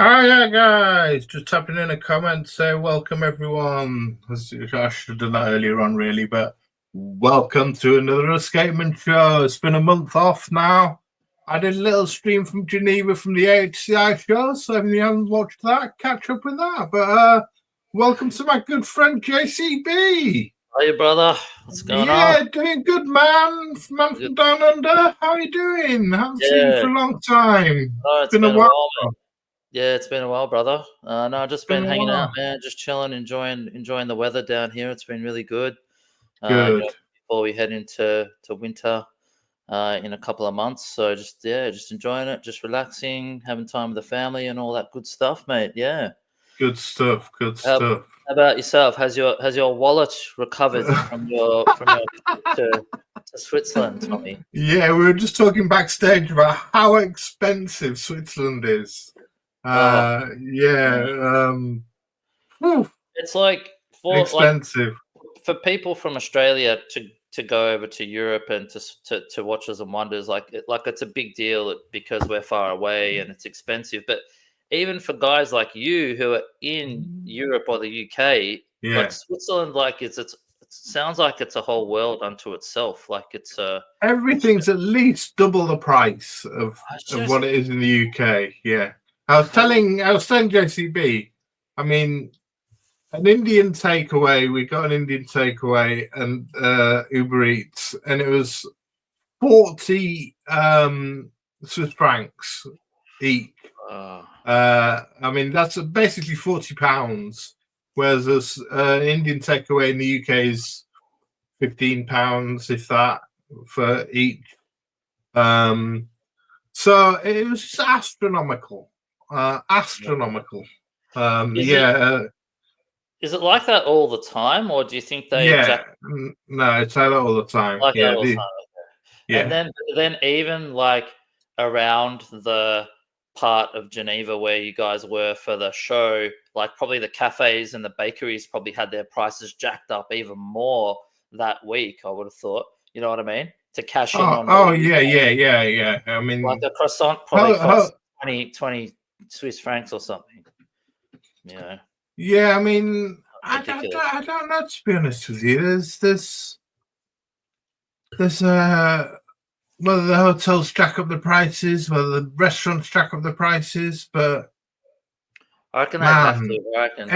Hiya guys, just tapping in a comment, say welcome everyone. I should have done that earlier on really, but welcome to another Escapement Show. It's been a month off now. I did a little stream from Geneva from the HCI show, so if you haven't watched that, catch up with that. But welcome to my good friend JCB. Hey brother, what's going on? Yeah, doing good, man. Man from down under. How are you doing? Haven't seen you for a long time. Oh, it's been a while. Yeah, it's been a while, brother. No, I've just been hanging out, man, just chilling, enjoying the weather down here. It's been really good. Good. Before we head into winter in a couple of months, so just enjoying it, just relaxing, having time with the family, and all that good stuff, mate. Yeah. Good stuff. Good stuff. How about yourself? Has your wallet recovered from your to Switzerland, Tommy? Yeah, we were just talking backstage about how expensive Switzerland is. It's like expensive for people from Australia to go over to Europe and to Watches and Wonders. Like it's a big deal because we're far away and it's expensive, but even for guys like you who are in Europe or the UK, like Switzerland, like it sounds like it's a whole world unto itself. Like it's everything's at least double the price of what it is in the UK. Yeah, I was telling JCB, I mean, an Indian takeaway. We got an Indian takeaway and Uber Eats, and it was 40 Swiss francs each. I mean, that's basically £40, whereas an Indian takeaway in the UK is £15, if that, for each. So it was just astronomical. Is it like that all the time, or do you think they? No, it's like that all the time. Like that all the time. Yeah, and then even like around the part of Geneva where you guys were for the show, like probably the cafes and the bakeries probably had their prices jacked up even more that week, I would have thought. You know what I mean? To cash in on. Yeah. I mean, like a croissant probably cost 20 Swiss francs or something. Yeah. Yeah, I mean, I don't know, to be honest with you. There's whether the hotels jack up the prices, whether the restaurants jack up the prices, but I reckon they have to. I reckon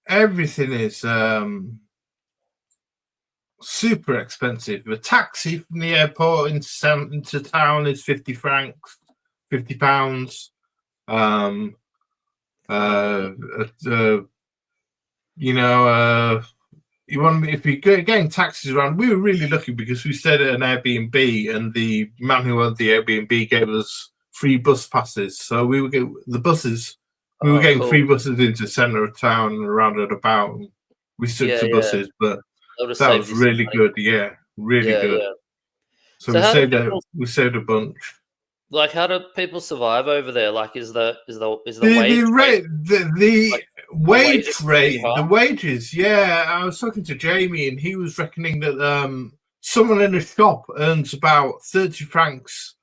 everything is super expensive. A taxi from the airport into town is £50. If you're getting taxis around, we were really lucky because we stayed at an Airbnb and the man who owned the Airbnb gave us free bus passes. So we would get the buses. We were getting free buses into the centre of town and around and about. And we stuck to buses, but that was really good. Yeah, really good. Yeah. So we saved a bunch. Like, how do people survive over there? Like, is the wage rate, the wages? Yeah, I was talking to Jamie, and he was reckoning that someone in a shop earns about 30 francs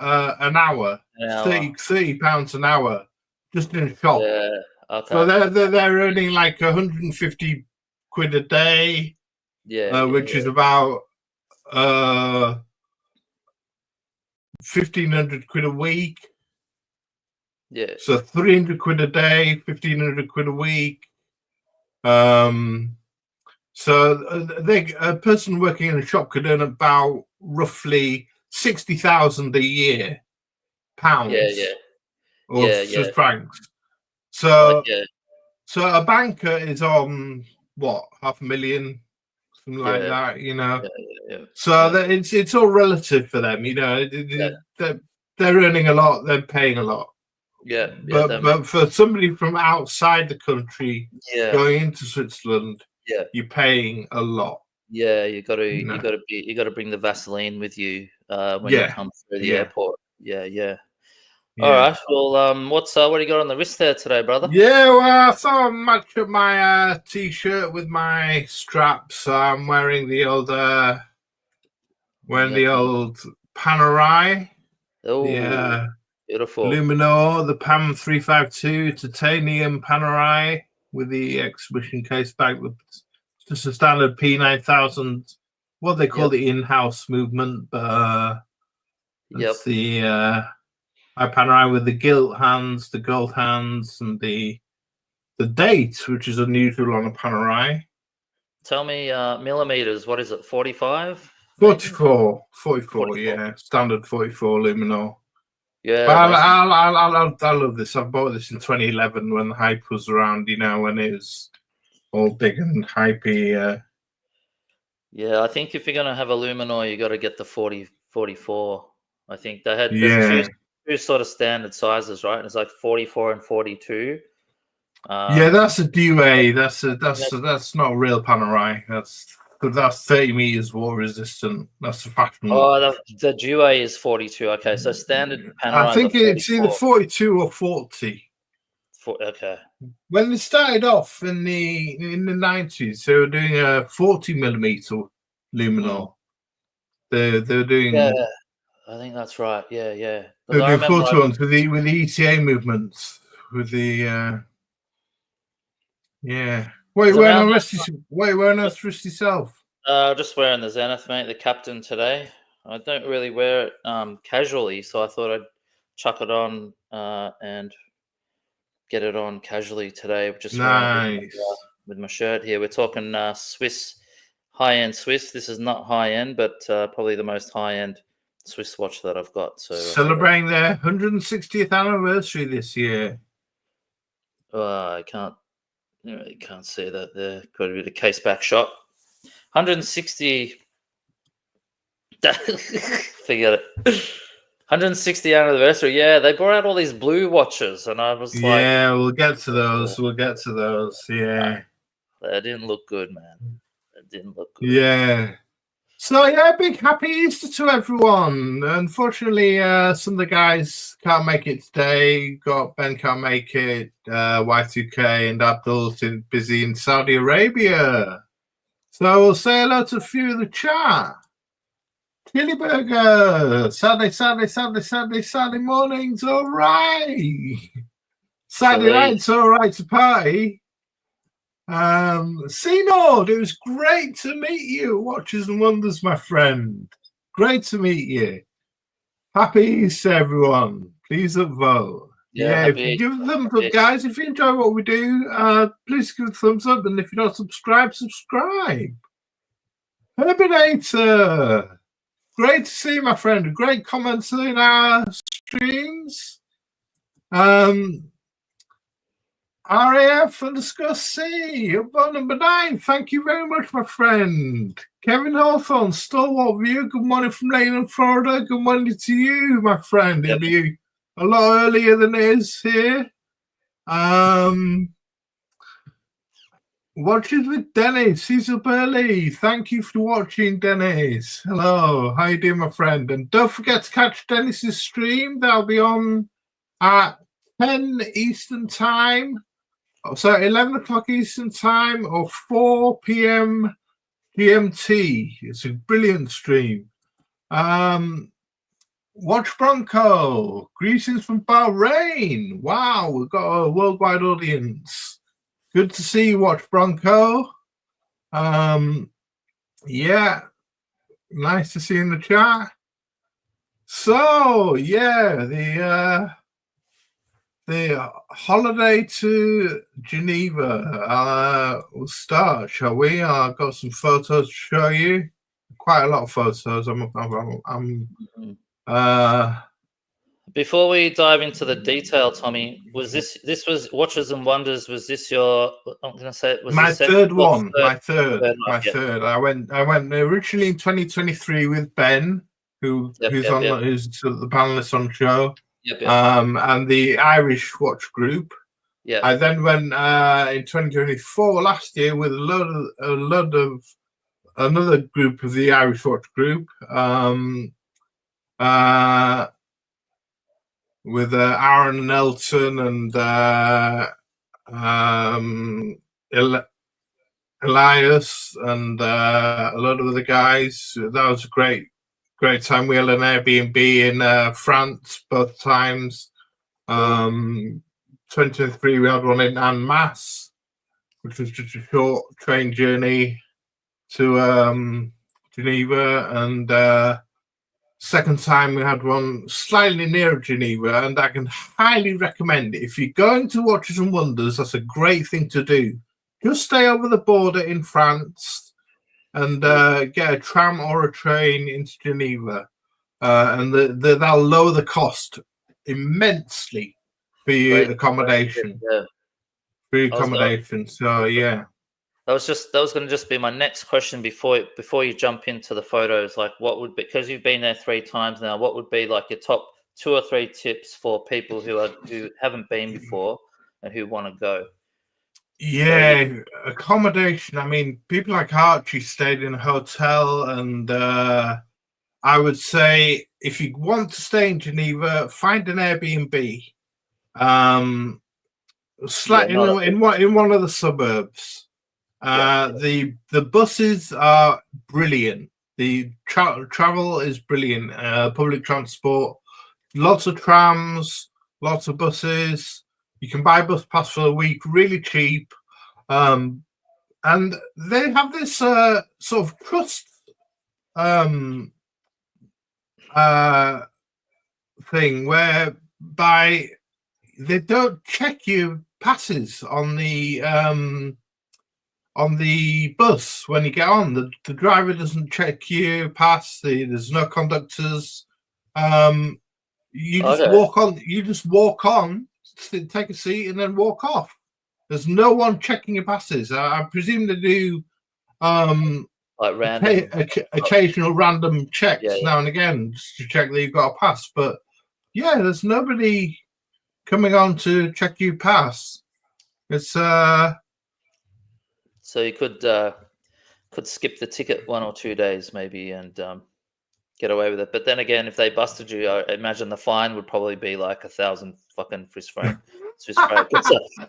an hour, 30 pounds an hour, just in a shop. Yeah, okay. So they're earning like 150 quid a day. Yeah, which is about 1,500 quid a week. Yeah. So 300 quid a day, 1,500 quid a week. So a person working in a shop could earn about roughly 60,000 a year, pounds. Or Swiss francs. So so a banker is on what, 500,000, something like that, you know. So it's all relative for them, you know. They're earning a lot, they're paying a lot. But for somebody from outside the country going into Switzerland, you're paying a lot. Yeah, you got to bring the Vaseline with you when you come through the airport. Yeah. All right. Well, what do you got on the wrist there today, brother? Yeah, well, I thought I'd match up my t-shirt with my straps. So I'm wearing the old Panerai. Oh, yeah, Beautiful. Luminor, the PAM 352 titanium Panerai with the exhibition case back. Just a standard P9000. What they call the in-house movement, but that's the Panerai with the gilt hands, the gold hands, and the date, which is unusual on a Panerai. Tell me millimeters. What is it? 45? 44, 44, yeah, standard 44 Luminor. Yeah, I love this. I bought this in 2011 when the hype was around. You know, when it was all big and hypey. Yeah, I think if you're gonna have a Luminor, you got to get the 44. I think they had there's two sort of standard sizes, right? It's like 44 and 42. Yeah, that's a Due. That's not a real Panerai. That's 30 meters water resistant. That's a fashion. Oh, the Due is 42. Okay, so standard Panerai. I think it's either 42 or 40. Okay. When they started off in the 90s, they were doing a 40 millimeter Luminor. They're doing. Yeah, I think that's right. Yeah. They're doing 40 ones with the ETA movements. With the yeah. Wait, where on earth dressed yourself? Just wearing the Zenith, mate, the Captain today. I don't really wear it casually, so I thought I'd chuck it on and get it on casually today. Just nice. With my shirt here. We're talking Swiss, high-end Swiss. This is not high-end, but probably the most high-end Swiss watch that I've got. So celebrating their 160th anniversary this year. I can't. You can't see that there. Got to be the case back shot. 160. Forget it. 160th anniversary. Yeah, they brought out all these blue watches, and I was like, yeah, we'll get to those. We'll get to those. Yeah, they didn't look good, man. It didn't look good. Yeah. So yeah, big happy Easter to everyone. Unfortunately, some of the guys can't make it today. Ben can't make it. Y2K and Abdul's busy in Saudi Arabia. So we'll say hello to a few of the chat. Chili Burger, Saturday mornings, all right. Saturday night's all right to party. C-Nord, it was great to meet you. Watches and Wonders, my friend. Great to meet you. Happy Easter, everyone. Please upvote. Yeah, if you give a thumbs up, guys. If you enjoy what we do, please give a thumbs up. And if you're not subscribed, subscribe. Herbinator. Great to see you, my friend. Great comments in our streams. RAF_C, upvote number 9. Thank you very much, my friend. Kevin Hawthorne, Stalwart View. Good morning from Leyland, Florida. Good morning to you, my friend. It'll be a lot earlier than it is here. Watches with Dennis. He's up early. Thank you for watching, Dennis. Hello. How you doing, my friend? And don't forget to catch Dennis's stream. That'll be on at 10 Eastern Time. So 11 o'clock Eastern Time or 4 p.m. GMT. It's a brilliant stream. Watch Bronco. Greetings from Bahrain. Wow, we've got a worldwide audience. Good to see you, Watch Bronco. Yeah, nice to see you in the chat. So, yeah, the holiday to Geneva. We'll start, shall we? I've got some photos to show you. Quite a lot of photos. Before we dive into the detail, Tommy, was this was Watches and Wonders? Was this your? I'm going to say was my third one. My third. I went originally in 2023 with Ben, who's the panelist on the show. And the Irish Watch Group. Yeah. I then went in 2024 last year with another group of the Irish Watch Group. With Aaron and Elton and Elias and a lot of other guys. That was a great great time. We had an Airbnb in France both times. 2023 we had one in Annemasse, which was just a short train journey to Geneva, and second time we had one slightly nearer Geneva, and I can highly recommend it. If you're going to Watches and Wonders, that's a great thing to do. Just stay over the border in France and get a tram or a train into Geneva, and that'll lower the cost immensely for your accommodation. For your accommodation. So yeah. That was going to just be my next question before you jump into the photos. Like, what would be, because you've been there 3 times now, what would be like your top 2 or 3 tips for people who haven't been before and who want to go? Yeah, accommodation. I mean, people like Archie stayed in a hotel, and I would say if you want to stay in Geneva, find an Airbnb, in one of the suburbs. The buses are brilliant. The travel is brilliant. Public transport, lots of trams, lots of buses. You can buy bus pass for a week, really cheap. And they have this sort of trust thing whereby they don't check your passes on the bus when you get on. The driver doesn't check you pass. There's no conductors. You just walk on. You just walk on, take a seat, and then walk off. There's no one checking your passes. I presume they do like random, occasional random checks now and again just to check that you've got a pass. But yeah, there's nobody coming on to check you pass. It's so you could skip the ticket 1 or 2 days maybe and get away with it. But then again, if they busted you, I imagine the fine would probably be like 1,000 fucking Swiss franc.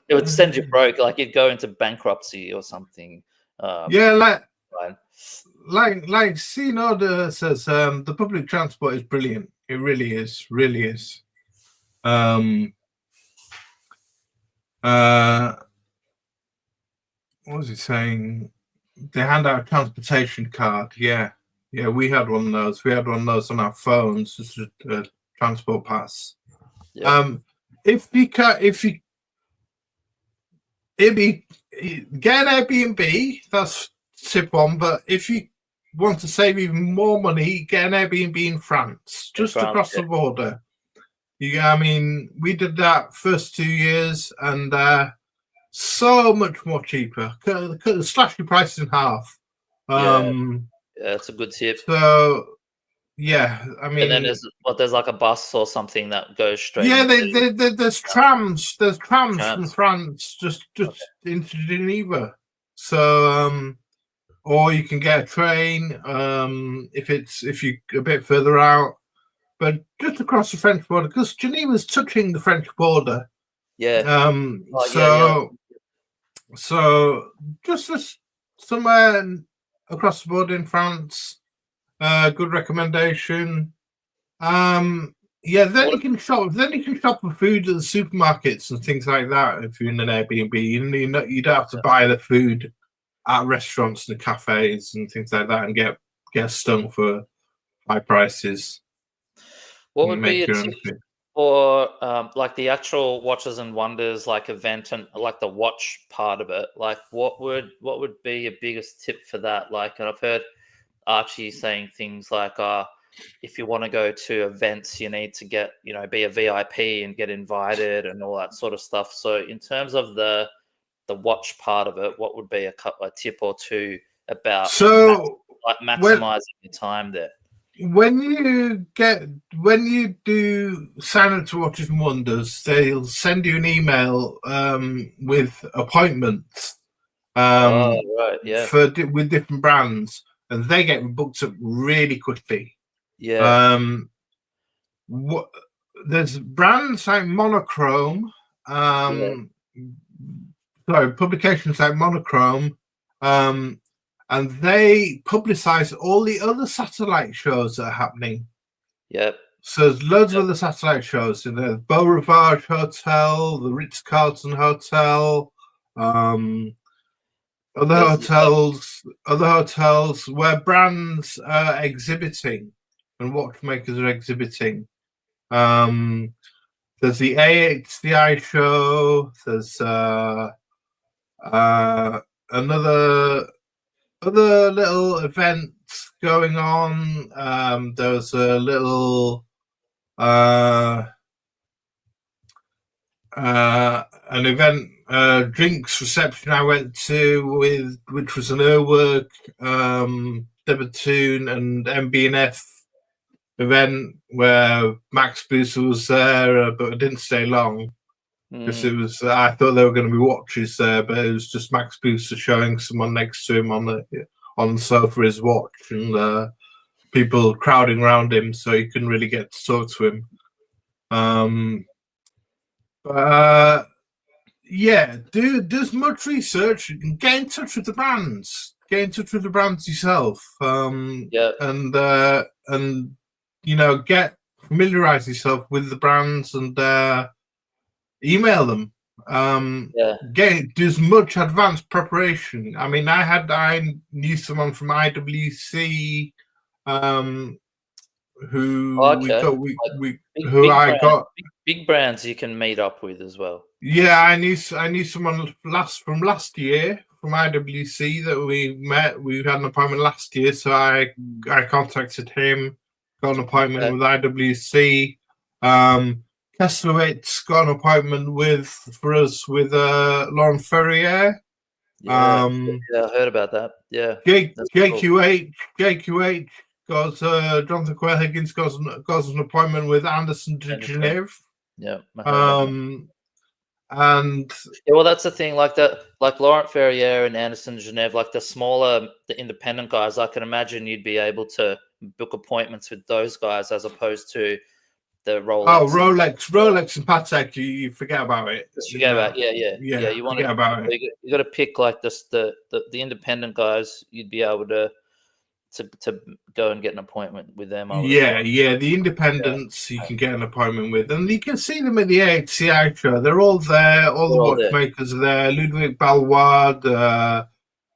It would send you broke, like you'd go into bankruptcy or something. Like Sinoda says, the public transport is brilliant. It really is, what was he saying? They hand out a transportation card. Yeah, we had one of those. We had one of those on our phones, just a transport pass. If you get an Airbnb, that's tip 1. But if you want to save even more money, get an Airbnb in France, just across the border. I mean, we did that first 2 years, and so much more cheaper. Slash your price in half. That's a good tip. So yeah, I mean, and then there's like a bus or something that goes straight. Yeah, there's trams. There's trams from France just into Geneva. So or you can get a train if you're a bit further out, but just across the French border, because Geneva's touching the French border. So just somewhere across the border in France. Good recommendation. Then you can shop. Then you can shop for food at the supermarkets and things like that. If you're in an Airbnb, you don't have to buy the food at restaurants and cafes and things like that and get stung for high prices. What would be a tip for like the actual Watches and Wonders like event and like the watch part of it? Like what would be your biggest tip for that? Like, and I've heard Archie saying things like, if you want to go to events, you need to get, be a VIP and get invited and all that sort of stuff. So in terms of the watch part of it, what would be a tip or 2 about maximizing your time there? When you do sign up to Watches and Wonders, they'll send you an email with appointments with different brands, and they get booked up really quickly. There's brands like Monochrome, publications like Monochrome, and they publicize all the other satellite shows that are happening. Yep. So there's loads of other satellite shows in the Beau Rivage Hotel, the Ritz-Carlton Hotel, other hotels where brands are exhibiting and watchmakers are exhibiting. There's the AHCI show. There's other little events going on. There's a little an event, drinks reception I went to which was an Urwerk, Debatoon and MB&F event where Max Booster was there, but I didn't stay long because it was. I thought there were going to be watches there, but it was just Max Booster showing someone next to him on the sofa his watch, and people crowding around him, so he couldn't really get to talk to him. Yeah, do as much research and get in touch with the brands. Get in touch with the brands yourself. And familiarize yourself with the brands and email them. Do as much advanced preparation. I mean, I knew someone from IWC big brands you can meet up with as well. Yeah, I knew someone from last year from IWC that we met. We had an appointment last year, so I contacted him, got an appointment with IWC. Keslowitz got an appointment with Laurent Ferrier. Yeah, I heard about that. Yeah, JQH got Jonathan Quayle Higgins got an appointment with Anderson de Geneva. Yeah. And well, that's the thing. Like Laurent Ferrier and Anderson Geneva, like the independent guys. I can imagine you'd be able to book appointments with those guys as opposed to the Rolex. Oh, Rolex and Patek, you forget about it. You want to about it. You got to pick like the independent guys. You'd be able to go and get an appointment with them. The independents you can get an appointment with, and you can see them at the AHCI show. They're all there. All the watchmakers are there. Ludwig Balward,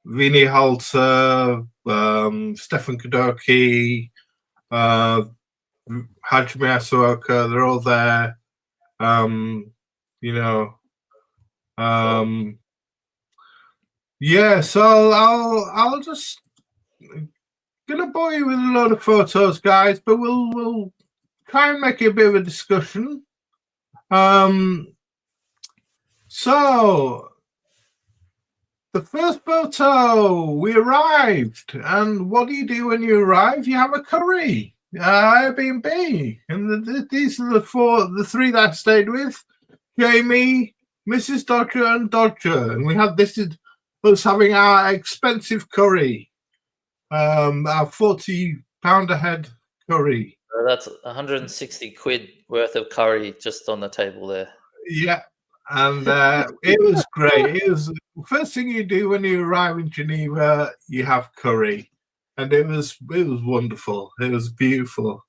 Vinny Halter, Stefan Kadoki, Hajime Asuoka. They're all there. So I'll just gonna bore you with a load of photos, guys, but we'll try and make it a bit of a discussion. So the first photo, we arrived, and what do you do when you arrive? You have a curry, Airbnb, and these are the three that I stayed with: Jamie, Mrs. Dodger, and Dodger, and this is us having our expensive curry. Our £40 a head curry. That's 160 quid worth of curry just on the table there. Yeah, and it was great. It was the first thing you do when you arrive in Geneva. You have curry, and it was wonderful. It was beautiful.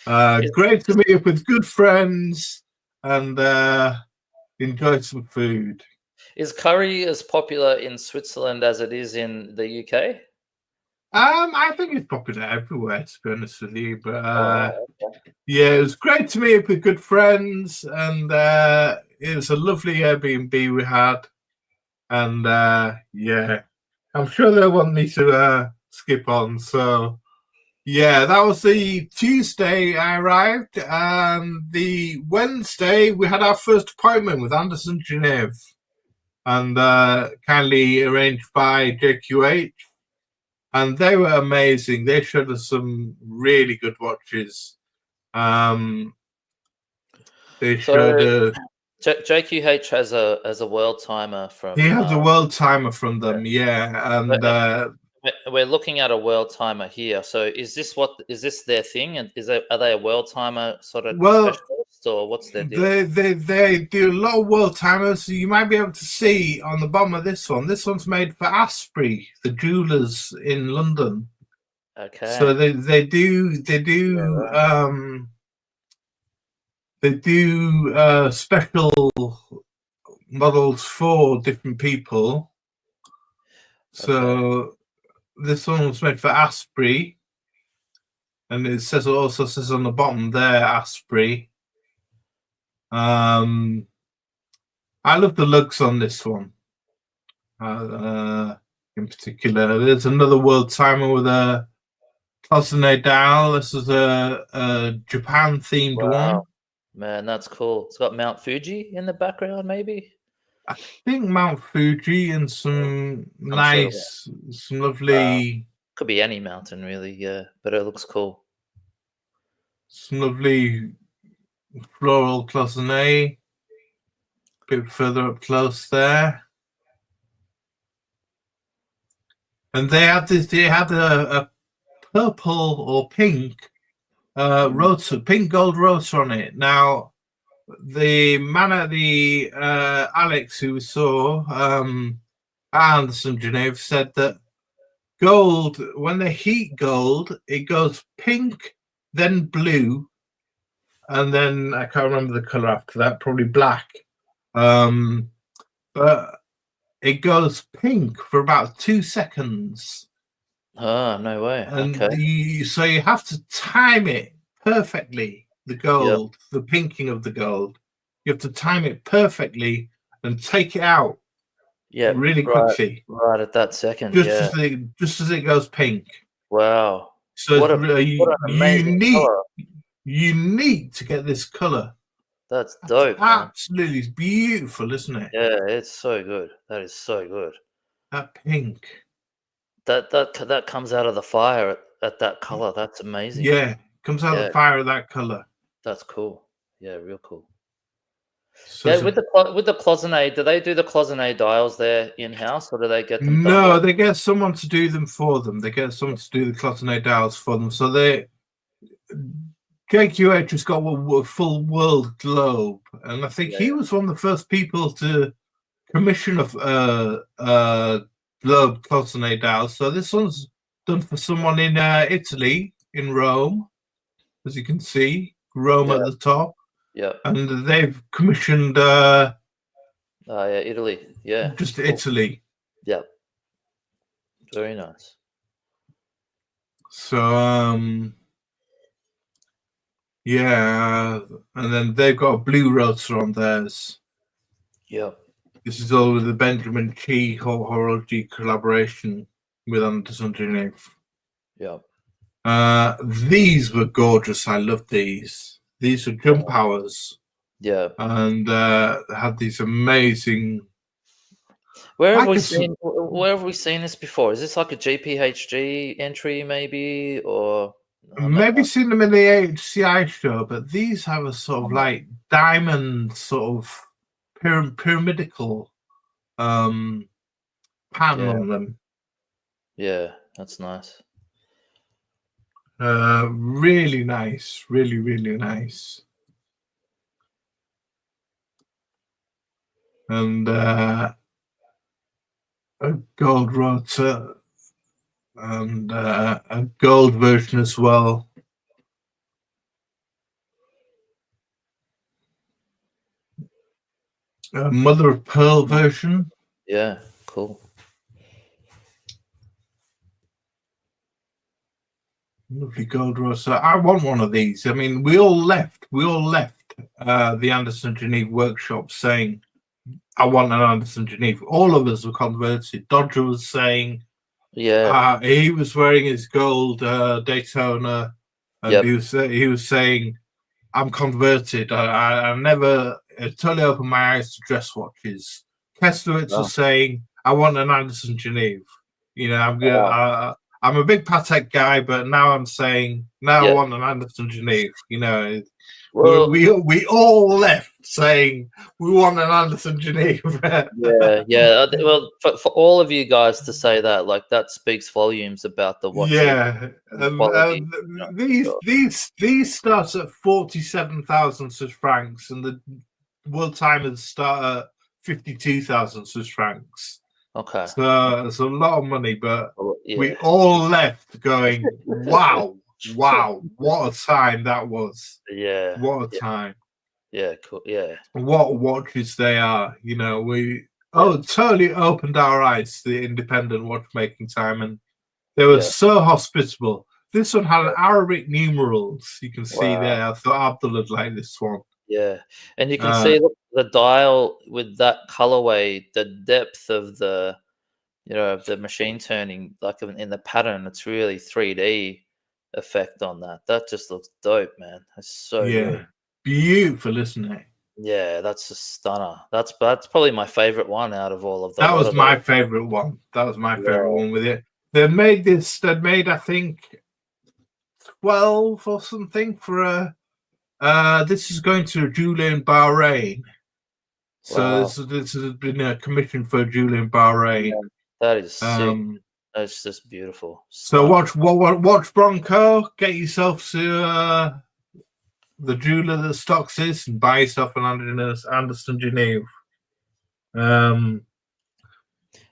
Great to meet up with good friends and enjoy some food. Is curry as popular in Switzerland as it is in the UK? I think it's popular everywhere, to be honest with you. But it was great to meet up with good friends, and it was a lovely Airbnb we had. And I'm sure they'll want me to skip on. So that was the Tuesday I arrived, and the Wednesday we had our first appointment with Anderson Geneva, and kindly arranged by JQH. And they were amazing. They showed us some really good watches. They showed JQH has a world timer from. He has a world timer from them, and we're looking at a world timer here. So is this their thing? And are they a world timer sort of specialist? or what's their deal? They do a lot of world timers. So you might be able to see on the bottom of this one. This one's made for Asprey, the jewelers in London. Okay. So they do special models for different people. So this one was made for Asprey, and it also says on the bottom there Asprey. I love the lugs on this one. In particular, there's another world timer with a cloisonné dial. This is a Japan themed one. Man, that's cool. It's got Mount Fuji in the background, maybe. I think Mount Fuji and some nice, some lovely. Could be any mountain, really. Yeah, but it looks cool. Some lovely floral cloisonné. A bit further up close there. And they had this. They had a purple or pink rotor, pink gold rotor on it. Now, the man at the Alex who we saw at Anderson Geneva said that gold, when they heat gold, it goes pink, then blue, and then I can't remember the color after that, probably black. But it goes pink for about 2 seconds. Oh, no way. And so you have to time it perfectly, the gold, the pinking of the gold. You have to time it perfectly and take it out really quickly. Right at that second, just as it goes pink. Wow. So what an amazing color. You need to get this color. That's dope. Absolutely, it's beautiful, isn't it? Yeah, it's so good. That is so good. That pink. That comes out of the fire at that color. That's amazing. Yeah, comes out of the fire of that color. That's cool. Yeah, real cool. So with the cloisonné, do they do the cloisonné dials there in house, or do they get them? No, they get someone to do them for them. They get someone to do the cloisonné dials for them. So JQH has got a full world globe, and I think he was one of the first people to commission a globe cloisonné dial. So this one's done for someone in Italy, in Rome, as you can see, Rome at the top. Yeah, and they've commissioned. Italy. Yeah, just Italy. Yeah, very nice. So yeah, and then they've got a blue rotor on theirs. Yeah. This is all with the Benjamin Chi horology collaboration with Anderson Geneva. Yeah. These were gorgeous. I love these. These were jump hours. Yeah. And had these amazing. Where have we seen this before? Is this like a GPHG entry, maybe, or? Maybe seen them in the AHCI show, but these have a sort of like diamond sort of pyramidical pattern on them. Yeah, that's nice. Really nice, really nice. And a gold rotor and a gold version as well. A mother of pearl version. Yeah, cool. Lovely gold rotor. I want one of these. I mean, we all left the Anderson Geneva workshop saying, I want an Anderson Geneva. All of us were converted. Dodger was saying, he was wearing his gold Daytona, and he was saying, I'm converted. I never totally opened my eyes to dress watches. Keslowitz was saying, I want an Anderson Geneva. You know, I'm a big Patek guy, but now I'm saying now I want an Anderson Geneva. You know, well, we all left saying we want an Anderson Geneva. yeah. Well, for all of you guys to say that, like, that speaks volumes about the watch. Yeah, these start at 47,000 Swiss francs, and the world timers start at 52,000 Swiss francs. Okay, so it's a lot of money, but we all left going, wow, what a time that was. Yeah, what a time. Yeah, cool. Yeah, what watches they are. You know, we totally opened our eyes to the independent watchmaking time, and they were so hospitable. This one had Arabic numerals. You can see there. I thought Abdul would like this one. Yeah, and you can see the dial with that colorway, the depth of the, of the machine turning, like in the pattern. It's really 3D effect on that. That just looks dope, man. It's so good. Beautiful, isn't it? Yeah, that's a stunner. That's probably my favorite one out of all of them. That was my favorite one. That was my favorite one with it. They made I think 12 or something for this is going to a jeweler in Bahrain. So this has been a commission for a jeweler in Bahrain. Yeah, that is sick. That's just beautiful. So watch Bronco. Get yourself to the jeweler that stocks this and buy yourself an Anderson Geneva. And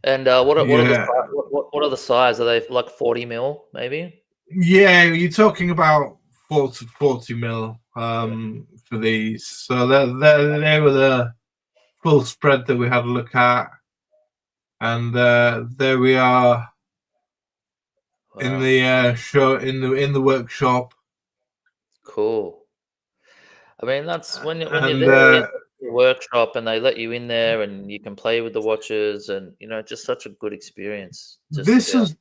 what are the size? Are they like 40 mil, maybe? Yeah, you're talking about 40 mil for these. So they were the full spread that we had a look at, and there we are in the show in the workshop. Cool. I mean, that's when you're there in the workshop and they let you in there and you can play with the watches, and just such a good experience. This is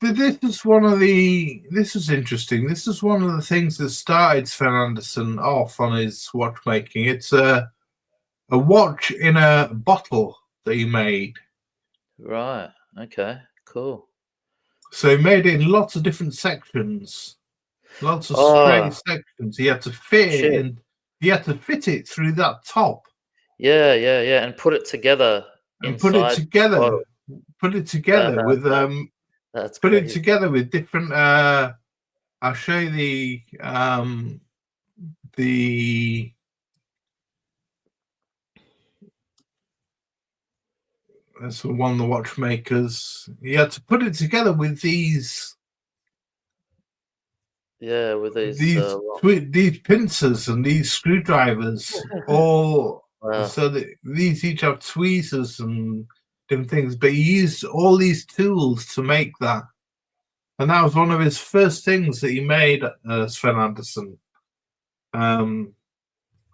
interesting. This is one of the things that started Sven Anderson off on his watchmaking. It's a watch in a bottle that he made. Right. Okay. Cool. So he made it in lots of different sections, lots of straight sections. He had to fit it, and he had to fit it through that top. Yeah, and put it together. And put it together with That's put crazy. it together with different. I'll show you the. That's one of the watchmakers. You had to put it together with these. Yeah, with these pincers and these screwdrivers, all so that these each have tweezers and different things. But he used all these tools to make that, and that was one of his first things that he made. Sven Anderson.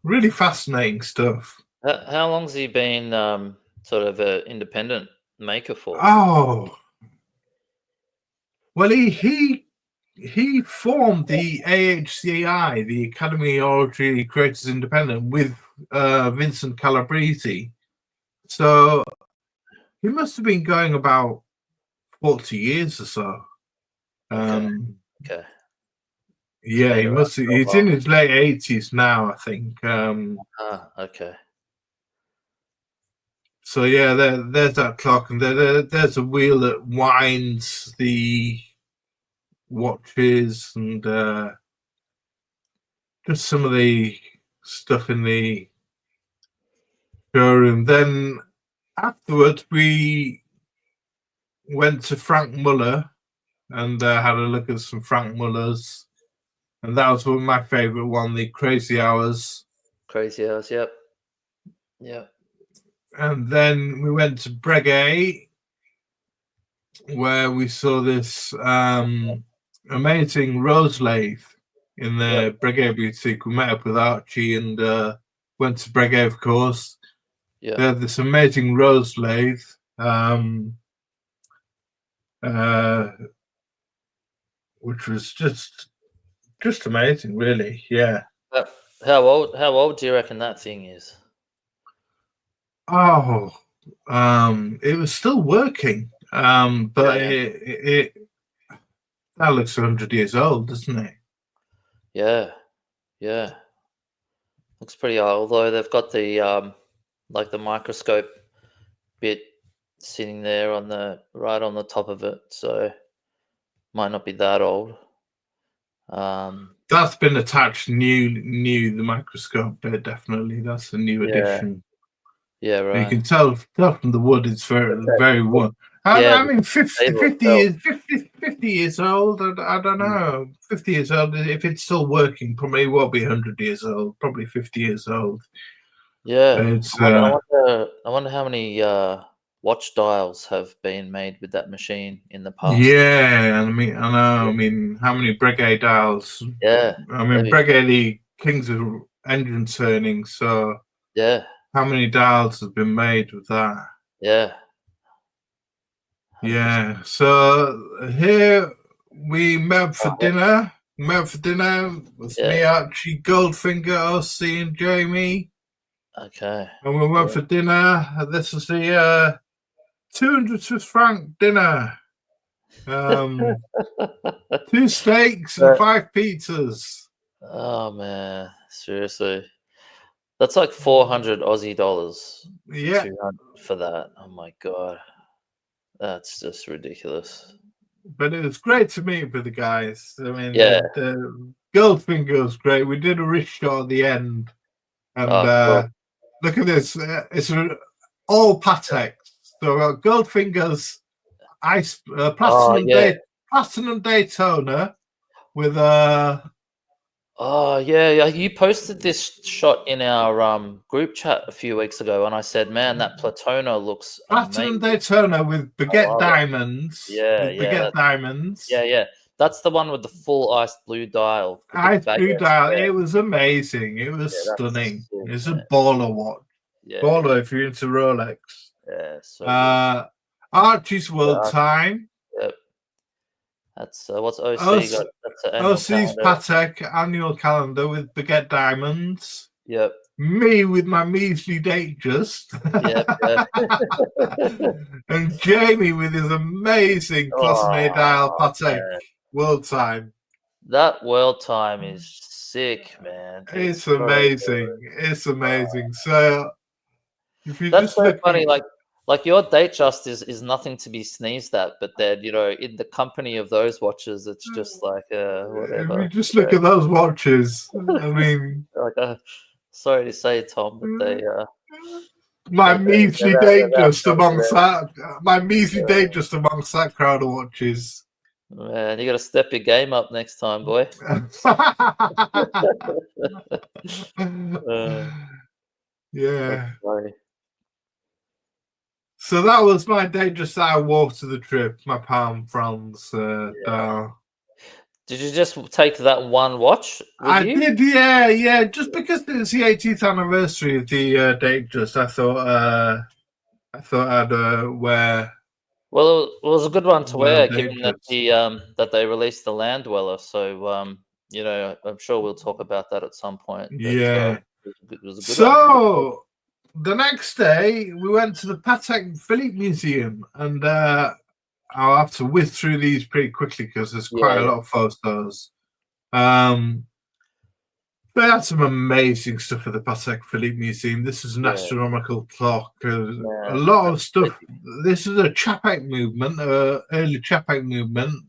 Really fascinating stuff. How long's he been sort of an independent maker for? Oh, well, he formed the AHCI, the Academy of Horology Creators Independent, with Vincent Calabrese. So he must have been going about 40 years or so. Okay. Yeah, he must. He's in his late 80s now, I think. Okay. So yeah, there's that clock, and there's a wheel that winds the watches, and just some of the stuff in the showroom. Then afterwards, we went to Frank Muller and had a look at some Frank Mullers, and that was one of my favorite one, the Crazy Hours. Crazy Hours, yep. And then we went to Breguet, where we saw this amazing rose lathe in the Breguet boutique. We met up with Archie and went to Breguet, of course. Yeah. They had this amazing rose lathe, which was just amazing, really. Yeah. How old do you reckon that thing is? Oh, it was still working, but That looks 100 years old, doesn't it? Yeah, yeah. Looks pretty old, although they've got the like the microscope bit sitting there on the right on the top of it, so might not be that old. That's been attached new the microscope bit, definitely. That's a new addition. Yeah, right. You can tell from the wood it's very wood. I mean 50 years old, I don't know. 50 years old, if it's still working, probably it won't be 100 years old, probably 50 years old. Yeah. It's, I wonder how many watch dials have been made with that machine in the past. Yeah, I mean, I know. I mean, how many Breguet dials? Yeah. I mean, Breguet, the kings of engine turning. So, yeah, how many dials have been made with that? Yeah. 100%. Yeah. So here we met for dinner. With me, Archie, Goldfinger, OC, and Jamie. Okay. And we went for dinner. This is the 200 Swiss franc dinner. 2 steaks and 5 pizzas. Oh man, seriously, that's like 400 Aussie dollars. Yeah, for that. Oh my god, that's just ridiculous. But it was great to meet with the guys. I mean, the Goldfinger was great. We did a wrist shot at the end, and cool. Look at this. It's all Patek. So Goldfinger's ice platinum Daytona with Oh yeah, you posted this shot in our group chat a few weeks ago, and I said, "Man, that Platona looks platinum amazing." Daytona with baguette diamonds. Baguette diamonds. Yeah. That's the one with the full ice blue dial. Ice blue dial. It was amazing. It was stunning. It's a baller watch. Yeah. Baller if you're into Rolex. Yeah. So Archie's World Time. Yep. That's what's OC got? That's OC's Patek annual calendar with baguette diamonds. Yep. Me with my measly Datejust. Yep. And Jamie with his amazing Cloisonné dial Patek World Time. That World Time is sick, man. It's amazing. It's amazing. So if you that's so funny. Like your Datejust is nothing to be sneezed at, but then in the company of those watches, it's just like whatever. If you just look at those watches, I mean, like sorry to say, Tom, but they my measly Datejust amongst that crowd of watches. Man, you got to step your game up next time, boy. Yeah. So that was my Datejust that I wore to the trip, my Palm France dial. Did you just take that one watch with you? Did, yeah. Just because it's the 18th anniversary of the Datejust, I thought I'd wear. Well, it was a good one to wear, given that that they released the Land Dweller. So, I'm sure we'll talk about that at some point. But, yeah. It was a good one. The next day, we went to the Patek Philippe Museum, and I'll have to whiz through these pretty quickly because there's quite a lot of photos. They had some amazing stuff at the Patek Philippe Museum. This is an astronomical clock. A lot of stuff. This is a Chapek movement, early Chapek movement,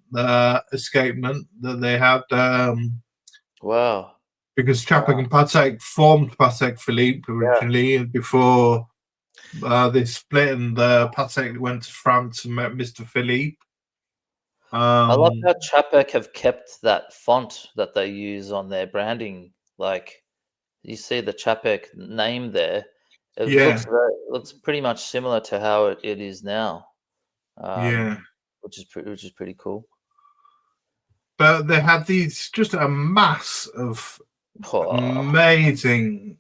escapement that they had. Wow. Because Chapek and Patek formed Patek Philippe originally before they split, and Patek went to France and met Mr. Philippe. I love how Chapek have kept that font that they use on their branding. Like, you see the Chapek name there. It looks pretty much similar to how it is now. Which is pretty cool. But they had these just a mass of amazing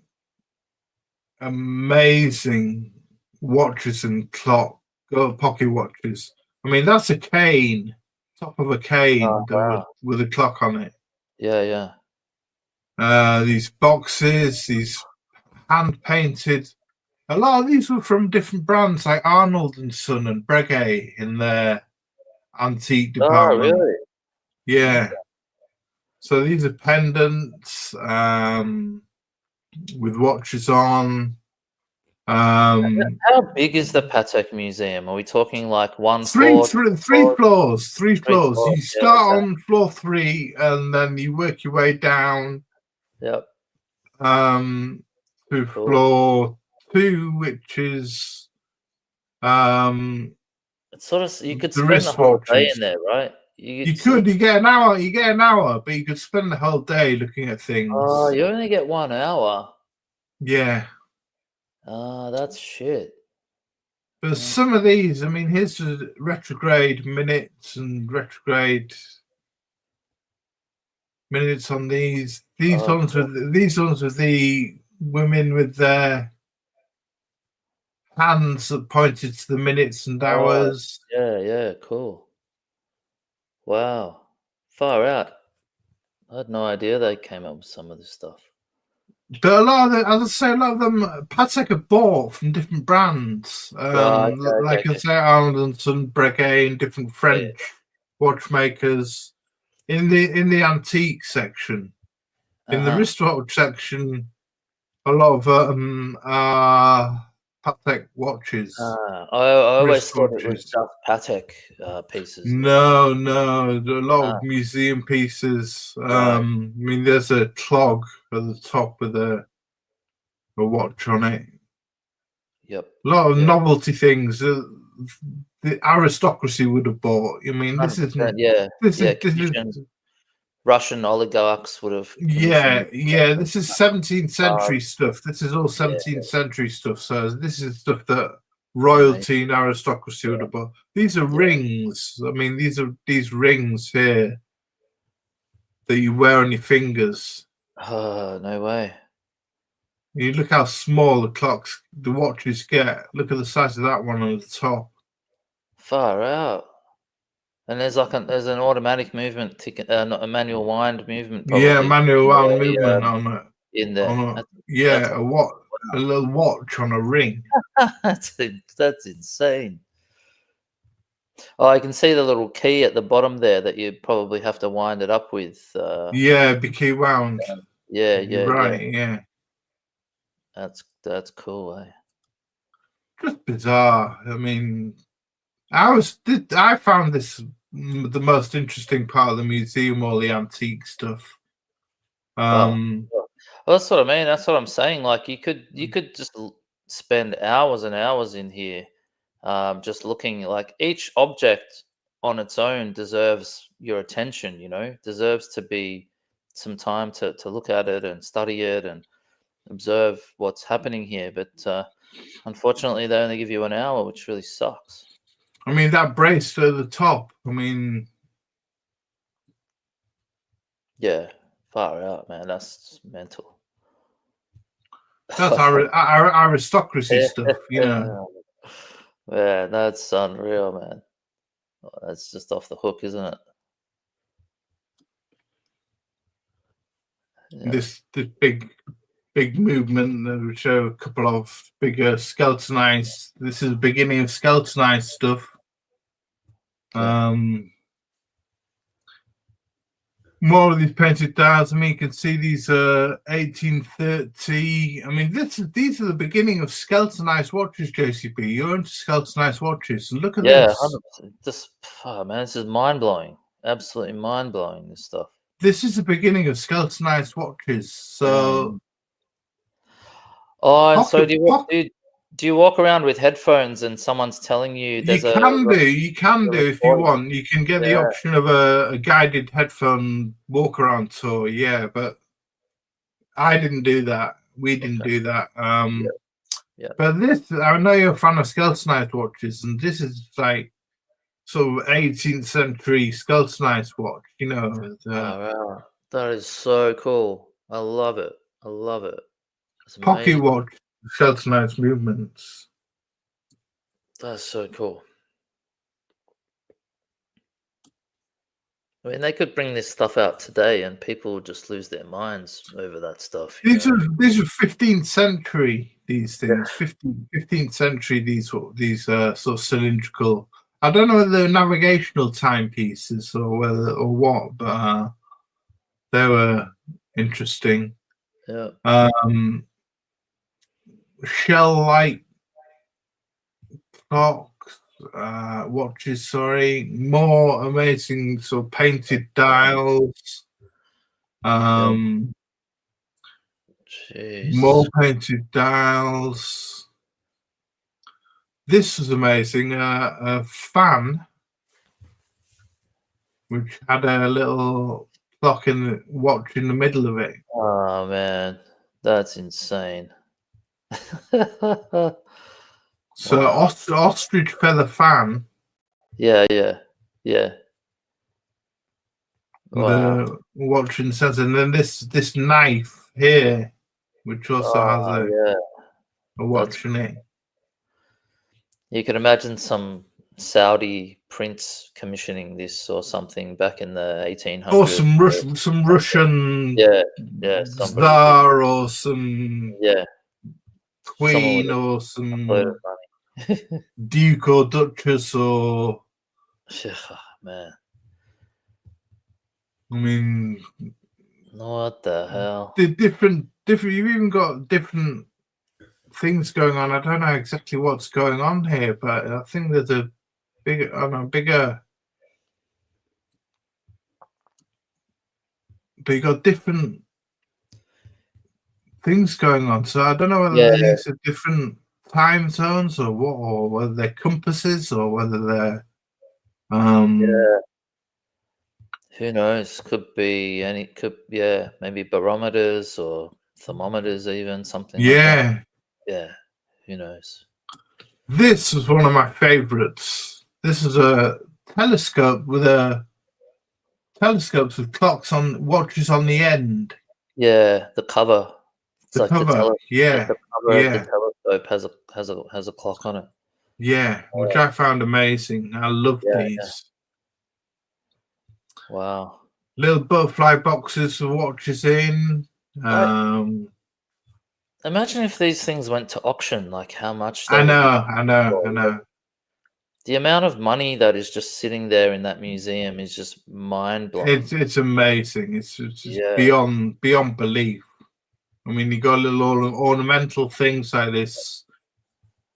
watches and pocket watches. I mean, that's a cane, top of a cane with a clock on it. Yeah. These boxes, these hand painted. A lot of these were from different brands like Arnold and Son and Breguet in their antique department. Oh, really? Yeah. So these are pendants with watches on. How big is the Patek Museum? Are we talking like three floor? floors. Three floors. You start on floor 3 and then you work your way down. Yep. To floor 2, which is it's sort of, you could spend the whole day in there, right? You get an hour, but you could spend the whole day looking at things. Oh, you only get 1 hour. Yeah. That's shit. But some of these, I mean, here's the retrograde minutes and retrograde minutes on these. These ones with the women with their hands that pointed to the minutes and hours. Yeah, cool. Wow, far out. I had no idea they came up with some of this stuff. But a lot of them, as I say, a lot of them Patek have bought from different brands. Like I say, Arnold and Breguet and different French watchmakers. In the antique section, in the wristwatch section, a lot of are Patek watches. I always thought it was just Patek pieces. No, a lot of museum pieces. I mean, there's a clog at the top with a watch on it. Yep. A lot of novelty things. The aristocracy would have bought. I mean, this isn't. This is Russian oligarchs would have. This is 17th century stuff. This is all 17th century stuff. So this is stuff that royalty and aristocracy would have bought. These are rings. I mean, these rings here that you wear on your fingers. Oh, no way. You look how small the watches get. Look at the size of that one on the top. Far out. And there's an automatic movement ticket, not a manual wind movement. Probably. Yeah, manual wind movement on it. In there. A little watch on a ring. That's insane. Oh, I can see the little key at the bottom there that you probably have to wind it up with. Be key wound. Yeah. That's cool, eh? Just bizarre. I mean, I found this the most interesting part of the museum, all the antique stuff. Well, that's what I mean. That's what I'm saying. Like you could just spend hours and hours in here, just looking. Like each object on its own deserves your attention. You know, deserves to be some time to look at it and study it and observe what's happening here. But unfortunately, they only give you an hour, which really sucks. I mean, that brace at the top. I mean, yeah, far out, man. That's mental. That's our aristocracy stuff, you know. Yeah, that's unreal, man. That's just off the hook, isn't it? Yeah. This big movement that will show a couple of bigger skeletonized. This is the beginning of skeletonized stuff. More of these painted dials. I mean, you can see these 1830. I mean, these are the beginning of skeletonized watches, JCB. You're into skeletonized watches, and look at this. 100%. Just, man, this is mind blowing. Absolutely mind blowing. This stuff. This is the beginning of skeletonized watches. So, do you walk around with headphones and someone's telling you there's you can do if you want. You can get the option of a guided headphone walk around tour, but I didn't do that. We didn't do that. But this, I know you're a fan of skeletonized watches, and this is like sort of 18th century skeletonized watch, you know. Wow. That is so cool. I love it. Pocket watch, skeletonized movements. That's so cool. I mean, they could bring this stuff out today, and people would just lose their minds over that stuff. These are 15th century. These things, 15th century. These sort of cylindrical. I don't know whether they're navigational timepieces or what, but they were interesting. Yeah. Shell light clocks, watches. Sorry, more amazing sort of painted dials. More painted dials. This was amazing. A fan which had a little clock in the watch in the middle of it. Oh man, that's insane. So wow. ostrich feather fan. Yeah. Wow. The watch in the center, and then this knife here, which also has a watch in it. You can imagine some Saudi prince commissioning this or something back in the 1800s. Or some Russian Tsar or some queen or some duke or duchess or man. I mean, what the hell? The different. You've even got different things going on. I don't know exactly what's going on here, but I think there's a bigger. But you got different things going on. So I don't know whether these are different time zones or what, or whether they're compasses or whether they're. Who knows? Could be any. Maybe barometers or thermometers, even something like that. Yeah. Who knows? This was one of my favorites. This is a telescope with telescopes with clocks on watches on the end. Yeah, the cover. It's the like cover, the cover of the telescope has a clock on it. Yeah, which I found amazing. I love these. Wow. Little butterfly boxes for watches in. Imagine if these things went to auction, like how much I know. The amount of money that is just sitting there in that museum is just mind blowing. It's amazing. It's just beyond belief. I mean, you got little ornamental things like this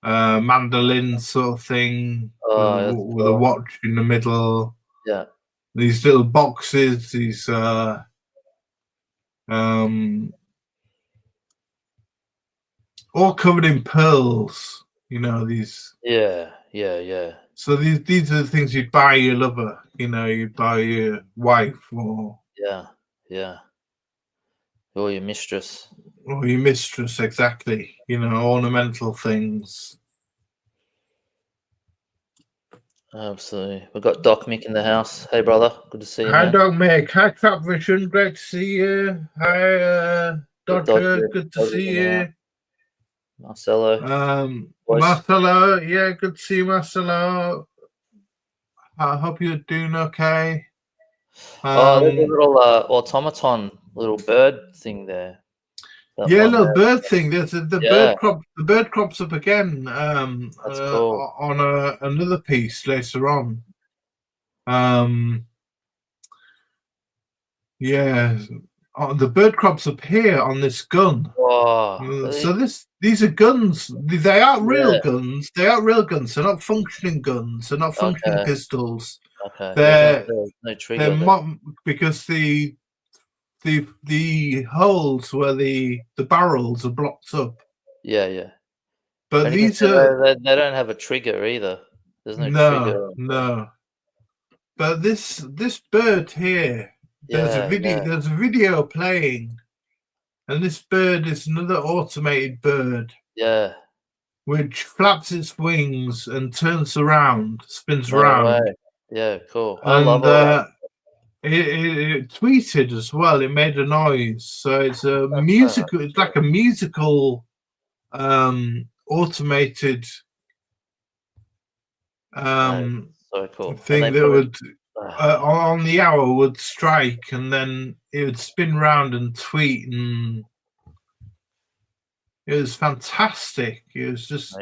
mandolin sort of thing with a watch in the middle. Yeah. These little boxes, these all covered in pearls. You know, these. Yeah. So these are the things you'd buy your lover. You know, you'd buy your wife or. Yeah. Or your mistress. Or your mistress, exactly. You know, ornamental things. Absolutely. We've got Doc Mick in the house. Hey, brother. Good to see you, Hi, man. Doc Mick. Hi, Trap Vision. Great to see you. Hi, Dodger. Good to see you. Marcelo. Marcelo. Yeah, good to see you, Marcelo. I hope you're doing okay. There's a little automaton, little bird thing there. Little bird thing. There's the bird crop. The bird crops up again. That's cool. On another piece later on. The bird crops up here on this gun. So these are guns. They aren't real guns. They aren't real guns. They're not functioning guns. They're not functioning pistols. Okay. They're no trigger. Because the holes where the barrels are blocked up. Yeah. But and these are they don't have a trigger either. There's no trigger. No. But this bird here, there's a video playing, and this bird is another automated bird. Yeah. Which flaps its wings and turns around, spins around. Yeah, cool. I love all it tweeted as well. It made a noise, so it's a musical. It's like a musical, automated so cool thing that would on the hour would strike, and then it would spin round and tweet, and it was fantastic. It was just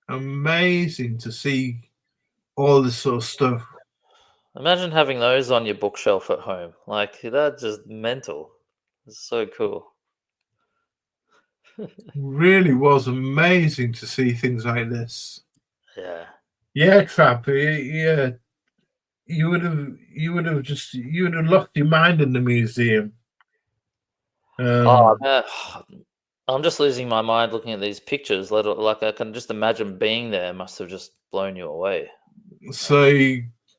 amazing to see all this sort of stuff. Imagine having those on your bookshelf at home. Like, that's just mental. It's so cool. Really was amazing to see things like this. Yeah. Yeah, Trap. Yeah, you would have lost your mind in the museum. Oh man, I'm just losing my mind looking at these pictures. Like I can just imagine being there. Must have just blown you away. So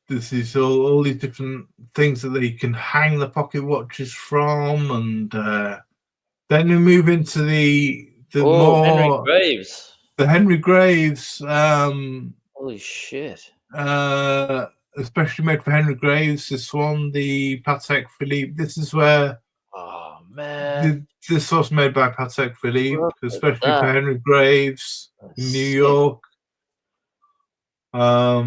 this is all these different things that they can hang the pocket watches from, and then we move into the more Henry Graves. The Henry Graves. Holy shit. Especially made for Henry Graves. This one, the Patek Philippe. This is where. Oh man. This was made by Patek Philippe, especially for Henry Graves in New York. Oh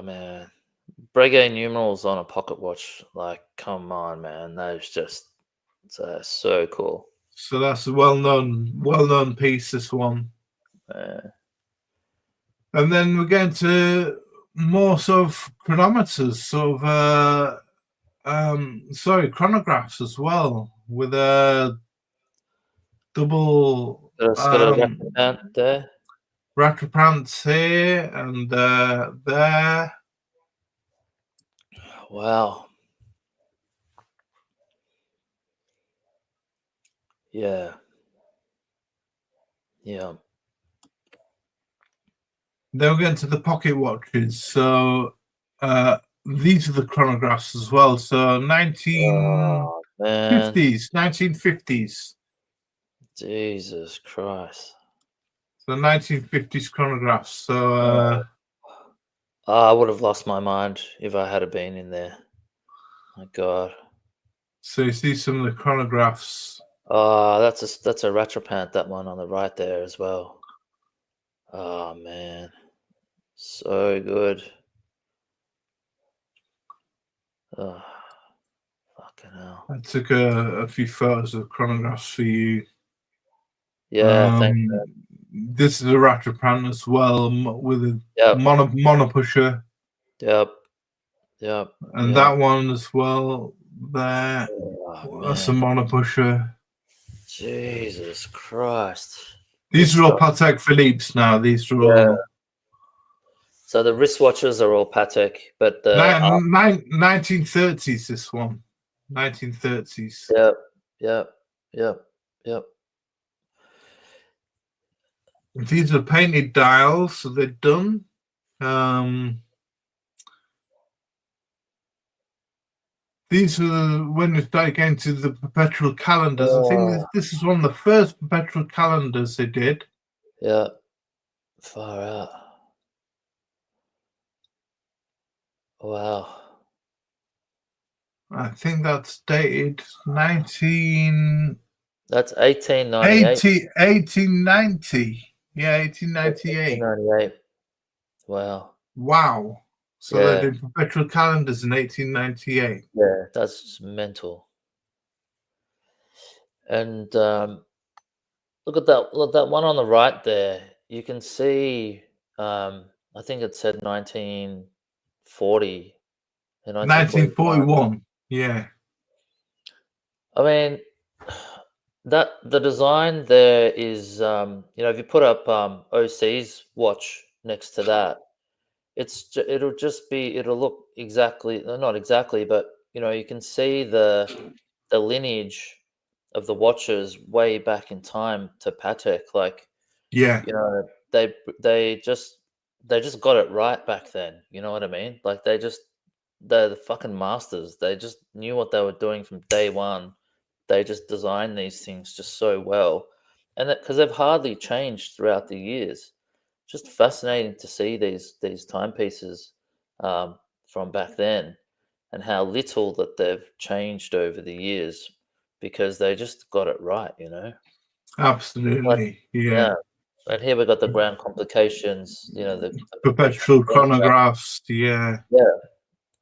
man, Breguet numerals on a pocket watch. Like, come on, man. That's just so cool. So that's a well-known piece. This one. And then we're going to more sort of chronometers, sort of chronographs as well, with a double Rattrapant there. Rattrapants here and there. Wow. Yeah. Yeah. Then we're going to the pocket watches. So these are the chronographs as well. So 1950s. Jesus Christ. So 1950s chronographs. So I would have lost my mind if I had been in there. My God. So you see some of the chronographs. Oh, that's a Rattrapant, that one on the right there as well. Oh man, so good. Oh, fucking hell. I took a few photos of chronographs for you. Yeah, thank you. This is a Rattrapant as well, with a monopusher. Yep. And that one as well. There, that's a monopusher. Jesus Christ. These are all Patek Philippe's now. These are all. So the wristwatches are all Patek, but the 1930s. This one, 1930s. Yep. These are painted dials, so they're done. These are when we start getting to the perpetual calendars. I think this is one of the first perpetual calendars they did. Yeah, far out. Wow. I think that's dated 19. That's 1898. 1890. Yeah, 1898. 1898. Wow. Wow. So they did perpetual calendars in 1898. Yeah, that's just mental. And look at that one on the right there. You can see, I think it said 1940. 1941. Yeah. I mean, that the design there is, if you put up OC's watch next to that, it'll look exactly, not exactly, but you can see the lineage of the watches way back in time to Patek. Like, they just got it right back then. You know what I mean? Like, they're the fucking masters. They just knew what they were doing from day one. They just designed these things just so well, and because they've hardly changed throughout the years. Just fascinating to see these timepieces from back then, and how little that they've changed over the years, because they just got it right, Absolutely, yeah. And here we got the ground complications, the perpetual chronographs, yeah.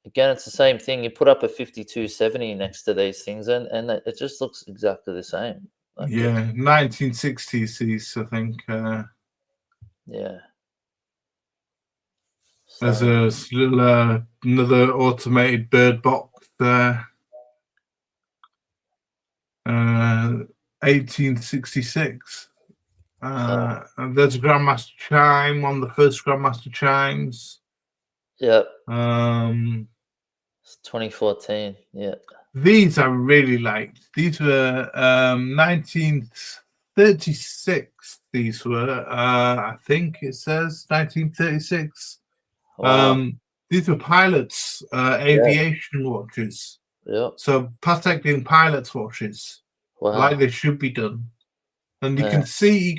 Again, it's the same thing. You put up a 5270 next to these things, and it just looks exactly the same. Like 1960s, I think. Yeah. There's a little another automated bird box there. 1866. And there's a Grandmaster chime, one of the first Grandmaster chimes. Yep. It's 2014. Yeah. These I really liked. These were 1936. These were, I think it says 1936. Wow. These were pilots' aviation watches. Yep. So Patek doing pilots' watches, like they should be done. And you can see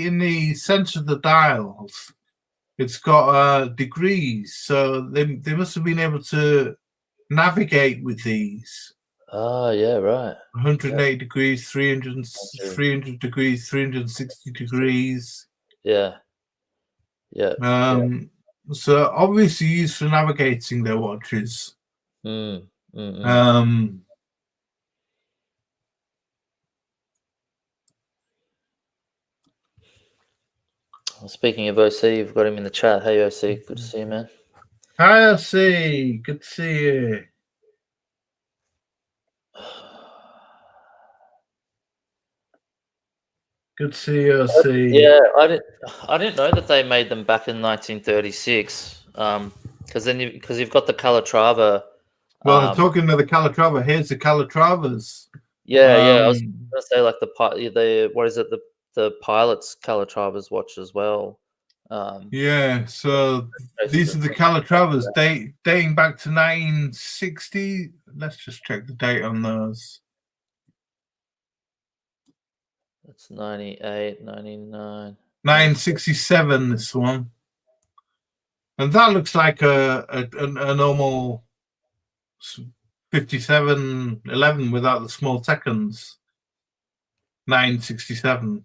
in the center of the dials, it's got degrees. So they must have been able to navigate with these. Oh, yeah, right. 180 degrees, 300 degrees, 360 degrees. Yeah. Yeah. So obviously used for navigating their watches. Speaking of OC, you've got him in the chat. Hey, OC, good to see you, man. Hi, OC, good to see you. Good to see you, OC. Yeah, I didn't know that they made them back in 1936. Because you've got the Calatrava. Well, talking to the Calatrava, here's the Calatravas. Yeah. I was gonna say like the what is it, the pilot's Calatravas watch as well. Yeah, so these are the Calatravas dating back to 1960. Let's just check the date on those. It's 98, 99. 1967, this one. And that looks like a normal 5711 without the small seconds. 967.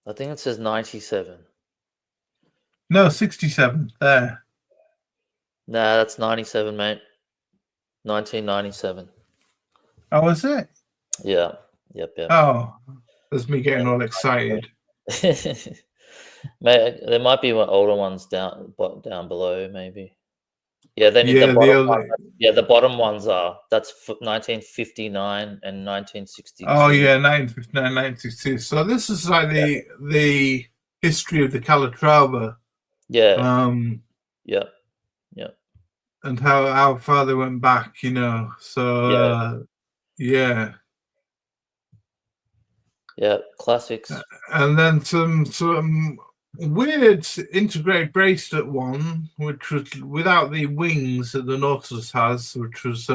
I think it says 97. No, 67. There. Nah, that's 97, mate. 1997. Oh, is it? Yeah. Yep. Oh, that's me getting all excited. Mate, there might be older ones down below, maybe. Yeah, then the bottom ones are, that's 1959 and 1962. Oh yeah, 1959, 1962. So this is like the history of the Calatrava. Yeah. Yeah. And how far they went back, you know. So yeah. Yeah, classics. And then some weird integrated bracelet one, which was without the wings that the Nautilus has, which was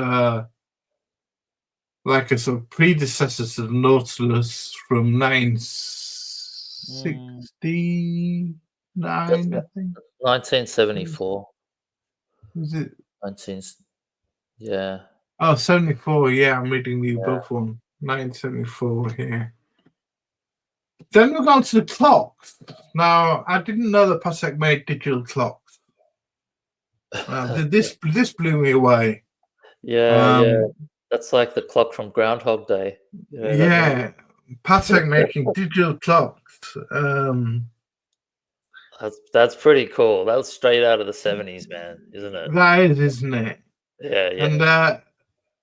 like a sort of predecessor to the Nautilus from 1969, I think. 1974. Is it? 19. Yeah. Oh, 74. Yeah, I'm reading the above one. 1974 here. Then we've gone to the clocks. Now, I didn't know that Patek made digital clocks. This blew me away. Yeah. That's like the clock from Groundhog Day. Yeah, Patek making digital clocks. That's pretty cool. That was straight out of the 70s, man, isn't it? That is, isn't it? Yeah. And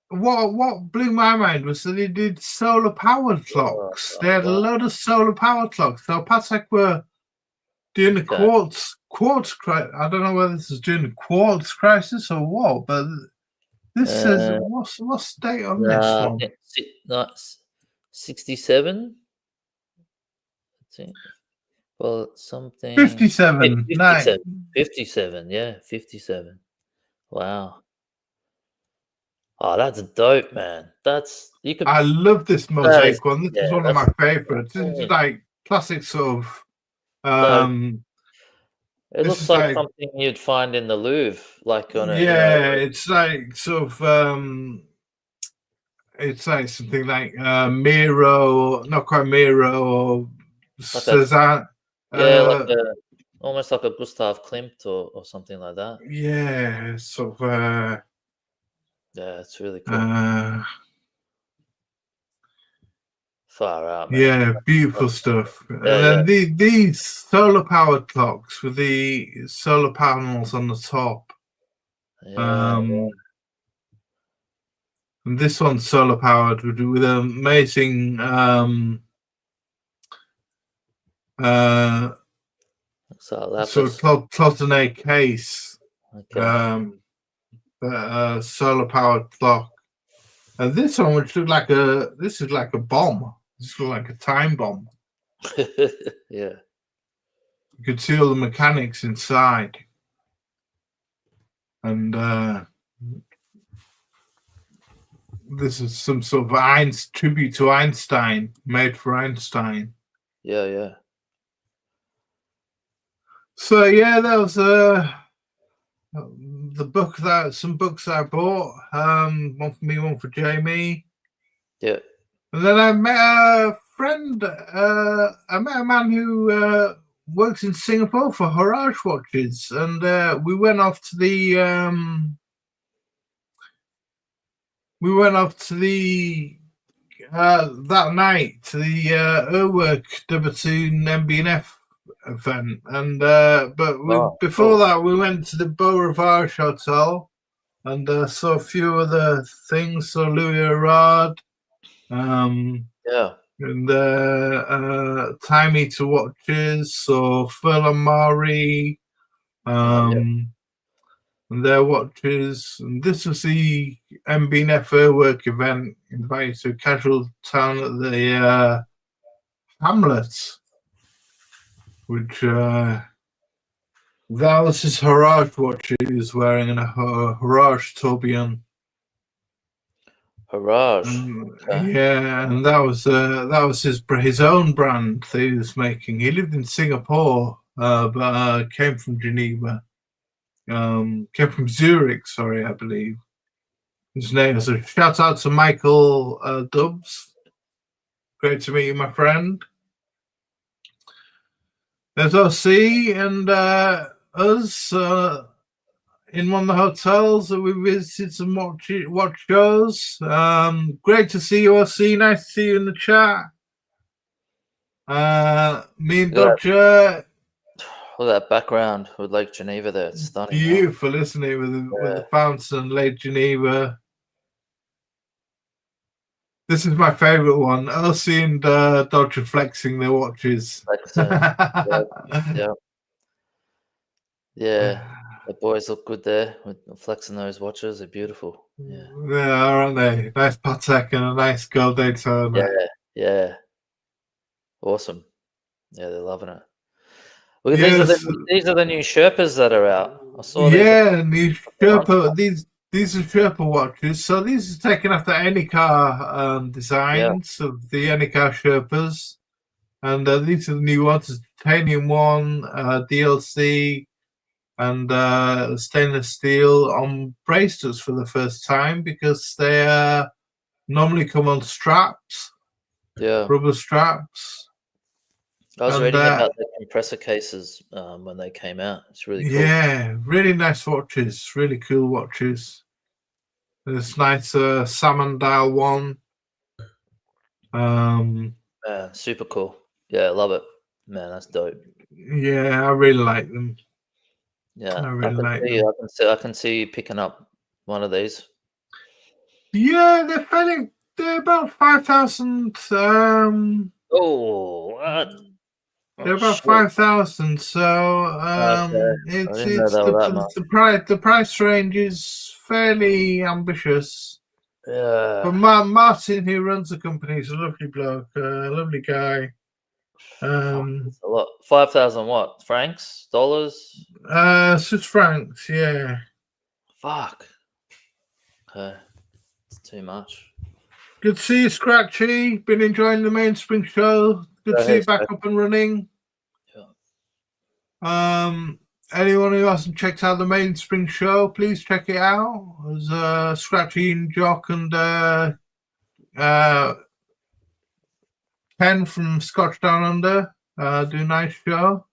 what blew my mind was that they did solar powered clocks. They had a load of solar powered clocks. So Patek were doing the quartz crisis. I don't know whether this is during the quartz crisis or what, but this says what's the date on this one? 67. Well, something 57. 57. Yeah, 57. Wow. Oh, that's dope, man. I love this mosaic one. This is one of my favorites. This is like classic sort of it looks like something you'd find in the Louvre, like on a it's like sort of it's like something like Miro, not quite Miro, or Cezanne. Like almost like a Gustav Klimt or something like that. Yeah, sort of. Yeah, it's really cool. Far out, man. Yeah, beautiful stuff. Yeah, and then these solar powered clocks with the solar panels on the top. Yeah. And this one's solar powered with an amazing sort of cloisonné case. Okay. Solar powered clock. And this one, which looked like this is like a bomb. This looks like a time bomb. Yeah. You could see all the mechanics inside. And this is some sort of tribute to Einstein, made for Einstein. Yeah, yeah. So yeah, that was some books that I bought. One for me, one for Jamie. Yeah. And then I met a friend. I met a man who works in Singapore for Horology Watches, and we went off to the that night to the Urwerk Debatoon MB&F event, and before that we went to the Beau Rivage Hotel and saw a few other things. Saw Louis Arad, yeah, and Time Eater watches. Saw Furlong Mari, and their watches. And this was the MB&F Urwerk event, invited to a casual town at the Hamlet, which that was his Horology watch he was wearing, in a Horology tourbillon. Horology. Yeah, and that was his own brand that he was making. He lived in Singapore, but came from Geneva. Came from Zurich, sorry, I believe. His name is a shout out to Michael Dubs. Great to meet you, my friend. There's OC and us in one of the hotels that we visited some watch shows. Great to see you, OC. Nice to see you in the chat. Me and Dodger. All that background with Lake Geneva there, it's stunning. Beautiful, isn't it? With the fountain, Lake Geneva. This is my favorite one. Elsie and Dodger flexing their watches. Yeah. The boys look good there with flexing those watches. They're beautiful. Yeah, aren't they? Nice Patek and a nice gold Daytona. Yeah. Awesome. Yeah, they're loving it. Look, these are the new Sherpas that are out. I saw these. Yeah, new Sherpa. These are Sherpa watches. So these are taken after Enikar designs of the Enikar Sherpas, and these are the new ones: the titanium one, DLC, and stainless steel on bracelets for the first time, because they normally come on straps, rubber straps. I was reading about the compressor cases when they came out. It's really cool. Yeah, really nice watches. Really cool watches. This nice salmon dial one. Super cool. Yeah, I love it. Man, that's dope. Yeah, I really like them. Yeah, I really like them. I can see you picking up one of these. Yeah, they're about 5,000. They're about 5,000. So the price range is fairly ambitious. Yeah. But Martin, who runs the company, is a lovely bloke, lovely guy. It's a lot. 5,000 what? Francs? Dollars? Swiss francs, yeah. Fuck. Okay. It's too much. Good to see you, Scratchy. Been enjoying the Mainspring show. Good to see you back up and running. Yeah. Anyone who hasn't checked out the Mainspring show, please check it out. There's Scratchy and Jock and Ken from Scotch Down Under. Do a nice show.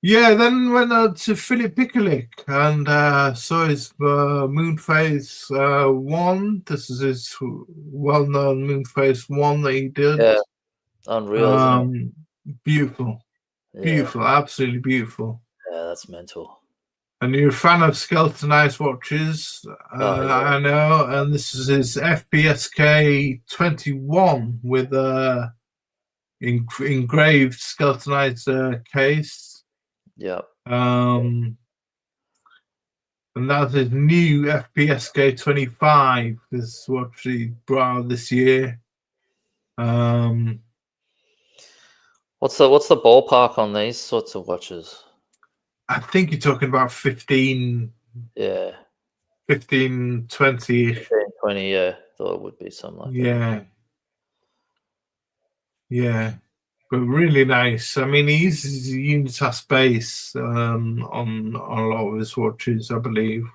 Yeah, then went to Philip Picklick and saw his moon phase 1. This is his well-known moon phase 1 that he did. Yeah, unreal, isn't it? Beautiful, beautiful, absolutely beautiful. Yeah, that's mental. And you're a fan of skeletonized watches, I know. And this is his FBSK 21 with engraved skeletonized case. Yep. And that's his new FPSK 25. This is what he brought out this year. What's the ballpark on these sorts of watches? I think you're talking about 15. Yeah. 15, 20. 15, 20, yeah. Thought it would be something like that. Yeah. But really nice. I mean, he uses Unitas base on a lot of his watches, I believe.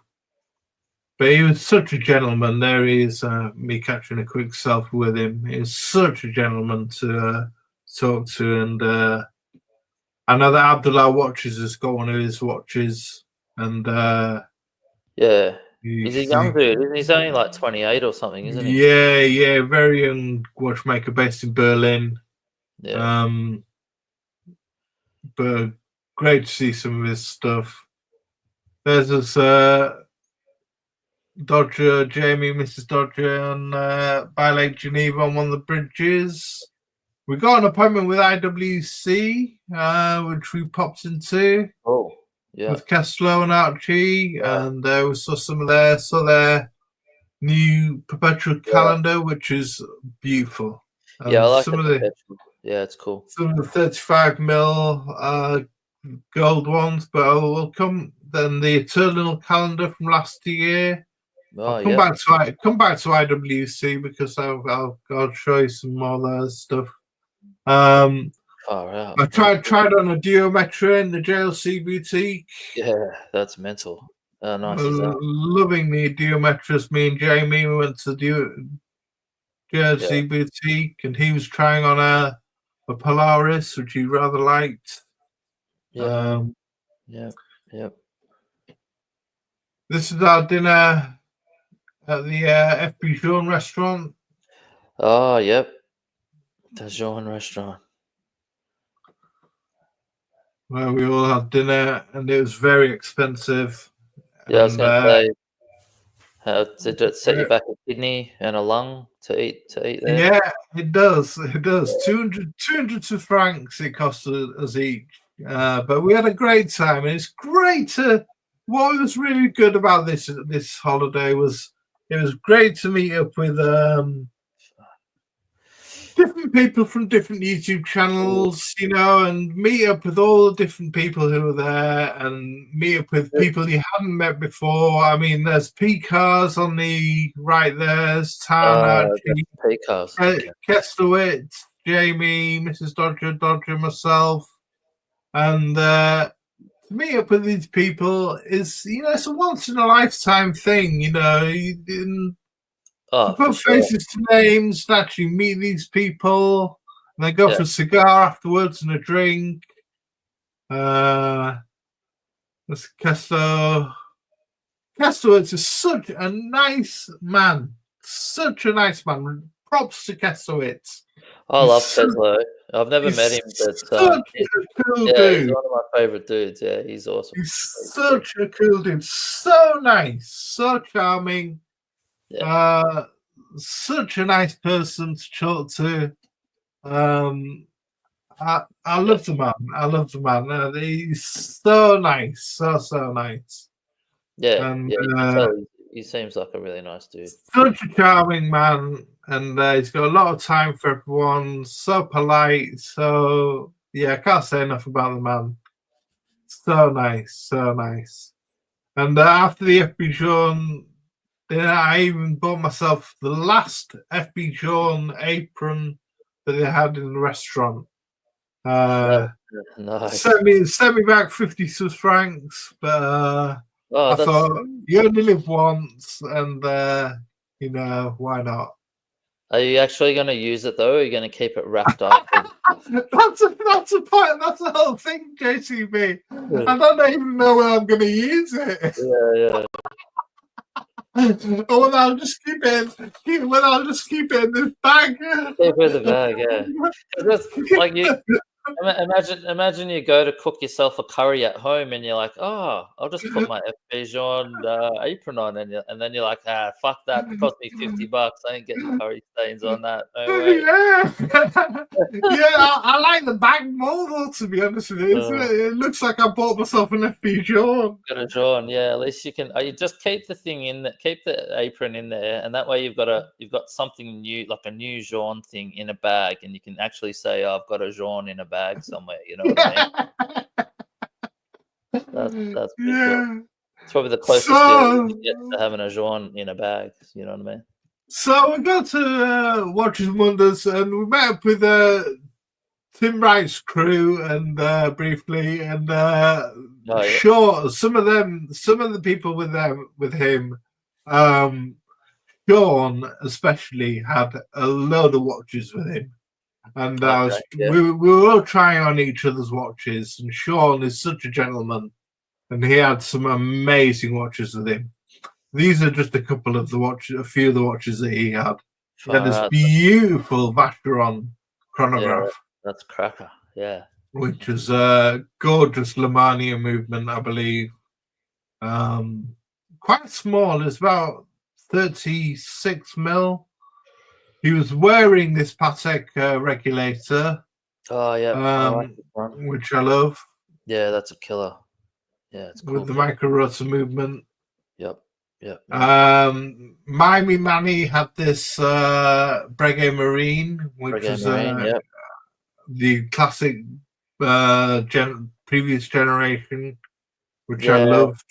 But he was such a gentleman. There he is, me catching a quick selfie with him. He was such a gentleman to talk to. And I know that Abdul R Watches has got one of his watches. And yeah. He's a young dude. He's only like 28 or something, isn't he? Yeah. Very young watchmaker based in Berlin. Yeah. But great to see some of his stuff. There's this Dodger, Jamie, Mrs. Dodger, and by Lake Geneva on one of the bridges. We got an appointment with IWC, which we popped into. Oh, yeah. With Kessler and Archie, and we saw some of their new perpetual calendar, which is beautiful. Yeah, I like some of the. Yeah, it's cool. Some of the 35 mil gold ones, but will come. Then the eternal calendar from last year. I'll come back to IWC because I'll show you some more of their stuff. I tried on a Duometra in the JLC boutique. Yeah, that's mental. Oh, nice. Loving the Duometras. Me and Jamie, we went to the JLC boutique, and he was trying on a Polaris, which he rather liked. Yeah. This is our dinner at the FB Jean restaurant. Oh, yep. The Jean restaurant. Where we all had dinner, and it was very expensive. Yeah, I was going to say, did it set you back a kidney and a lung to eat there? Yeah, it does. It does. 200 francs it cost us each. But we had a great time, and it's great to. What was really good about this holiday was it was great to meet up with different people from different YouTube channels, and meet up with all the different people who were there, and meet up with people you hadn't met before. I mean, there's P-Cars on the right there. There's Tana, P-Cars, Kesterwitz, Jamie, Mrs. Dodger, myself, and to meet up with these people is, it's a once in a lifetime thing. To put faces to names, to actually meet these people, and then go for a cigar afterwards and a drink. That's Kessler. Kesterwitz is such a nice man. Such a nice man. Props to Kesterwitz. I love Kessler. I've never met him, but such a cool dude. He's one of my favorite dudes. Yeah, he's awesome. He's such a cool dude. So nice, so charming. Yeah. Such a nice person to talk to. I love the man. I love the man. He's so nice, so nice. Yeah, and, he seems like a really nice dude. Such a charming man, and he's got a lot of time for everyone. So polite. So I can't say enough about the man. So nice, so nice. And after the FB Jean, I even bought myself the last FB Jean apron that they had in the restaurant. Nice. Sent me back 50 Swiss francs, but I thought you only live once, and why not? Are you actually going to use it though? Or are you going to keep it wrapped up? That's a point. That's the whole thing, JCB. I don't even know where I'm going to use it. Yeah. Or whether I'll just keep it in this bag. Keep it in the bag, yeah. Because, like, imagine you go to cook yourself a curry at home and you're like, oh, I'll just put my Jean apron on, and then you're like, fuck that, it cost me $50. I ain't getting curry stains on that. No way. I like the bag more though, to be honest with you. It looks like I bought myself an FB Jean. Got a Jean, yeah. At least you can. You just keep the thing in, keep the apron in there, and that way you've got something new, like a new Jean thing in a bag, and you can actually say, oh, I've got a Jean in a bag somewhere. You know what I mean? That's pretty cool. It's probably the closest you get to having a Jean in a bag. You know what I mean? So we got to Watches and Wonders, and we met up with Tim Wright's crew, and briefly, and sure, some of the people with him, Sean especially had a load of watches with him, and we were all trying on each other's watches, and Sean is such a gentleman, and he had some amazing watches with him. These are just a couple of the watches, a few of the watches that he had. He had this beautiful Vacheron chronograph. Yeah, that's cracker, yeah. Which is a gorgeous Lemania movement, I believe. Quite small, it's about 36 mil. He was wearing this Patek regulator. Oh, yeah. I like this one. Which I love. Yeah, that's a killer. Yeah, it's cool. With the micro rotor movement. Yep. Miami Manny had this Breguet Marine, which is the classic previous generation, which I loved.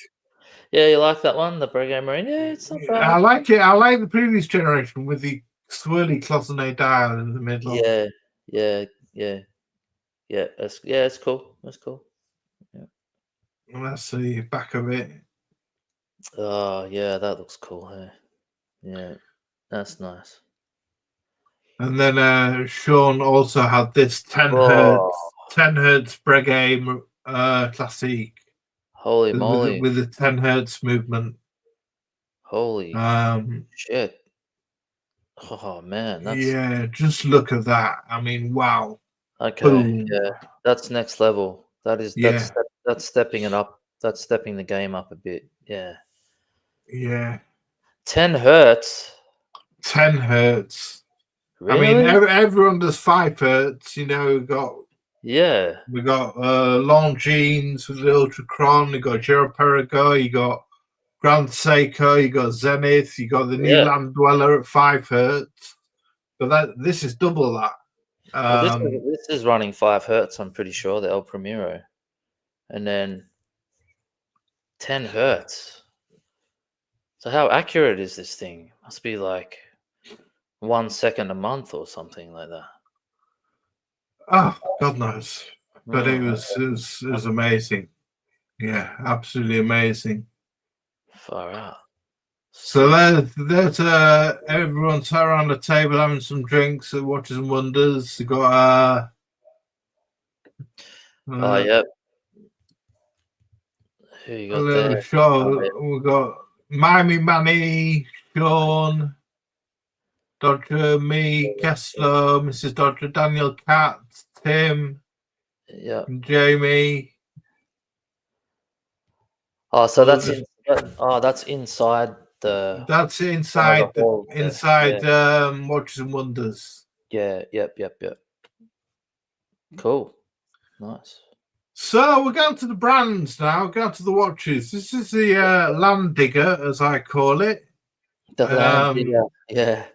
Yeah, you like that one, the Breguet Marine? Yeah, it's not bad. I like it. I like the previous generation with the swirly cloisonné dial in the middle. Yeah. It's cool. That's cool. Yeah. And that's the back of it. Oh yeah, that looks cool. Hey? Yeah, that's nice. And then Sean also had this 10 hertz Breguet Classique. Holy moly! With the 10 hertz movement. Holy shit! Oh man, just look at that. I mean, wow. Okay, boom. Yeah, that's next level. That's stepping it up. That's stepping the game up a bit. Yeah. 10 hertz. 10 hertz. Really? I mean, everyone does 5 hertz. You know, we got Longines with the Ultra Chron. You got Giro Perregaux. You got Grand Seiko. You got Zenith. You got the new Land Dweller at 5 hertz. But this is double that. This is running 5 hertz. I'm pretty sure the El Primero, and then 10 hertz. So how accurate is this thing? Must be like 1 second a month or something like that. Oh, God knows. But it was amazing. Yeah, absolutely amazing. Far out. So there's everyone sat around the table having some drinks at Watches and Wonders. They got yep. Who you got there? We got Miami Manny, Sean, Dodger, me, Kessler, Mrs. Dodger, Daniel Katz, Tim, Jamie. Oh, so that's inside the. That's inside Watches and Wonders. Yeah. Yep. Cool. Nice. So we're going to the brands now. We're going to the watches. This is the Land Digger, as I call it. The Land Digger. Yeah.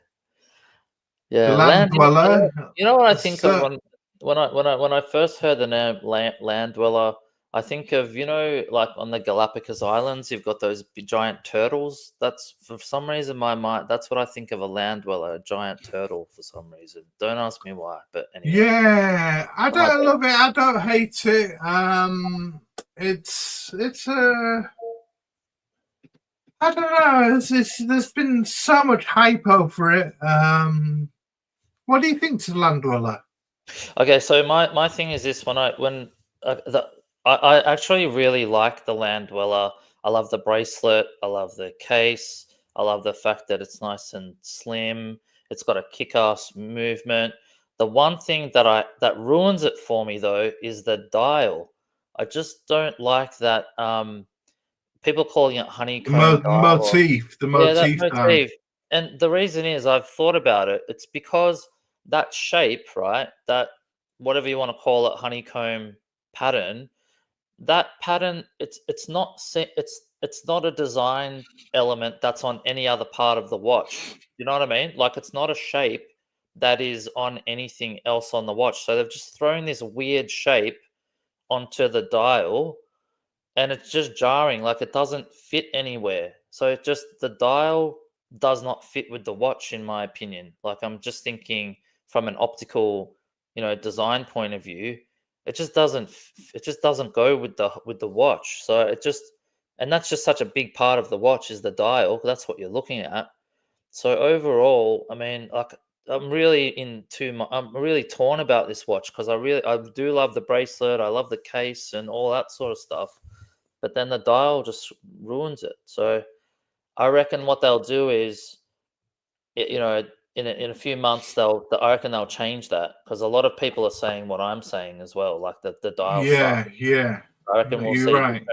The Land Dweller. You know what I think of when I first heard the name Land Dweller, I think of, you know, like on the Galapagos Islands, you've got those giant turtles. That's, for some reason, my mind, that's what I think of a Land Dweller, a giant turtle for some reason. Don't ask me why, but anyway. Yeah, I don't love it. I don't hate it. It's I don't know. There's been so much hype over it. What do you think to the land dweller? Okay, so my thing is this: I actually really like the land dweller. I love the bracelet. I love the case. I love the fact that it's nice and slim. It's got a kick-ass movement. The one thing that ruins it for me though is the dial. I just don't like that. People calling it honeycomb dial. The Yeah, that motif down. motif. And the reason is I've thought about it. It's because that shape, right? That whatever you want to call it, honeycomb pattern, that pattern, it's not a design element that's on any other part of the watch. You know what I mean? Like it's not a shape that is on anything else on the watch. So they've just thrown this weird shape onto the dial and it's just jarring, like it doesn't fit anywhere. So it just the dial does not fit with the watch, in my opinion. Like I'm just thinking from an optical, design point of view, it just doesn't go with the watch. So and that's just such a big part of the watch is the dial. That's what you're looking at. So overall, I mean, like I'm really torn about this watch because I do love the bracelet, I love the case and all that sort of stuff, but then the dial just ruins it. So I reckon what they'll do is, in a few months I reckon they'll change that because a lot of people are saying what I'm saying as well, like the dial stuff. Yeah. I reckon You're right.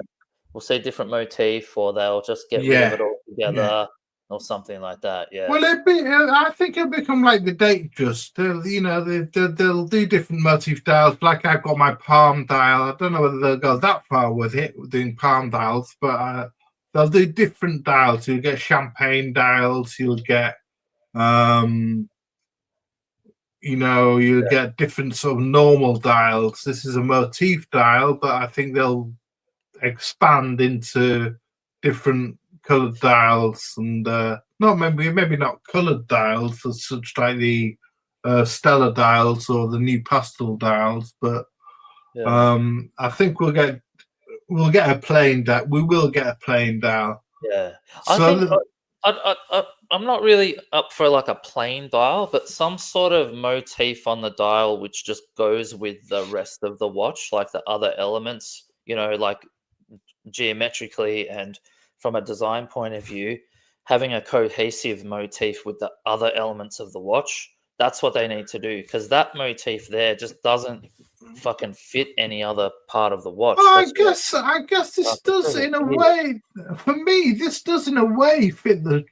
We'll see different motif, or they'll just get rid of it altogether, or something like that. Yeah. Well, I think it'll become like the Datejust. They'll do different motif dials. Like I've got my palm dial. I don't know whether they'll go that far with it, doing palm dials, but they'll do different dials. You'll get champagne dials. You'll get, you'll get different sort of normal dials. This is a motif dial, but I think they'll expand into different colored dials and maybe not colored dials as such, like the stellar dials or the new pastel dials, but I think we'll get a plain dial. We will get a plain dial. Yeah, I'm not really up for like a plain dial, but some sort of motif on the dial which just goes with the rest of the watch, like the other elements, like geometrically and from a design point of view, having a cohesive motif with the other elements of the watch. That's what they need to do, because that motif there just doesn't fucking fit any other part of the watch. Well, I guess this does in a way. For me, this does in a way fit the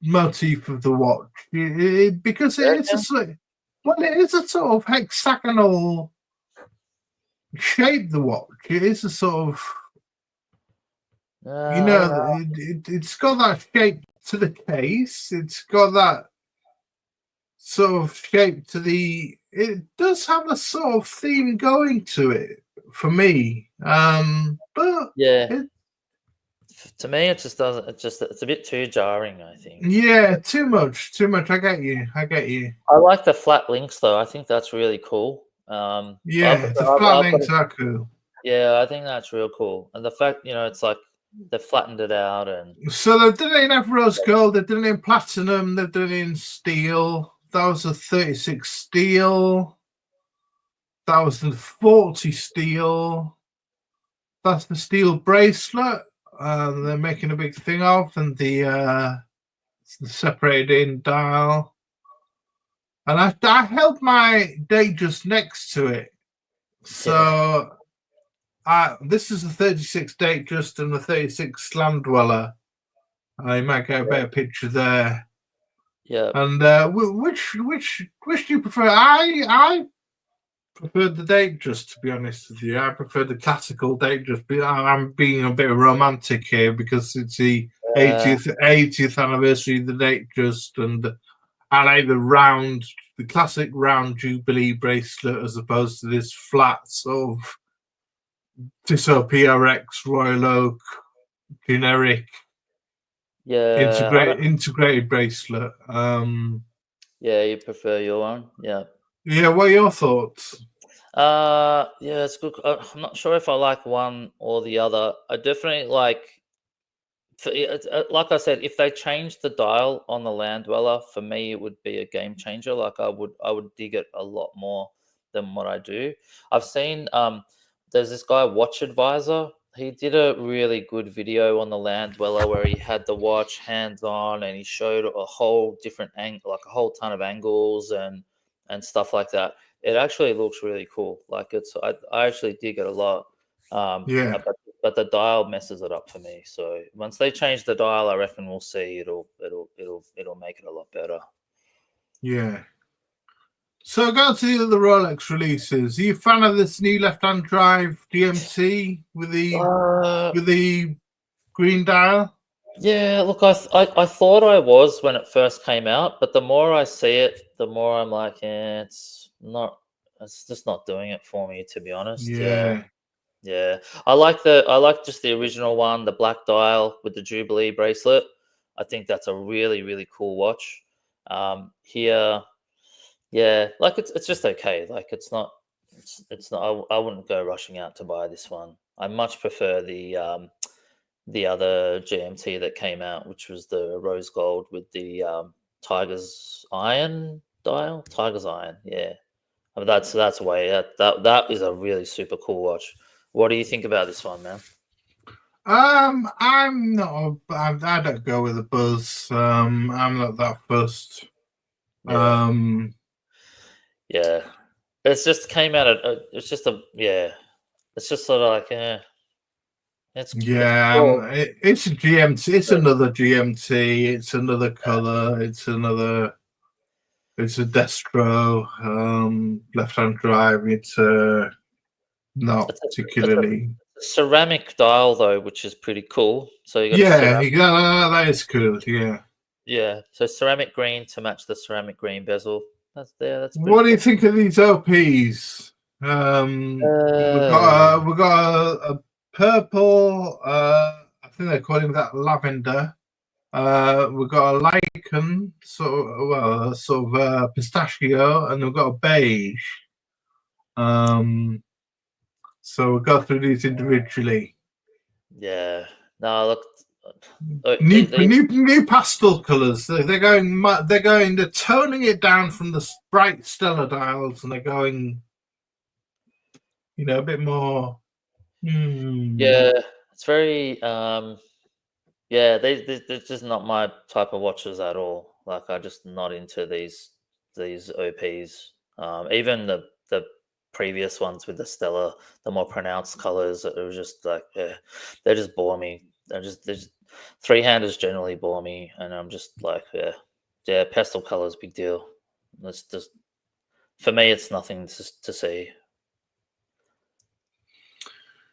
motif of the watch because it is a sort of hexagonal shape. The watch, it is a sort of it's got that shape to the case. It's got that sort of shape to it does have a sort of theme going to it for me. But yeah, to me it just doesn't. It's a bit too jarring, I think. Yeah, too much. I get you. I like the flat links though. I think that's really cool. The flat links are cool. Yeah, I think that's real cool. And the fact, it's like they flattened it out, and so they've done it in rose gold, they've done it in platinum, they've done it in steel. That was a 36 steel. That was the 40 steel. That's the steel bracelet. They're making a big thing of, and the separated in dial. And I held my Datejust next to it. So this is the 36 Datejust and the 36 Land Dweller. You might get a better picture there. Yeah. And which do you prefer? I prefer the Datejust, to be honest with you. I prefer the classical Datejust. I'm being a bit romantic here because it's the 80th anniversary of the Datejust, and I like the classic round Jubilee bracelet as opposed to this flat sort of Tissot PRX Royal Oak generic integrated bracelet. You prefer your one, yeah. Yeah, what are your thoughts? It's good. I'm not sure if I like one or the other. I definitely like like I said, if they changed the dial on the Land Dweller, for me it would be a game changer. Like I would dig it a lot more than what I do. I've seen there's this guy, Watch Advisor. He did a really good video on the Land Dweller where he had the watch hands on and he showed a whole different angle, like a whole ton of angles and stuff like that. It actually looks really cool. Like I actually dig it a lot. But the dial messes it up for me. So once they change the dial, I reckon we'll see it'll make it a lot better. Yeah. So go to the Rolex releases. Are you a fan of this new left-hand drive GMT with the green dial? Yeah, look, I thought I was when it first came out, but the more I see it, the more I'm like, it's just not doing it for me, to be honest. Yeah. I like just the original one, the black dial with the Jubilee bracelet. I think that's a really, really cool watch. Here, yeah, like it's just okay. Like it's not. I wouldn't go rushing out to buy this one. I much prefer the other GMT that came out, which was the rose gold with the Tiger's Iron dial. Tiger's Iron, yeah. I mean, that's way that is a really super cool watch. What do you think about this one, man? I'm not. I don't go with the buzz. I'm not that fussed. Yeah, it's just came out. It's just It's just sort of like It's cool. It's a GMT. It's another GMT. It's another color. It's another. It's a Destro left-hand drive. It's not particularly. It's a ceramic dial though, which is pretty cool. So you got that is cool. Yeah. So ceramic green to match the ceramic green bezel. That's there. That's. What do you think of these OPs? We've got a purple. I think they're calling that lavender. We've got a lichen, sort of pistachio, and we've got a beige. So we'll go through these individually. Yeah. No, look. New pastel colors. They're toning it down from the bright stellar dials, and they're going, a bit more. Yeah, it's very. Yeah, they're just not my type of watches at all. Like I'm just not into these OPs. Even the previous ones with the stellar, the more pronounced colors, it was just like they just bore me. They're just three-handers generally bore me, and I'm just like pastel colors, big deal. It's just for me, it's nothing to see.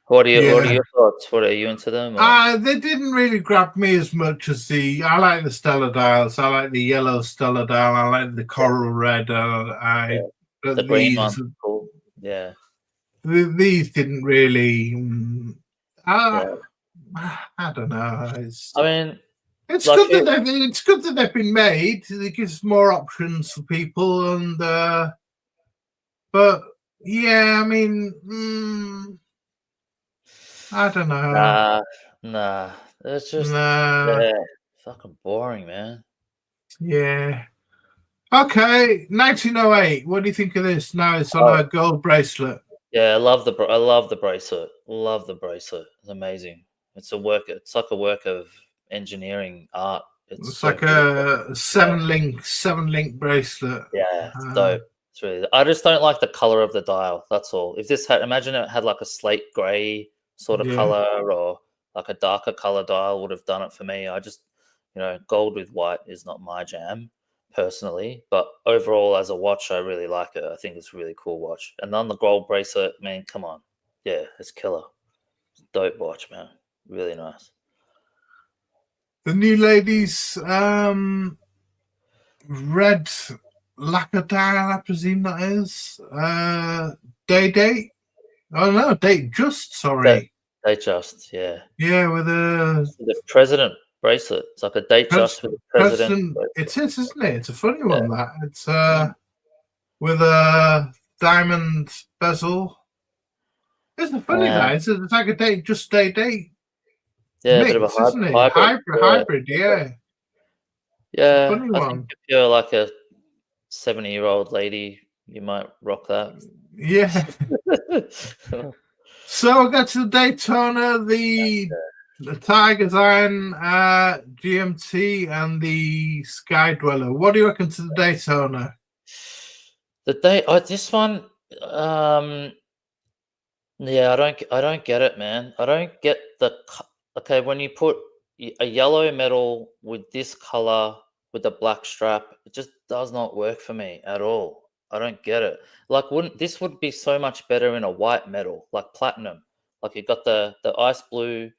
What are your thoughts? What are you into them? They didn't really grab me as much as I like the stellar dials. I like the yellow stellar dial. I like the coral red. The green one's cool. Yeah. These didn't really. I don't know. It's good that they've been made. It gives more options for people, and but yeah, I mean. I don't know. Nah. It's just fucking boring, man. Yeah. Okay, 1908. What do you think of this? Now it's on a gold bracelet. Yeah, I love the bracelet. Love the bracelet. It's amazing. It's like a work of engineering art. It's so like a seven link bracelet. Yeah, it's dope. It's really. I just don't like the color of the dial. That's all. If this imagine it had like a slate gray sort of color or like a darker color dial would have done it for me. I just, gold with white is not my jam personally, but overall as a watch, I really like it. I think it's a really cool watch. And on the gold bracelet, man, come on. Yeah, it's killer. It's a dope watch, man. Really nice. The new ladies, red lacquer dial, I presume that is. Date. Oh no, date just. Sorry, date just. Yeah. Yeah, with the president bracelet. It's like a date just with the president. It is, isn't it? It's a funny one. That it's with a diamond bezel. It's a funny that. It's like a date. Yeah, mix, a bit of a isn't it? hybrid. Hybrid, yeah. Yeah, Funny I one. think if you're like a 70-year-old lady, you might rock that. Yeah. So we'll go to the Daytona, the Tiger's Iron GMT, and the Sky Dweller. What do you reckon to the Daytona? This one, yeah, I don't get it, man. I don't get okay, when you put a yellow metal with this color with the black strap, it just does not work for me at all. I don't get it. Like, this would be so much better in a white metal, like platinum. Like, you got the ice blue,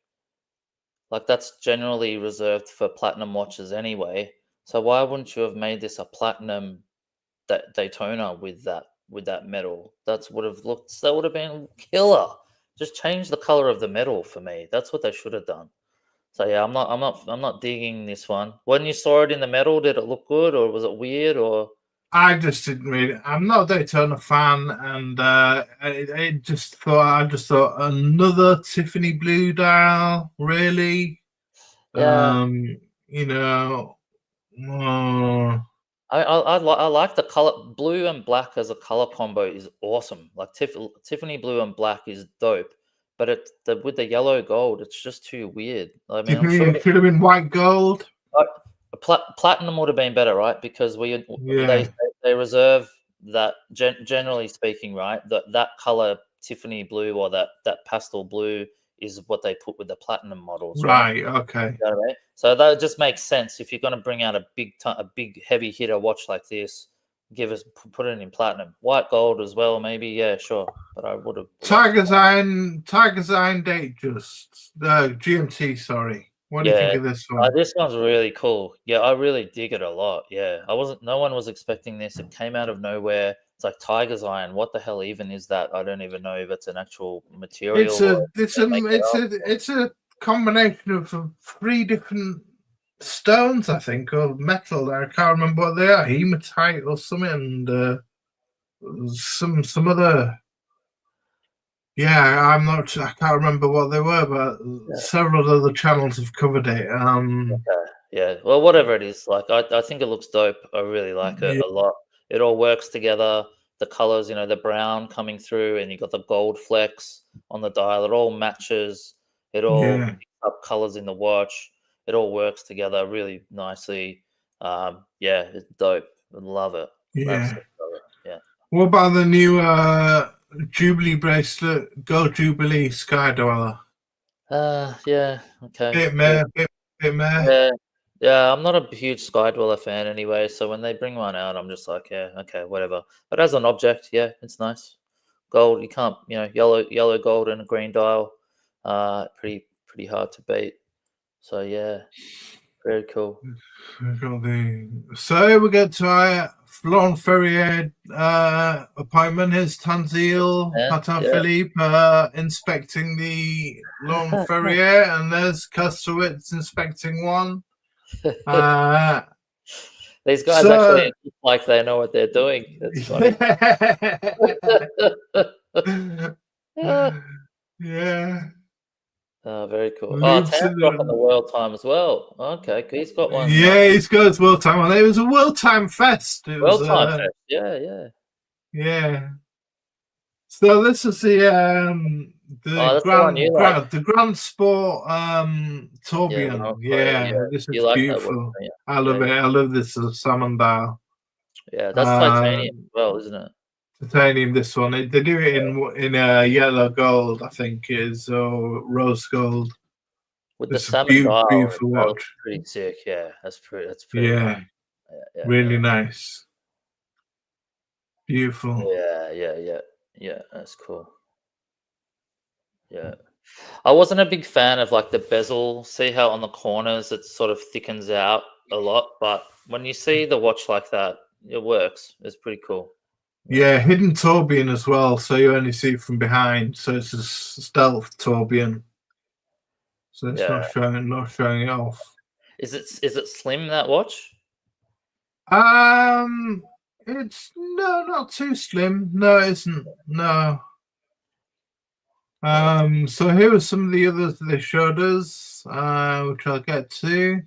like that's generally reserved for platinum watches anyway. So why wouldn't you have made this a platinum Daytona with that metal? That would have been killer. Just change the color of the metal for me. That's what they should have done. So yeah, I'm not digging this one. When you saw it in the metal, did it look good or was it weird or? I just didn't really. I'm not a Daytona fan, and I just thought another Tiffany blue dial, really. Yeah. You know, I like the color. Blue and black as a color combo is awesome. Like Tiffany blue and black is dope, but with the yellow gold, it's just too weird. I mean, I'm sure it should have been white gold. Platinum would have been better, right? Because they reserve that, generally speaking, right? That color Tiffany blue or that pastel blue is what they put with the platinum models, right? Okay. You know what I mean? So that just makes sense. If you're going to bring out a big heavy hitter watch like this, put it in platinum, white gold as well, maybe. Yeah, sure. But I would have Tiger's Iron Datejust, GMT. Sorry. What do you think of this one? This one's really cool. Yeah, I really dig it a lot. Yeah, no one was expecting this. It came out of nowhere. It's like Tiger's Iron. What the hell even is that? I don't even know if it's an actual material. It's a combination of 3 different stones, I think, or metal. I can't remember what they are. Hematite or something, and some other. Yeah, I can't remember what they were, but several other channels have covered it. Yeah, well, whatever it is, like I think it looks dope. I really like it a lot. It all works together. The colors, the brown coming through, and you got the gold flecks on the dial. It all matches. It all up colors in the watch. It all works together really nicely. Yeah, it's dope. I love it. Yeah. Yeah. What about the new Jubilee bracelet, Gold Jubilee Sky Dweller? Yeah, okay. Bit meh. Yeah, I'm not a huge Sky Dweller fan anyway, so when they bring one out, I'm just like, yeah, okay, whatever. But as an object, yeah, it's nice. Gold, you can't, yellow gold and a green dial, pretty hard to beat. So yeah, very cool. So we get to our Florent Ferrier appointment. Here's Tanzil Patek Philippe inspecting the Laurent Ferrier, and there's Kustowitz inspecting one. These guys actually look like they know what they're doing. That's funny. Yeah. Oh, very cool. Oh, Tam's rocking the world time as well. Okay, he's got one. Yeah, he's got his world time. It was a world time fest. World time fest. Yeah. Yeah. So this is the Grand Sport tourbillon. Yeah, this is beautiful. I love it. I love this salmon dial. Yeah, that's titanium as well, isn't it? Titanium. This one. They do it in yellow gold. I think is rose gold. With the salmon dial, beautiful watch. Pretty sick. Yeah, that's pretty. Yeah, really nice. Beautiful. Yeah. That's cool. Yeah. I wasn't a big fan of like the bezel. See how on the corners it sort of thickens out a lot, but when you see the watch like that, it works. It's pretty cool. Yeah, hidden tourbillon as well, so you only see it from behind. So it's a stealth tourbillon. So it's not showing it off. Is it slim, that watch? It's not too slim. No, it isn't. No. So here are some of the others they showed us. which I'll get to.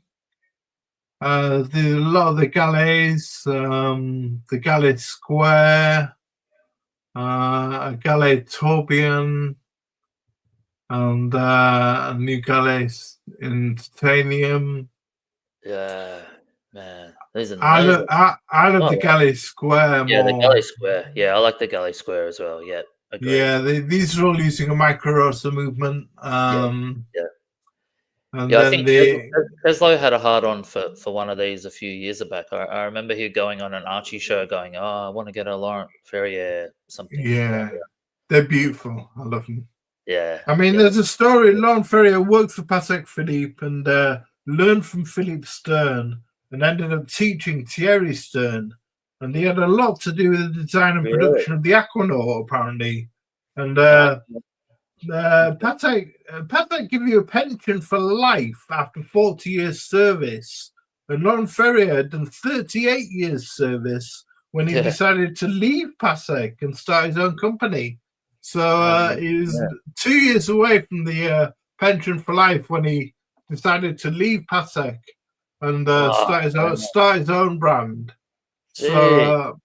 A lot of the galleys, the galley square, a galley tourbillon, and a new galley in titanium. Yeah, man, these are I nice. love the galley square more. Yeah, the galley square. Yeah, I like the galley square as well. Yeah, agreed. Yeah, these are all using a micro rotor movement. Yeah. And Yeah, I then think Tesla had a hard on for one of these a few years back. I remember he going on an Archie show going, "Oh, I want to get a Laurent Ferrier something." yeah, they're beautiful. I love them. Yeah. I mean, there's a story. Laurent Ferrier worked for Patek Philippe and learned from Philippe Stern and ended up teaching Thierry Stern. And he had a lot to do with the design and production of the Aquanaut, apparently. And Patek give you a pension for life after 40 years service. And Laurent Ferrier had done 38 years service when he decided to leave Patek and start his own company. So he was 2 years away from the pension for life when he decided to leave Patek and start his own brand. So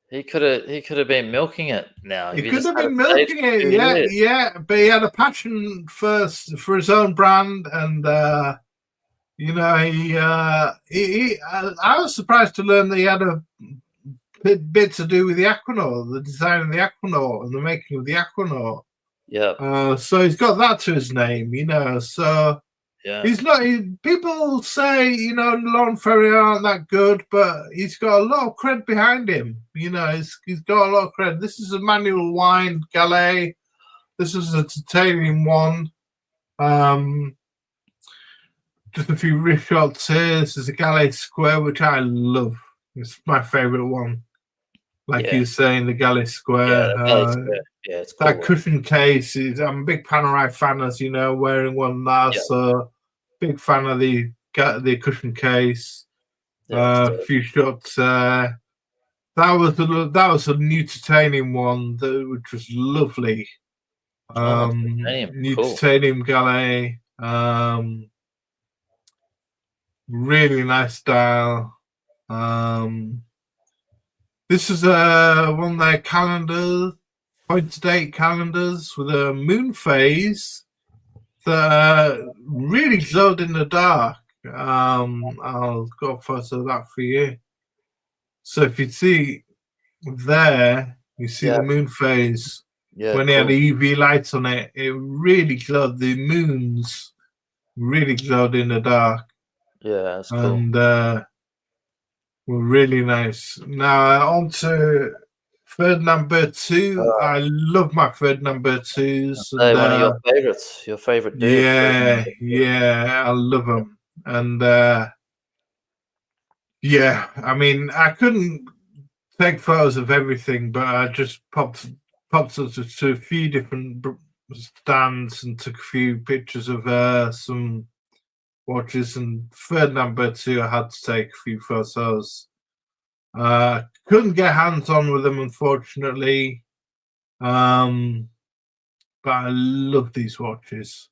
he could have been milking it now. He could have been milking it, yeah. But he had a passion first for his own brand, and you know, I was surprised to learn that he had a bit to do with the Aquanaut, the design of the Aquanaut, and the making of the Aquanaut. Yeah. So he's got that to his name, you know. So he's not. People say, you know, Laurent Ferrier aren't that good, but he's got a lot of cred behind him. You know, he's got a lot of cred. This is a manual wind galet. This is a titanium one. Just a few wrist shots here. This is a galet square, which I love. It's my favorite one. Like you were saying, the galet square. Yeah, it's cool. That cushion case is. I'm a big Panerai fan, as you know, wearing one now. So big fan of the cushion case. A few shots. That was a new titanium one, which was lovely. New titanium galet. Really nice style. This is one of their calendars, point-to-date calendars with a moon phase that really glowed in the dark. I'll go a photo of that for you. So if you see there, you see the moon phase. When they had the UV lights on it, it really glowed. The moons really glowed in the dark. Yeah, that's cool. And were really nice. Now on to Ferdinand Berthoud. I love my Ferdinand Berthouds. One of your favorites. Your favorite dude. Yeah, I love them. And yeah, I mean, I couldn't take photos of everything, but I just popped to a few different stands and took a few pictures of some watches. And Ferdinand Berthoud, I had to take a few photos. Couldn't get hands on with them, unfortunately. But I love these watches.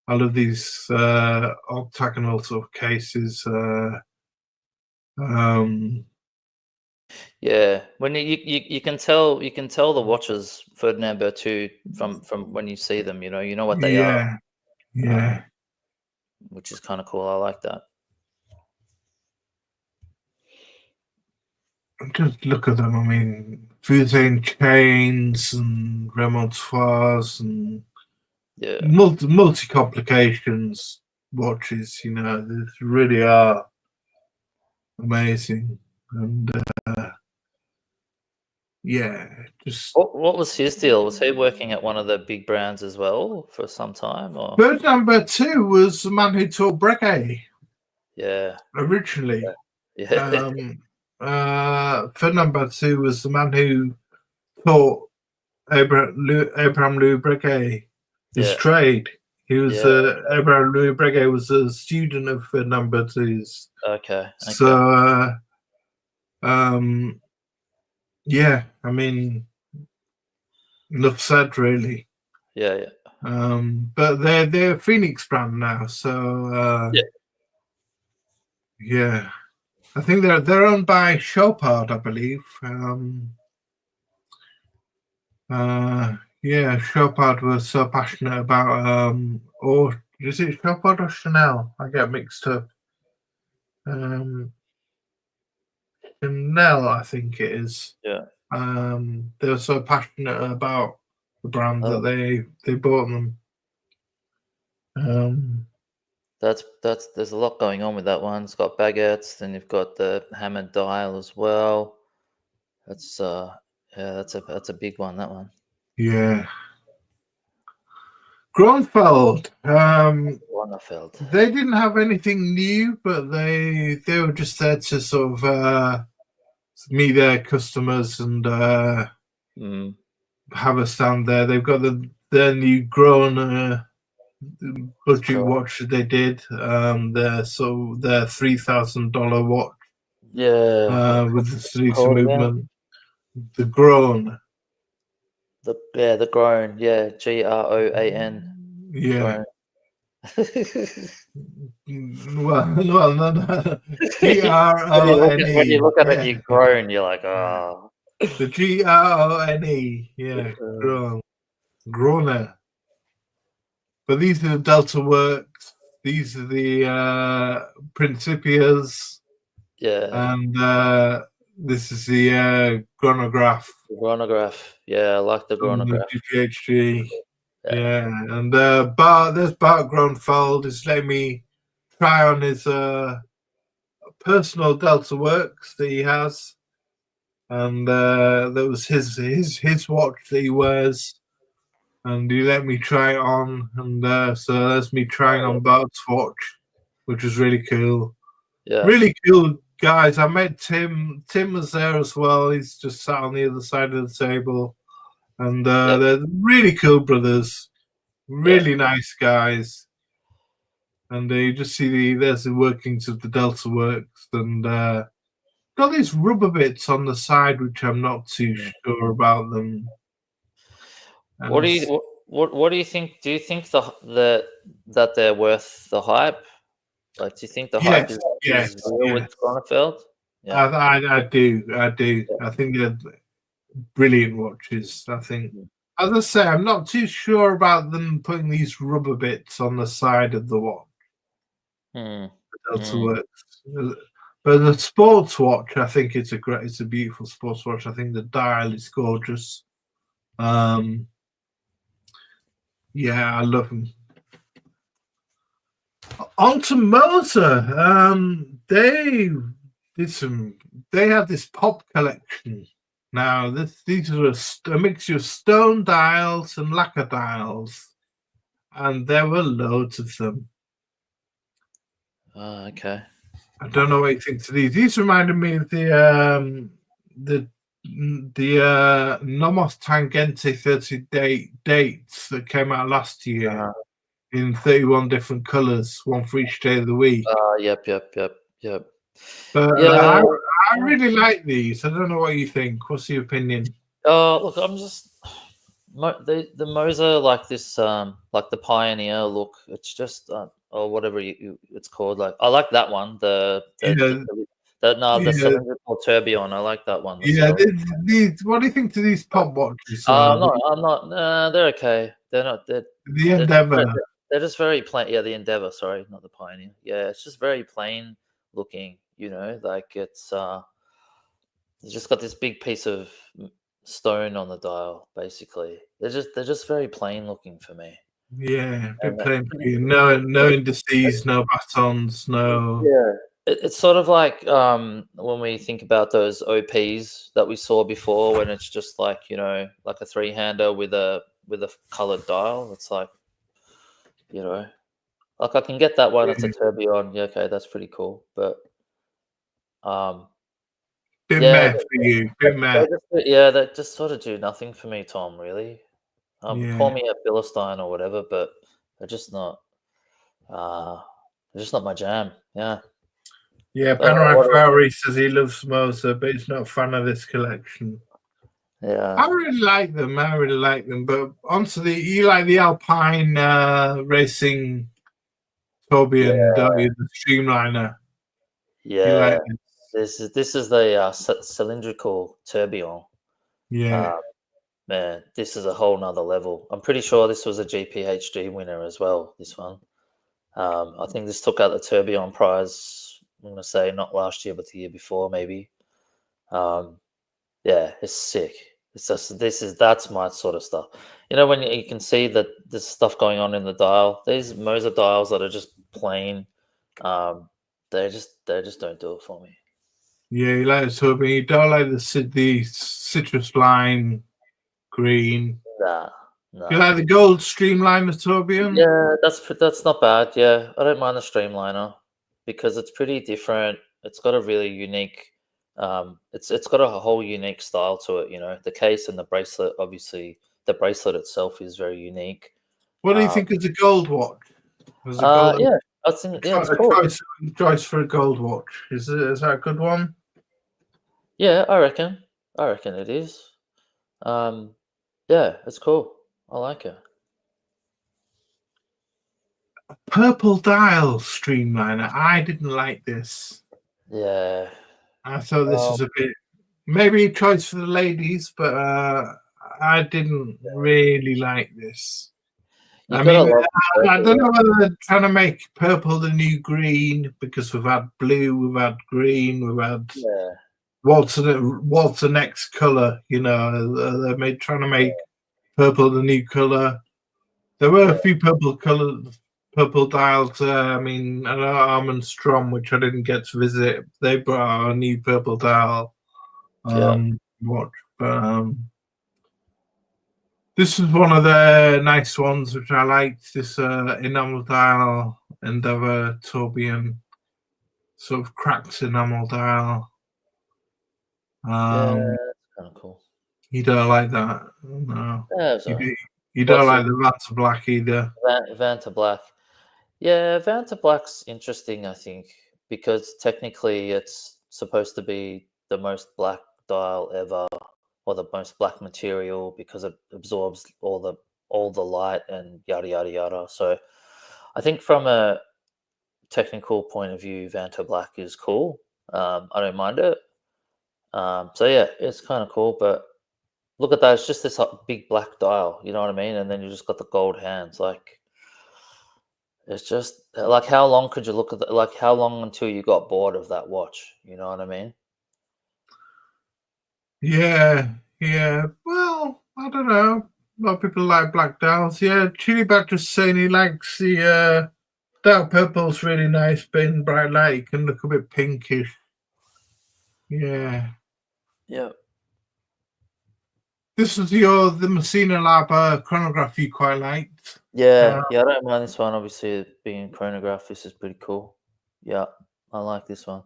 I love these octagonal sort of cases. Yeah, when you can tell the watches Ferdinand Berthoud from when you see them. You know what they are. Yeah. Which is kind of cool. I like that. Just look at them. I mean, Fusain chains and remontoirs and multi complications watches. You know, they really are amazing. And just what was his deal? Was he working at one of the big brands as well for some time? Or Ferdinand Berthoud was the man who taught Breguet. Yeah. Originally. Yeah. Ferdinand Berthoud was the man who taught Abraham Louis Breguet his trade. He was Abraham Louis Breguet was a student of Ferdinand Berthoud's. Okay. So yeah, I mean, enough said, really. Yeah. But they're a Phoenix brand now, so yeah. I think they're owned by Chopard, I believe. Yeah, Chopard was so passionate about or is it Chopard or Chanel? I get mixed up. Chanel, I think it is. Yeah. They were so passionate about the brand that they bought them. There's a lot going on with that one. It's got baguettes, then you've got the hammered dial as well. That's that's a big one, that one. Yeah. Gronfeld. They didn't have anything new, but they were just there to sort of meet their customers and have a stand there. They've got their new grown budget watch they did. Their $3,000 watch. Yeah. With the sleeve movement. The grown. The grown. Yeah. GROAN. Yeah. Well, no. GRONE. When you look at it, you groan. You're like, oh. The GRONE. Yeah. Groner. But these are the Delta Works. These are the Principias. Yeah. And this is the chronograph. The chronograph. Yeah, I like the chronograph. The GPHG. Yeah. And there's Bart Gronfeld is letting me try on his personal Delta Works that he has. And that was his watch that he wears. And he let me try it on. And so that's me trying on Bart's watch, which was really cool. Yeah. Really cool guys. I met Tim. Tim was there as well. He's just sat on the other side of the table. And they're really cool brothers. Really nice guys. And you just see there's the workings of the Delta Works. And got these rubber bits on the side, which I'm not too sure about them. And what do you think? Do you think that they're worth the hype? Like, do you think the hype is real with Gronfeld? Yeah, I do. I think they're brilliant watches. I think, as I say, I'm not too sure about them putting these rubber bits on the side of the watch. Delta Works. But the sports watch, I think it's a beautiful sports watch. I think the dial is gorgeous. Yeah, I love them. On to Moser. They had this pop collection. Now, these are a mixture of stone dials and lacquer dials, and there were loads of them. Okay. I don't know what you think to these. These reminded me of the Nomos Tangente 30 dates that came out last year in 31 different colors, one for each day of the week. Yep. But I really like these. I don't know what you think. What's your opinion? Look, I'm just the Moser, like this, like the Pioneer look. It's just or whatever it's called. Like, I like that one. The cylindrical tourbillon. I like that one. What do you think to these pop watches? I'm not. They're okay. They're not. The Endeavor. They're just very plain. Yeah, the Endeavor. Sorry, not the Pioneer. Yeah, it's just very plain looking. You know, like it's just got this big piece of stone on the dial. Basically, they're just very plain looking for me. Yeah, plain for you. No indices, no batons, no. Yeah, it's sort of like when we think about those OPs that we saw before, when it's just like, you know, like a three-hander with a colored dial. It's like, you know, like I can get that one. It's a tourbillon. Yeah, okay, that's pretty cool. But bit meh for you. Bit meh. That just sort of do nothing for me, Tom. Really. Call me a Philistine or whatever, but they're just not. They're just not my jam. Yeah. Yeah, Panorama Ferrari says he loves Moser, but he's not a fan of this collection. Yeah. I really like them. But honestly, you like the Alpine racing tourbillon, don't you? The Streamliner. Yeah. This is the cylindrical tourbillon. Yeah. Man, this is a whole nother level. I'm pretty sure this was a GPHG winner as well. This one. I think this took out the tourbillon prize. I'm gonna say not last year, but the year before, maybe. Yeah, it's sick. It's just that's my sort of stuff. You know, when you can see that there's stuff going on in the dial. These Moser dials that are just plain, they just don't do it for me. Yeah, you like the tourbillon. You don't like the citrus lime green. Nah. You like the gold Streamliner tourbillon? Yeah, that's not bad. Yeah, I don't mind the Streamliner because it's pretty different. It's got a really unique. It's got a whole unique style to it. You know, the case and the bracelet. Obviously, the bracelet itself is very unique. What do you think of the gold watch? Yeah, I think it's cool. Choice for a gold watch. Is that a good one? Yeah, I reckon it is. Yeah, it's cool. I like it. Purple dial Streamliner. I didn't like this. Yeah. I thought this was a bit, maybe a choice for the ladies, but I didn't really like this. I mean, I don't know whether they're trying to make purple the new green, because we've had blue, we've had green, we've had what's the next color? You know, they're trying to make purple the new color. There were a few purple dials. I mean, I know Arm & Strom, which I didn't get to visit. They brought out a new purple dial watch, but this is one of the nice ones which I liked. This enamel dial Endeavour tourbillon, sort of cracked enamel dial. Yeah, that's kind of cool. You don't like that? No. Yeah, you don't like the Vanta Black either? Vanta Black. Yeah, Vanta Black's interesting, I think, because technically it's supposed to be the most black dial ever, or the most black material, because it absorbs all the light and yada yada yada. So I think from a technical point of view, Vanta Black is cool. I don't mind it. So yeah, it's kind of cool, but look at that. It's just this big black dial, you know what I mean? And then you just got the gold hands. Like, it's just like, how long could you look at that? Like, how long until you got bored of that watch? You know what I mean? Yeah. Well, I don't know. A lot of people like black dials. Yeah, Chili Badger's saying he likes the dark purple's really nice, but in bright light it can look a bit pinkish. Yeah. Yeah. This is the Messina Lab chronograph you quite liked. Yeah, I don't mind this one. Obviously, being chronograph, this is pretty cool. Yeah, I like this one.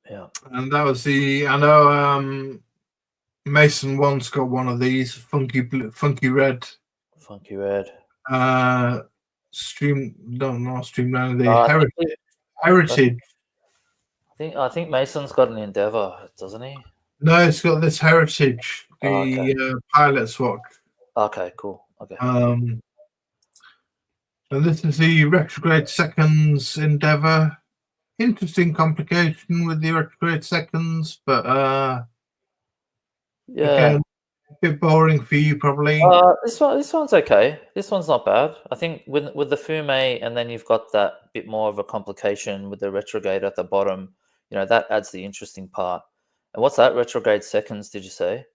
Yeah. And that was I know Mason once got one of these, funky red. Funky red. Streamline, the Heritage. I think Mason's got an Endeavour, doesn't he? No, it's got this Heritage, pilot's watch. Okay, cool. Okay. And this is the retrograde seconds Endeavour. Interesting complication with the retrograde seconds, but again, a bit boring for you probably. This one's okay. This one's not bad. I think with the Fume, and then you've got that bit more of a complication with the retrograde at the bottom. You know, that adds the interesting part. And what's that? Retrograde seconds, did you say?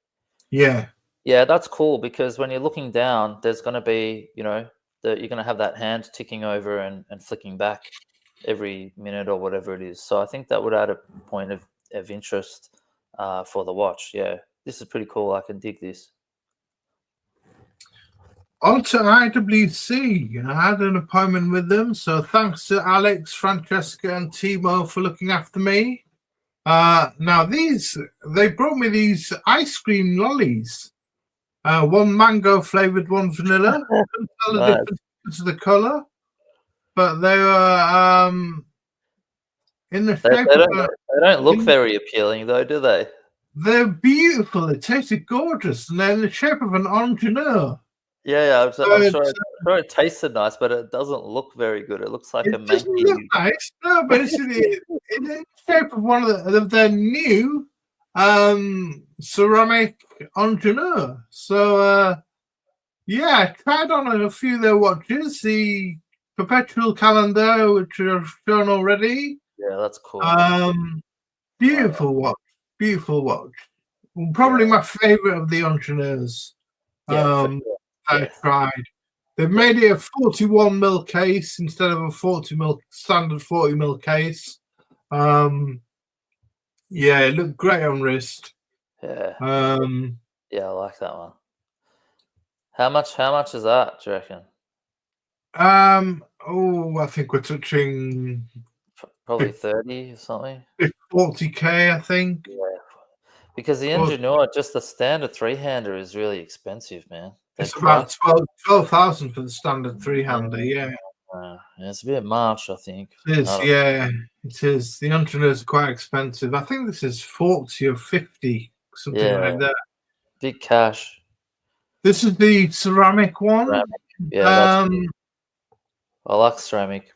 Yeah. Yeah, that's cool, because when you're looking down, there's going to be, you know, you're going to have that hand ticking over and flicking back every minute or whatever it is. So I think that would add a point of interest for the watch. Yeah, this is pretty cool. I can dig this. On to IWC. I had an appointment with them, so thanks to Alex, Francesca, and Timo for looking after me. Now they brought me these ice cream lollies. One mango flavored, one vanilla. Couldn't tell the difference because of the color, but they were in the shape. They don't look very appealing, though, do they? They're beautiful. They tasted gorgeous, and they're in the shape of an entrepreneur. Yeah, I'm sure it tasted nice, but it doesn't look very good. It looks like it doesn't look nice. No, but it's in the shape of one of their new ceramic entrepreneur. So yeah, I tried on a few of their watches. The perpetual calendar, which I've shown already. Yeah, that's cool. Beautiful watch. Beautiful watch. Probably my favorite of the entrepreneurs. I tried. They've made it a 41 mil case instead of a 40 mil standard 40 mil case. Yeah, it looked great on wrist. Yeah. Yeah, I like that one. How much is that, do you reckon? Oh, I think we're touching probably 30 or something. 40K, I think. Yeah. Because the Ingenieur, just the standard three-hander is really expensive, man. It's about 12,000 for the standard three-hander, yeah. It's a bit much, I think. It is, yeah. It is. The entrepreneurs are quite expensive. I think this is 40 or 50, something like that. Big cash. This is the ceramic one. Ceramic. Yeah, I like ceramic.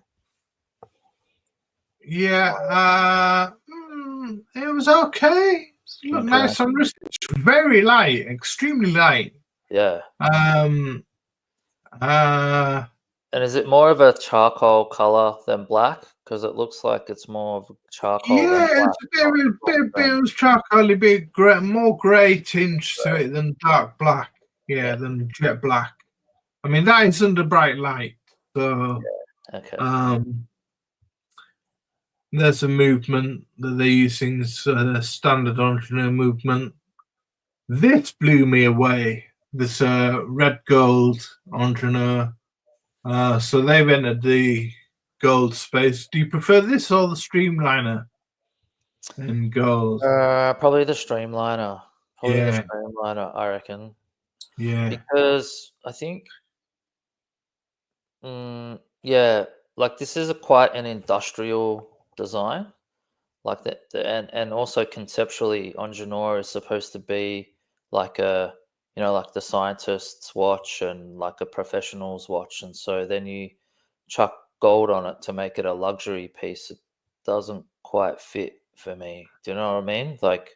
Yeah, it was okay. It looked nice on wrist. It's very light, extremely light. Yeah. And is it more of a charcoal color than black? Because it looks like it's more of charcoal. Yeah, it's a bit of charcoal, a bit gray, more grey tinge to it than dark black. Yeah, than jet black. I mean, that is under bright light. So, there's a movement that they're using, standard entrepreneur movement. This blew me away. This red gold entrepreneur. So they've entered the gold space. Do you prefer this or the streamliner in gold? Probably the streamliner. The streamliner, I reckon. Yeah. Because I think, like this is quite an industrial design, like that, and also conceptually, Ingenieur is supposed to be like a, like the scientist's watch and like a professional's watch, and so then you chuck gold on it to make it a luxury piece. It doesn't quite fit for me. Do you know what I mean? Like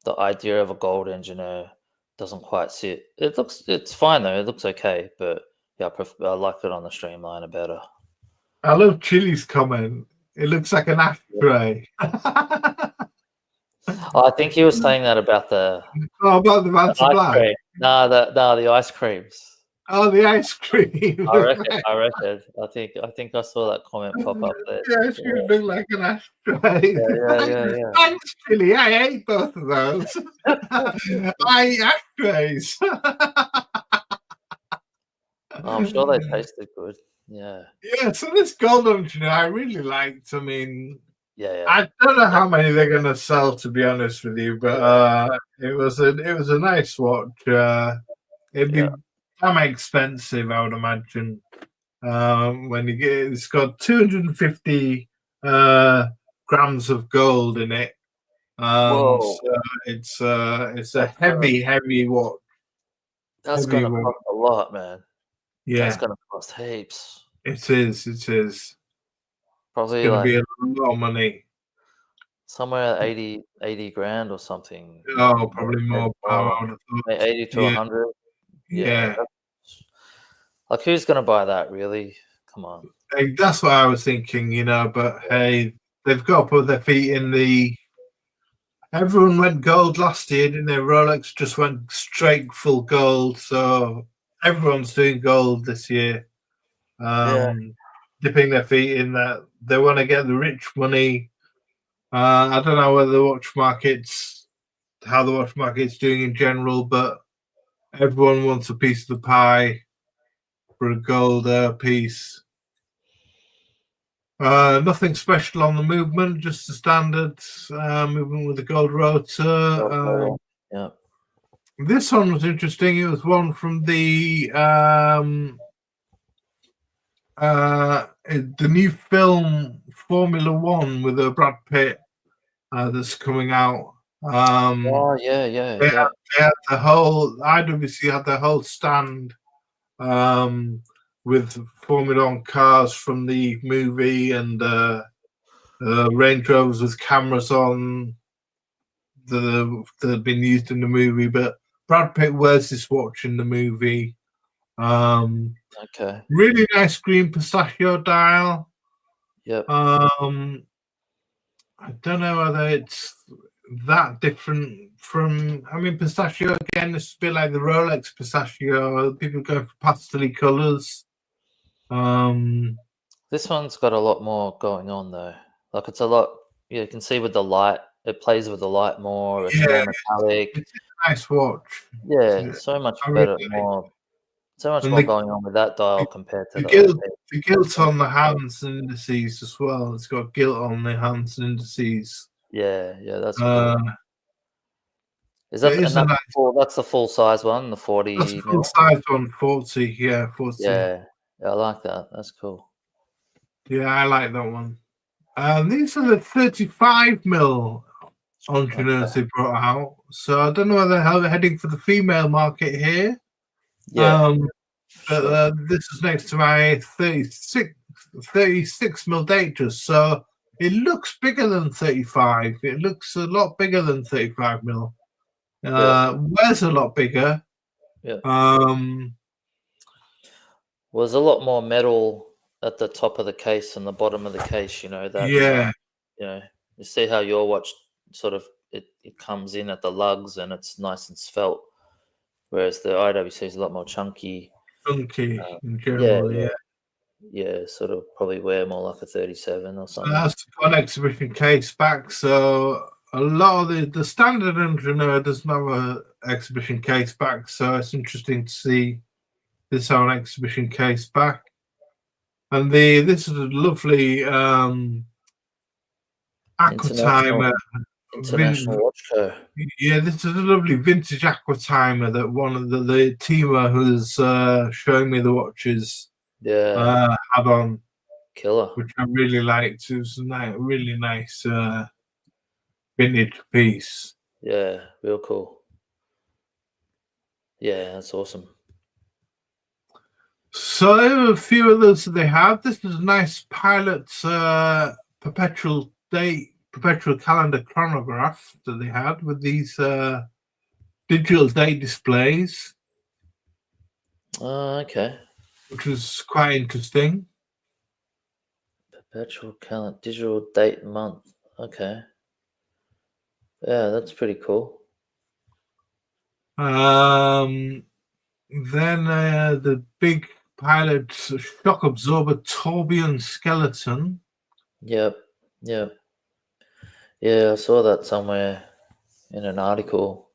the idea of a gold Ingenieur doesn't quite sit. It's fine though. It looks okay, but yeah, I like it on the streamliner better. I love Chili's comment. It looks like an ashtray. I think he was saying that about the about the Vance Black. No, the ice creams. Oh, the ice cream. I reckon. I think I saw that comment pop up there. Yeah, it should look like an ashtray. Yeah. Thanks, Chili. I ate both of those. I ate ashtrays. I'm sure they tasted good. Yeah. Yeah, so this gold entrepreneur I really liked. I mean, yeah. I don't know how many they're gonna sell, to be honest with you, but it was a nice watch. It'd be damn expensive, I would imagine. When you get it's got 250 grams of gold in it. So it's a heavy watch. That's gonna cost a lot, man. Yeah, that's gonna cost heaps. It is. Probably it's gonna be a lot of money. Somewhere 80 grand or something. Oh, probably more. 80 to 100. Yeah. Like, who's gonna buy that? Really? Come on. Hey, that's what I was thinking, but hey, they've got to put their feet in the. Everyone went gold last year, didn't they? Rolex just went straight full gold, so everyone's doing gold this year. Dipping their feet in that. They want to get the rich money. I don't know whether how the watch market's doing in general, but everyone wants a piece of the pie for a gold piece. Nothing special on the movement, just the standard movement with the gold rotor. This one was interesting. It was one from the new film Formula One with Brad Pitt that's coming out. Oh yeah. They had the whole IWC had the whole stand with Formula One cars from the movie and Range Rovers with cameras on that had been used in the movie. But Brad Pitt wears this watch in the movie. Okay. Really nice green pistachio dial. Yep. I don't know whether it's that different from. I mean, pistachio again. It's a bit like the Rolex pistachio. People go for pastel colours. This one's got a lot more going on though. Like it's a lot. You can see with the light. It plays with the light more. It's more metallic. It's a nice watch. Yeah, so much better. So much more going on with that dial compared to the gilt on the hands and indices as well. It's got gilt on the hands and indices. Yeah, that's cool. Is that that's the full size one, the 40? That's the full size one, 40. Yeah, 40. Yeah, I like that. That's cool. Yeah, I like that one. These are the 35 mil entrepreneurs they brought out. So I don't know whether they're heading for the female market here. Yeah. But this is next to my 36 mil Datejust. So it looks bigger than 35. It looks a lot bigger than 35 mil. Wears a lot bigger. Yeah. Was a lot more metal at the top of the case and the bottom of the case, you know, that you know, you see how your watch sort of it comes in at the lugs and it's nice and svelte, whereas the IWC is a lot more chunky in general. Yeah, sort of probably wear more like a 37 or something. That's got an exhibition case back, so a lot of the standard entrepreneur doesn't have an exhibition case back, so it's interesting to see this have an exhibition case back. And this is a lovely Aquatimer. International Watch Co. Yeah, this is a lovely vintage Aquatimer that one of the teamer who's showing me the watches had on. Killer. Which I really liked. It was a really nice vintage piece. Yeah, real cool. Yeah, that's awesome. So there are a few others that they have. This is a nice Pilot's perpetual calendar chronograph that they had with these digital date displays. Okay. Which was quite interesting. Perpetual calendar, digital date month. Okay. Yeah, that's pretty cool. Then the big Pilot shock absorber tourbillon skeleton. Yep. Yeah, I saw that somewhere in an article.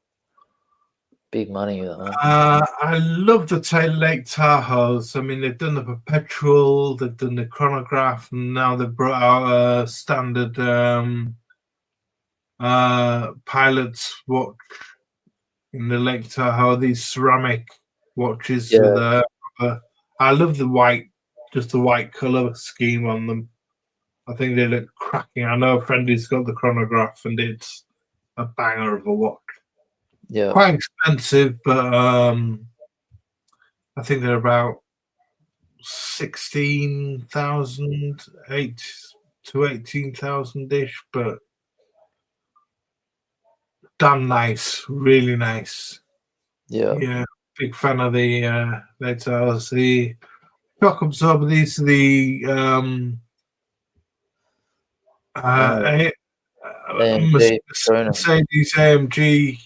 Big money, that one. I love the Taylor Lake Tahoes. I mean, they've done the perpetual, they've done the chronograph, and now they've brought out a standard Pilot's watch in the Lake Tahoe. These ceramic watches with I love the white, just the white color scheme on them. I think they look cracking. I know a friend who's got the chronograph, and it's a banger of a watch. Yeah, quite expensive, but I think they're about 16,000, 8 to 18,000 ish, but damn nice, really nice. Yeah, big fan of the Latals. The shock absorber. These are the Mercedes AMG,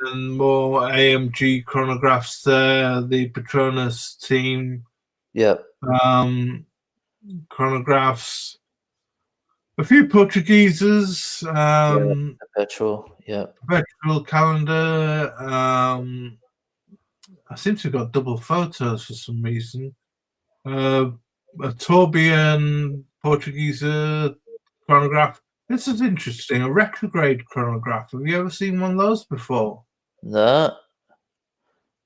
and more AMG chronographs there. The Petronas team, chronographs. A few Portugueses, perpetual calendar. I seem to have got double photos for some reason. A tourbillon Portuguese chronograph. This is interesting. A retrograde chronograph. Have you ever seen one of those before? No.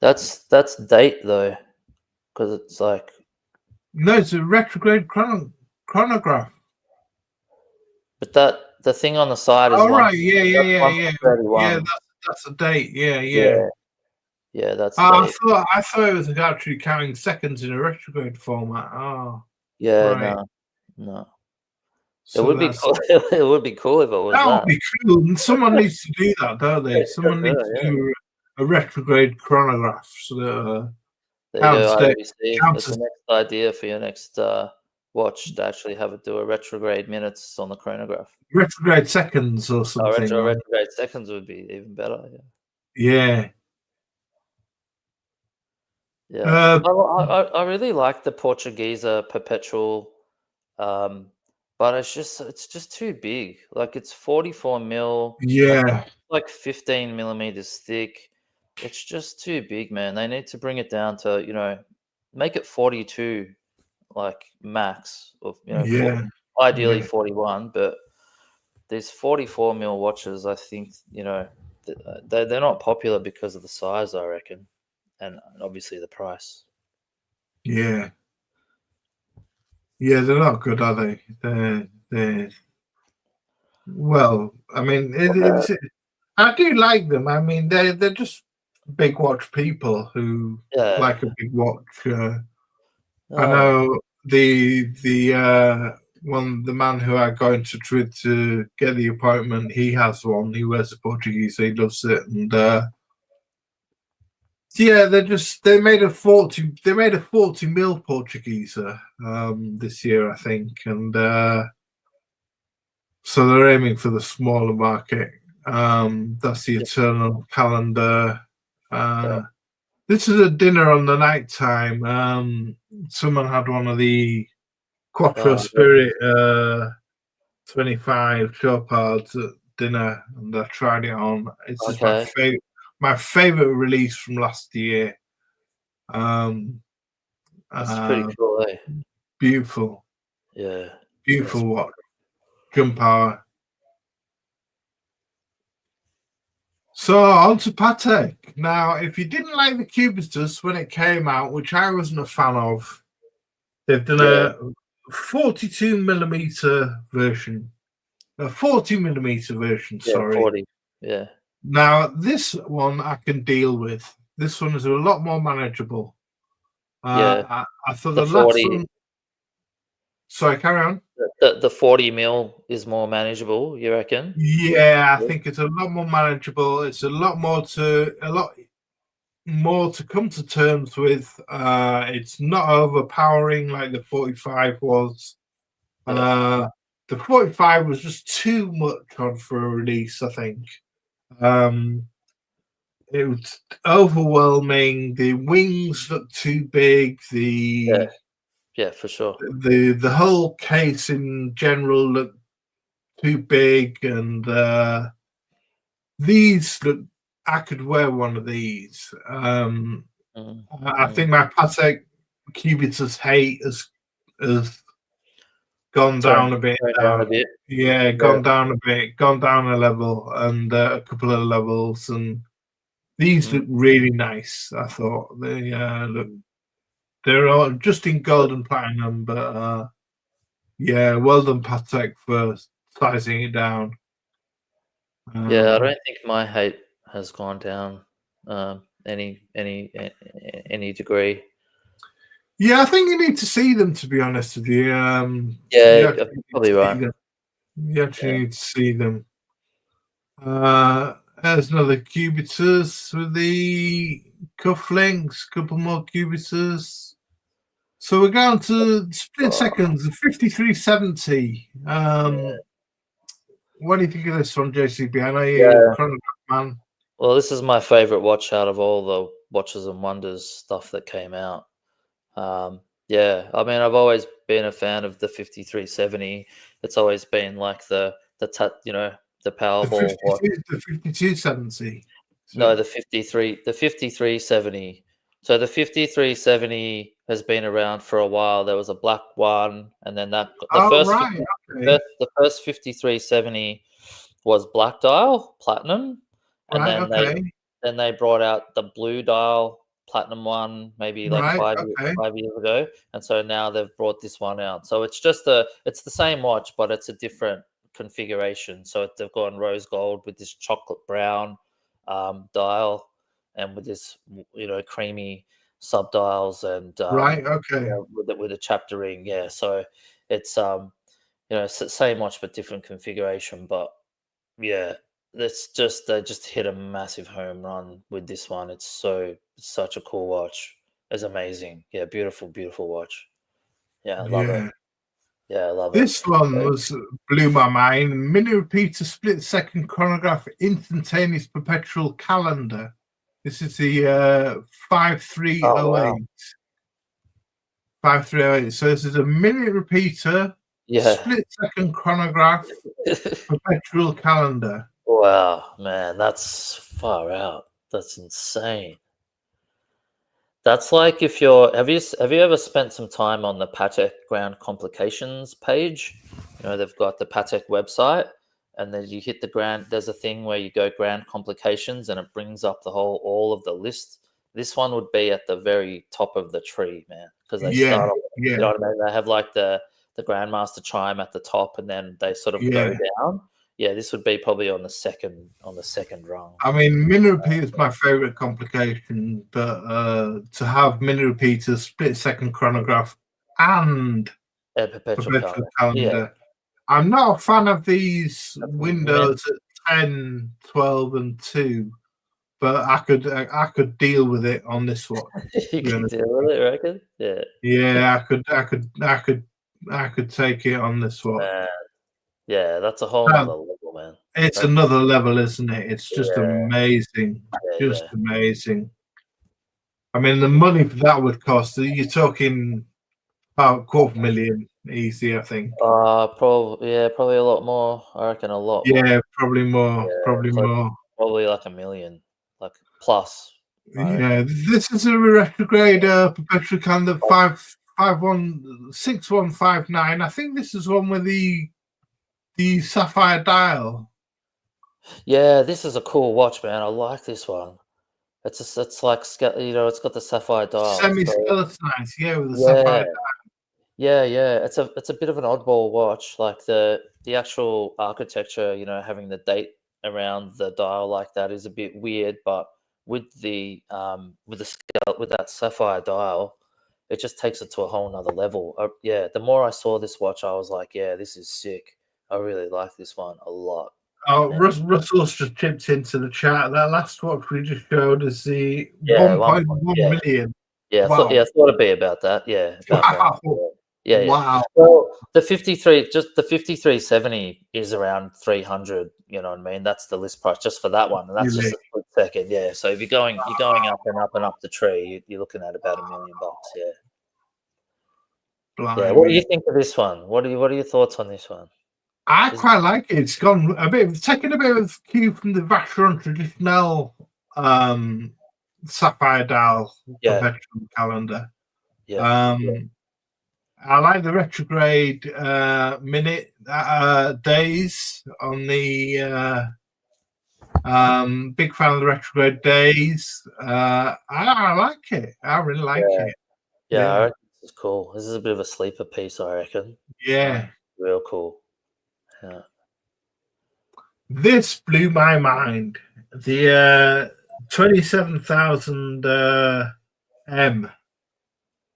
That's date though, because it's like. No, it's a retrograde chronograph. But The thing on the side is Oh, right. Yeah. That's a date. Yeah, that's I date. thought it was actually counting seconds in a retrograde format. Oh, yeah, right. No. It So would be cool. It would be cool if it was that that. would be cool. And someone needs to do that, don't they? Someone needs to do a retrograde chronograph. So there you go, IWC. That's the next idea for your next watch, to actually have it do a retrograde minutes on the chronograph. Retrograde seconds or something. Retrograde seconds would be even better. Yeah. Yeah. I really like the Portuguese perpetual, but it's just too big. Like, it's 44 mil. Yeah. Like 15 millimeters thick. It's just too big, man. They need to bring it down to, make it 42, like max, of ideally 41. But these 44 mil watches, I think, they're not popular because of the size, I reckon, and obviously the price. Yeah, they're not good, are they? They're well. I mean, I do like them. I mean, they're just big watch people who like a big watch. I know the man who I got in touch with to get the appointment. He has one. He wears a Portuguese, so he loves it. And yeah, they made a 40 mil Portuguese this year, I think, and so they're aiming for the smaller market. That's the Eternal Calendar. This is a dinner on the night time. Someone had one of the Quattro Spirit 25 Chopard's at dinner, and I tried it on. It's just my favorite release from last year. That's pretty cool, eh? Beautiful. Yeah. Beautiful watch. Jump power. So on to Patek. Now, if you didn't like the Cubitus when it came out, which I wasn't a fan of, they've done a 42 millimeter version. A 40 millimeter version, sorry. 40. Yeah. Now, this one I can deal with. This one is a lot more manageable. I thought the last one. Sorry, carry on. The 40 mil is more manageable, you reckon? Yeah, I think it's a lot more manageable. It's a lot more to come to terms with. It's not overpowering like the 45 was. The 45 was just too much on for a release, I think. It was overwhelming. The wings looked too big. Yeah, for sure. The whole case in general looked too big, and these look. I could wear one of these. I think my Patek Cubitus hate has gone down a bit. Yeah, gone down a bit, gone down a level, and a couple of levels, and these look really nice. I thought they look. They're all just in gold and platinum, but yeah, well done, Patek, for sizing it down. Yeah, I don't think my hate has gone down any degree. Yeah, I think you need to see them, to be honest with you. Yeah, you're probably right. You actually need to see them. There's another Cubitus with the cufflinks, couple more Cubitus. So we're going to split seconds, the 5370. What do you think of this one, JCB? I know you're a chronograph man. Well, this is my favorite watch out of all the Watches and Wonders stuff that came out. Yeah, I mean, I've always been a fan of the 5370. It's always been like the Powerball. The 5270. No, the 5370. So the 5370 has been around for a while. There was a black one, and then the first 5370 was black dial, platinum, and then they brought out the blue dial platinum one maybe like 5 years ago, and so now they've brought this one out. So it's just it's the same watch, but it's a different configuration. So they've gone rose gold with this chocolate brown dial, and with this creamy sub dials, and Right. Okay. with a chapter ring. Yeah. So it's same watch but different configuration. But yeah, they just hit a massive home run with this one. It's such a cool watch. It's amazing. Yeah, beautiful, beautiful watch. Yeah, I love it. Yeah, I love it. This one blew my mind. Mini repeater split second chronograph instantaneous perpetual calendar. This is the 5308. Oh, wow. 5308. So this is a minute repeater, split second chronograph, perpetual calendar. Wow, man, that's far out. That's insane. That's like if have you ever spent some time on the Patek Ground Complications page? They've got the Patek website, and then you hit the ground. There's a thing where you go Ground Complications, and it brings up all of the list. This one would be at the very top of the tree, man, because they start off. You know what I mean? They have like the Grandmaster chime at the top, and then they sort of go down. Yeah, this would be probably on the second rung. I mean, mini repeater is my favorite complication, but to have mini repeater, split second chronograph, and perpetual calendar. I'm not a fan of these windows at 10, 12, and 2, but I could deal with it on this one. You can deal with it, reckon? Yeah. Yeah, I could take it on this one. Yeah, that's a whole other level, man. It's another level, isn't it? It's just amazing. Amazing. I mean, the money that would cost, you're talking about $250,000 easy, I think. Probably a lot more. I reckon a lot more. Yeah, probably more. Yeah, probably more. Probably like $1 million, like plus. Yeah, this is a retrograde perpetual calendar 6159. I think this is one with the sapphire dial. Yeah, this is a cool watch, man. I like this one. It's like it's got the sapphire dial. Semi-skeletonized, with the sapphire dial. Yeah. It's a bit of an oddball watch. Like the actual architecture, having the date around the dial like that is a bit weird, but with that sapphire dial, it just takes it to a whole nother level. The more I saw this watch, I was like, yeah, this is sick. I really like this one a lot. Oh, Russell's just chipped into the chat. That last watch we just showed is the 1.1 million. Yeah, wow. I thought it'd be about that. Yeah. Wow. Yeah. Wow. Well, the 5370 is around 300. You know what I mean? That's the list price just for that one, and that's just a split second. Yeah. So if you're going up and up and up the tree, you're looking at about $1 million. Yeah. Blimey. Yeah. What do you think of this one? What are your thoughts on this one? I quite like it. It's gone taking a bit of cue from the Vacheron traditional sapphire dial perpetual calendar. Yeah. I like the retrograde minute days on the big fan of the retrograde days. I like it. I really like it. Yeah, I reckon this is cool. This is a bit of a sleeper piece, I reckon. Yeah. Real cool. Yeah. This blew my mind. The 27,000 M.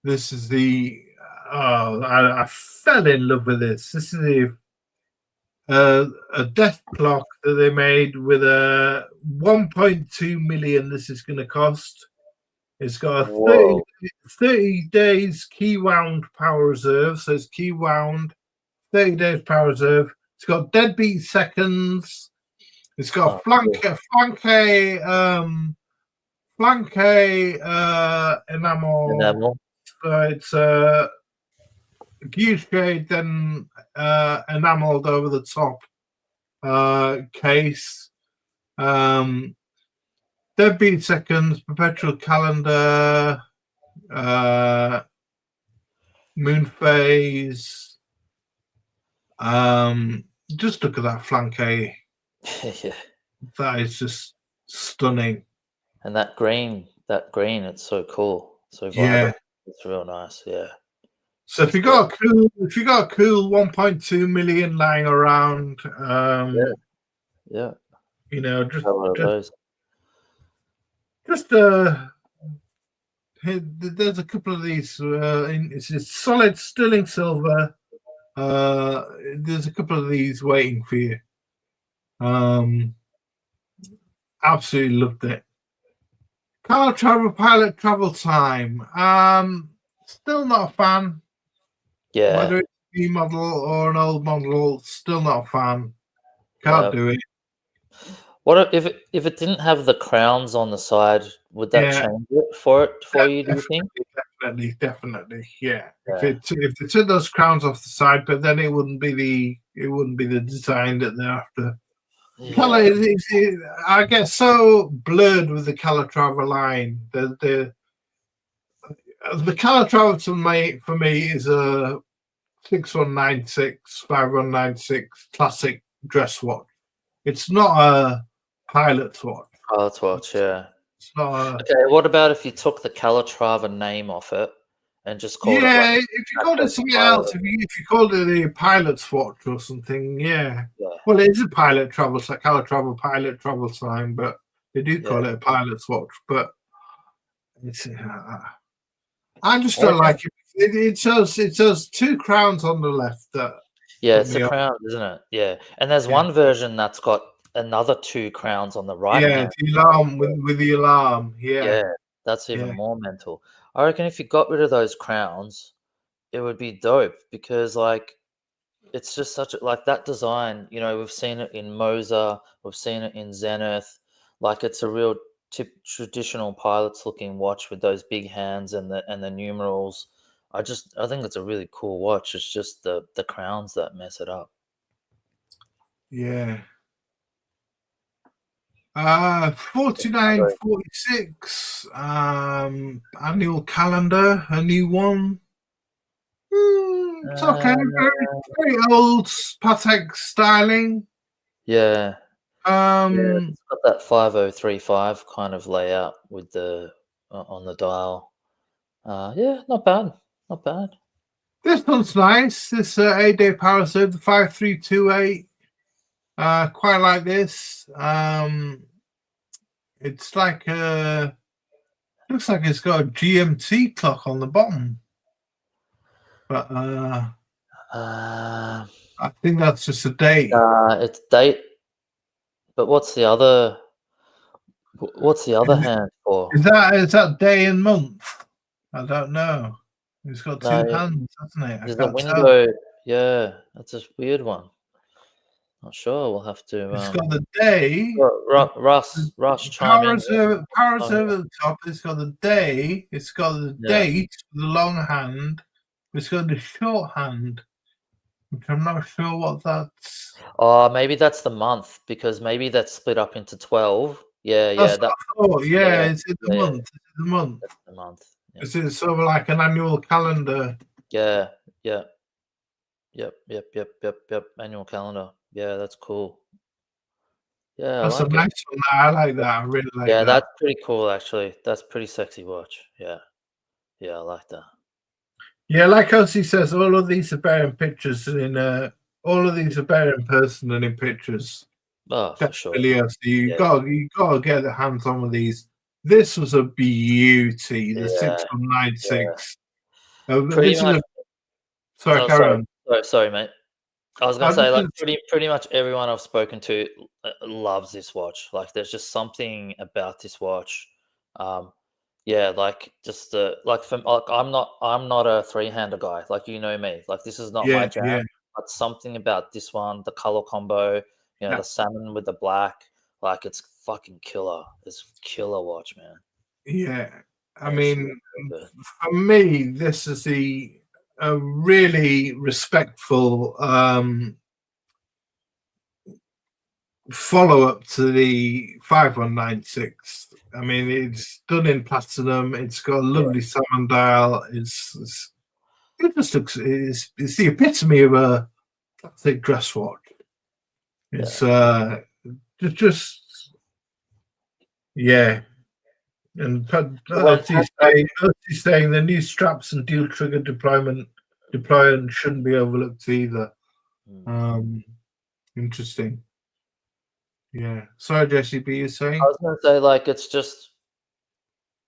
This is the I fell in love with this. This is a death clock that they made with a 1.2 million. This is going to cost. It's got a 30 days key wound power reserve. So it's key wound, 30 days power reserve. It's got deadbeat seconds. It's got flanque enamel. So it's huge shade, then enameled over the top case. Deadbeat seconds, perpetual calendar, moon phase. Just look at that flanque. Yeah. That is just stunning. And that green, it's so cool. So vibrant. It's real nice. Yeah. So if you got a cool 1.2 million lying around, yeah, you know, there's a couple of these. It's solid sterling silver. There's a couple of these waiting for you. Absolutely loved it. Car travel, pilot travel time. Still not a fan. Yeah. Whether it's a new model or an old model, still not a fan. Can't do it. What if it didn't have the crowns on the side? Would that change it for you? Do you think? Definitely, yeah. If they took those crowns off the side, but then it wouldn't be the design that they're after. Yeah. Color, I get so blurred with the Calatrava line. The Calatrava for me is a 6196, 5196 classic dress watch. It's not a pilot's watch. Pilot's watch, yeah. It's not okay, what about if you took the Calatrava name off it and just called it? Yeah, if you called it something else, if you called it a pilot's watch or something, yeah. Well, it is a Calatrava pilot travel sign, but they do call it a pilot's watch. But it's, I just don't like it. It shows two crowns on the left. It's the crown, isn't it? Yeah, and there's one version that's got another two crowns on the right. Yeah, the alarm with the alarm. Yeah, that's even more mental. I reckon if you got rid of those crowns, it would be dope because like it's just such a that design. You know, we've seen it in Moza, we've seen it in Zenith. Like it's a real traditional pilot's looking watch with those big hands and the numerals. I think it's a really cool watch. It's just the crowns that mess it up. Yeah. 4946 annual calendar, a new one. It's okay, very old Patek styling. Yeah. It's got that 5035 kind of layout with the on the dial. Not bad. Not bad. This one's nice. This 8-day power serve, the 5328. Quite like this. It's like looks like it's got a GMT clock on the bottom, but I think that's just a date. It's date. But what's the other hand for? Is that day and month? I don't know. It's got two hands, hasn't it? There's a window. Yeah, that's a weird one. Not sure. We'll have to. It's got the day. Russ, chime in. Power reserve at the top. It's got the day. It's got the date, the long hand. It's got the short hand, which I'm not sure what that's. Oh, maybe that's the month because maybe that's split up into 12. Yeah. It's in the month. It's in the month. That's the month. Yeah. It's sort of like an annual calendar. Yeah. Yep. Annual calendar. Yeah, that's cool. Yeah, that's a nice one. I like that. I really like that. Yeah, that's pretty cool, actually. That's pretty sexy watch. Yeah, I like that. Yeah, like Elsie says, all of these are better in pictures than all of these are better in person than in pictures. Oh, for sure. You gotta get the hands on with these. This was a beauty. The 6196. Pretty much. Sorry, Karen. Sorry, mate. I was gonna say, like, pretty much everyone I've spoken to loves this watch. Like, there's just something about this watch. Like just I'm not a three-hander guy. Like, you know me. Like, this is not my jam. Yeah. But something about this one, the color combo, the salmon with the black, like, it's fucking killer. It's a killer watch, man. Yeah, I mean, for me, this is a really respectful follow-up to the 5196. I mean, it's done in platinum. It's got a lovely salmon dial. It just looks. It's the epitome of a classic dress watch. It's And saying the new straps and dual trigger deployment deploy and shouldn't be overlooked either. Interesting. Yeah. Sorry, Jesse, but you're saying? I was going to say, like, it's just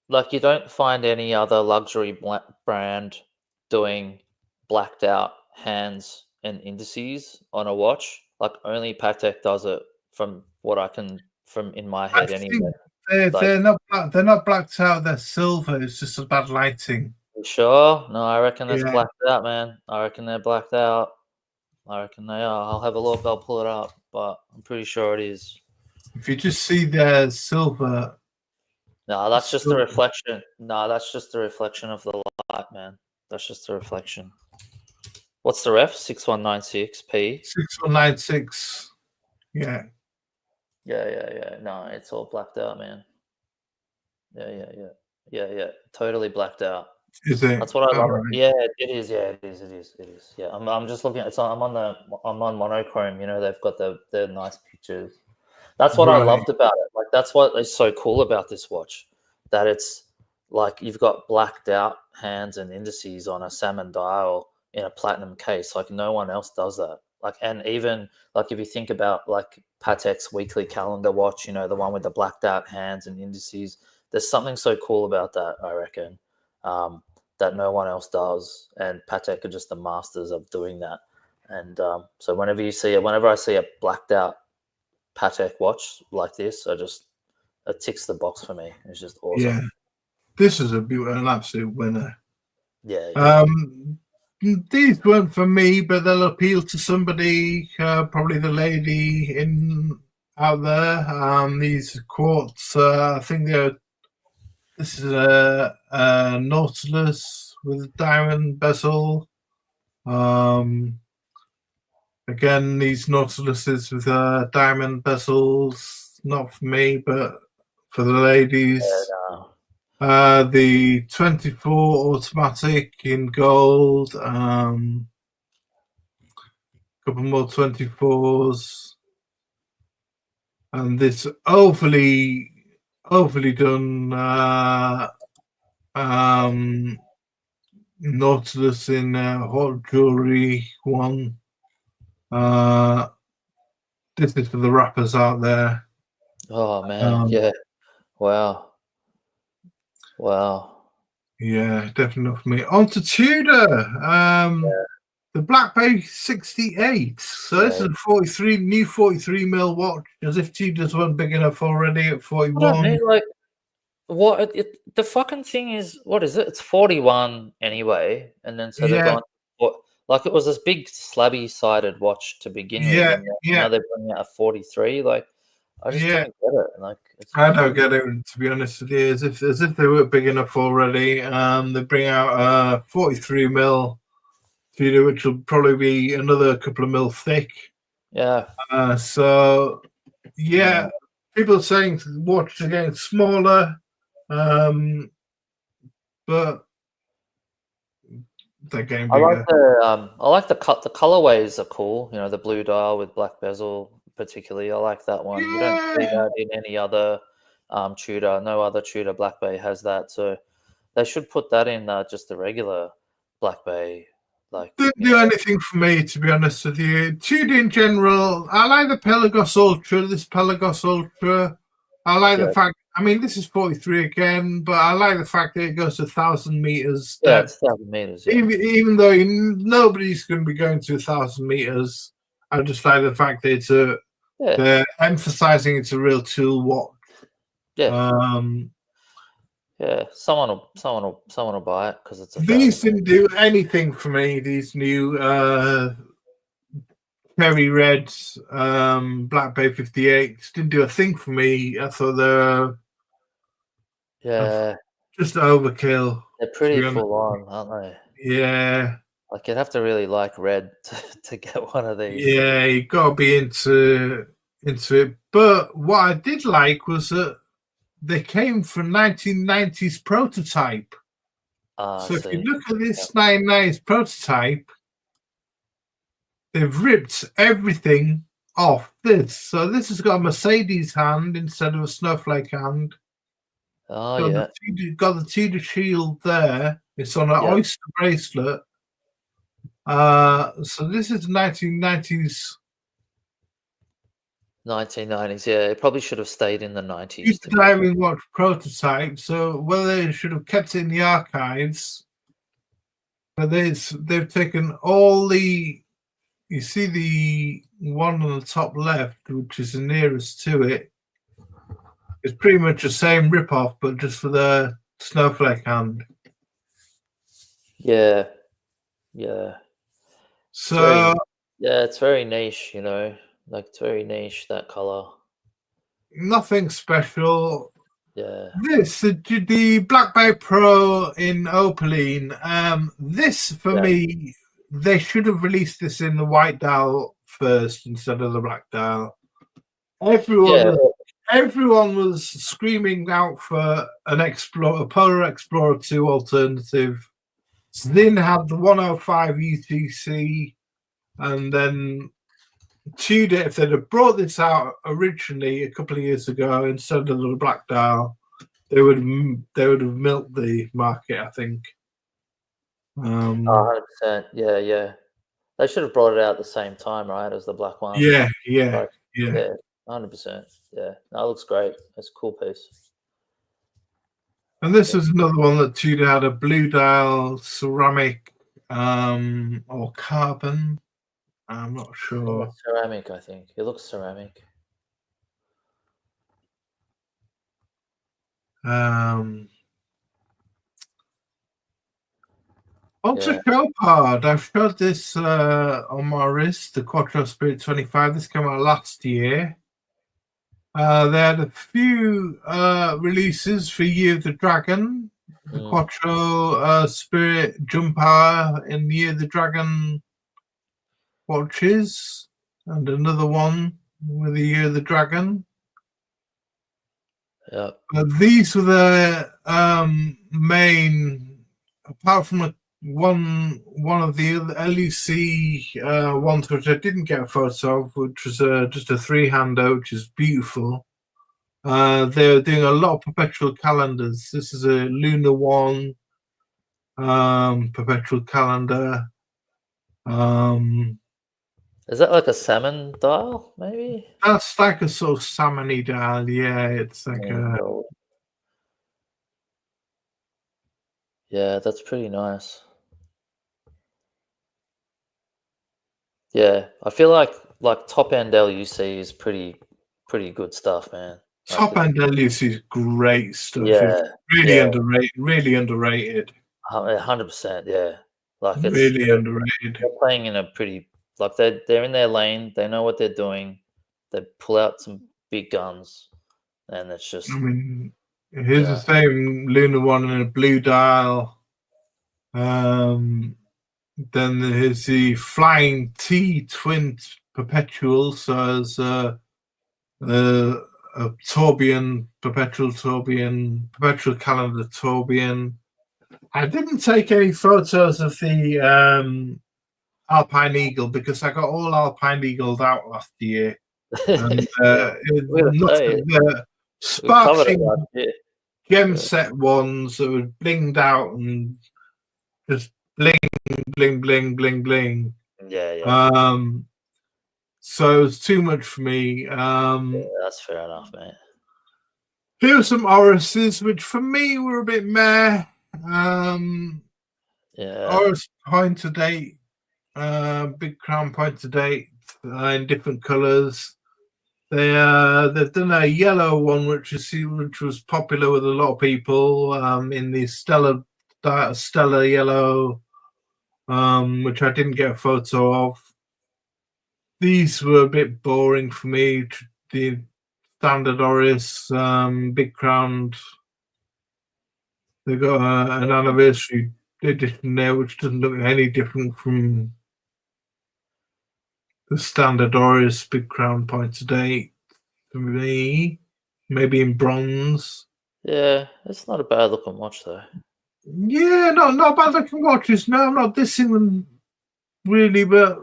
like you don't find any other luxury brand doing blacked out hands and indices on a watch. Like, only Patek does it, from what I can, from in my head anyway. They're not blacked out. They're silver. It's just a bad lighting. You sure? No, I reckon it's blacked out, man. I reckon they're blacked out. I reckon they are. I'll have a look. I'll pull it up, but I'm pretty sure it is. If you just see the silver. No, that's just the reflection. No, that's just the reflection of the light, man. That's just the reflection. What's the ref? 6196P. 6196. Yeah. Yeah. No, it's all blacked out, man. Yeah. Totally blacked out. Is it? That's what I love. Right. Yeah, it is. Yeah, it is. Yeah, I'm just looking. I'm on monochrome. You know, they've got the nice pictures. That's what I loved about it. Like, that's what is so cool about this watch, that it's like you've got blacked out hands and indices on a salmon dial in a platinum case. Like, no one else does that. Like, and even like if you think about like Patek's weekly calendar watch, you know, the one with the blacked out hands and indices, there's something so cool about that, I reckon, that no one else does. And Patek are just the masters of doing that. And so whenever I see a blacked out Patek watch like this, it ticks the box for me. It's just awesome. Yeah, this is an absolute winner. Yeah. These weren't for me, but they'll appeal to somebody, probably the lady out there. These quartz, I think this is a Nautilus with a diamond bezel. Again, these Nautiluses with diamond bezels, not for me, but for the ladies. Yeah, no. The 24 automatic in gold. Couple more 24s. And this overly done Nautilus in hot jewelry one. This is for the rappers out there. Oh man, yeah. Wow. Yeah, definitely for me. On to Tudor. The Black Bay 68. So this is a new 43 mil watch, as if Tudors weren't big enough already at 41. I mean, like, what the fucking thing is, what is it? It's 41 anyway, and then so they've gone, like, it was this big slabby sided watch to begin with, and now they're bringing out a 43. Like, I just don't get it. Like, I don't get it, to be honest with you. As if they were big enough already. They bring out a 43 mil Tudor, which will probably be another couple of mil thick. Yeah. So people are saying the watch are getting smaller, but they're getting bigger. I like the colorways are cool. You know, the blue dial with black bezel, particularly. I like that one. You don't see that in any other Tudor. No other Tudor Black Bay has that. So they should put that in just the regular Black Bay. Like, didn't do anything for me, to be honest with you. Tudor in general, I like the Pelagos Ultra. This Pelagos Ultra, I like the fact. I mean, this is 43 again, but I like the fact that it goes to 1,000 meters. Yeah, it's 1,000 meters. Yeah. Even though nobody's going to be going to 1,000 meters, I just like the fact that they're emphasizing it's a real tool watch. Yeah. Yeah, someone will buy it because it's. These didn't do anything for me. These new cherry reds, Black Bay 58s didn't do a thing for me. I thought they're just overkill. They're pretty full on, aren't they? Yeah. Like, you'd have to really like red to get one of these. Yeah, you got to be into it. But what I did like was that they came from 1990s prototype. So if you look at this 1990s prototype, they've ripped everything off this. So this has got a Mercedes hand instead of a snowflake hand. Oh, got the Tudor shield there. It's on an oyster bracelet. So this is 1990s. 1990s, yeah. It probably should have stayed in the 90s. It's a diving watch prototype, so whether they should have kept it in the archives, but they've taken all the. You see the one on the top left, which is the nearest to it. It's pretty much the same rip-off, but just for the snowflake hand. Yeah, yeah. So it's very niche, you know. Like, it's very niche, that color. Nothing special. Yeah. This the Black Bay Pro in opaline. This for me, they should have released this in the white dial first instead of the black dial. Everyone was screaming out for a Polar Explorer 2 alternative. Then had the 105 UTC, and then Tudor, if they'd have brought this out originally a couple of years ago instead of the black dial, they would have milked the market, I think. 100%. Yeah. They should have brought it out at the same time, right, as the black one. Yeah. 100%. Yeah, that looks great. That's a cool piece. And this is another one that Tudor had, a blue dial ceramic or carbon. I'm not sure. Ceramic, I think. It looks ceramic. Ultra Copard. I've showed this on my wrist, the Quattro Spirit 25. This came out last year. They had a few releases for Year of the Dragon, the Quattro Spirit Jump Hour in Year of the Dragon watches, and another one with the Year of the Dragon. Yeah. These were the main, apart from one of the LEC ones which I didn't get a photo of, which was just a three-hander, which is beautiful. They're doing a lot of perpetual calendars. This is a Lunar 1 perpetual calendar. Is that like a salmon dial, maybe? That's like a sort of salmon-y dial, yeah. It's like Yeah, that's pretty nice. Yeah, I feel like top-end LUC is pretty good stuff, man. Top-end LUC is great stuff. Yeah. It's really underrated. 100%, yeah. Like, it's really underrated. They're playing in a pretty, like, they're in their lane. They know what they're doing. They pull out some big guns, and it's just. I mean, here's the same Lunar 1 in a blue dial. Then there's the Flying T Twin Perpetual. So there's a Tourbillon, perpetual calendar Tourbillon. I didn't take any photos of the Alpine Eagle because I got all Alpine Eagles out last year. And sparkling gem set ones that were blinged out and just bling, bling, bling, bling, bling. Yeah. So it was too much for me. That's fair enough, mate. Here are some Oruses, which for me were a bit meh. Orus point to date, big crown point to date in different colours. They've done a yellow one, which was popular with a lot of people in the stellar yellow, which I didn't get a photo of. These were a bit boring for me. The standard Orus, big crowned. They got an anniversary edition there, which doesn't look any different from the standard Orus big crown point to date. For me, maybe in bronze. Yeah, it's not a bad looking watch though. Yeah, not bad looking watches. No, I'm not dissing them really, but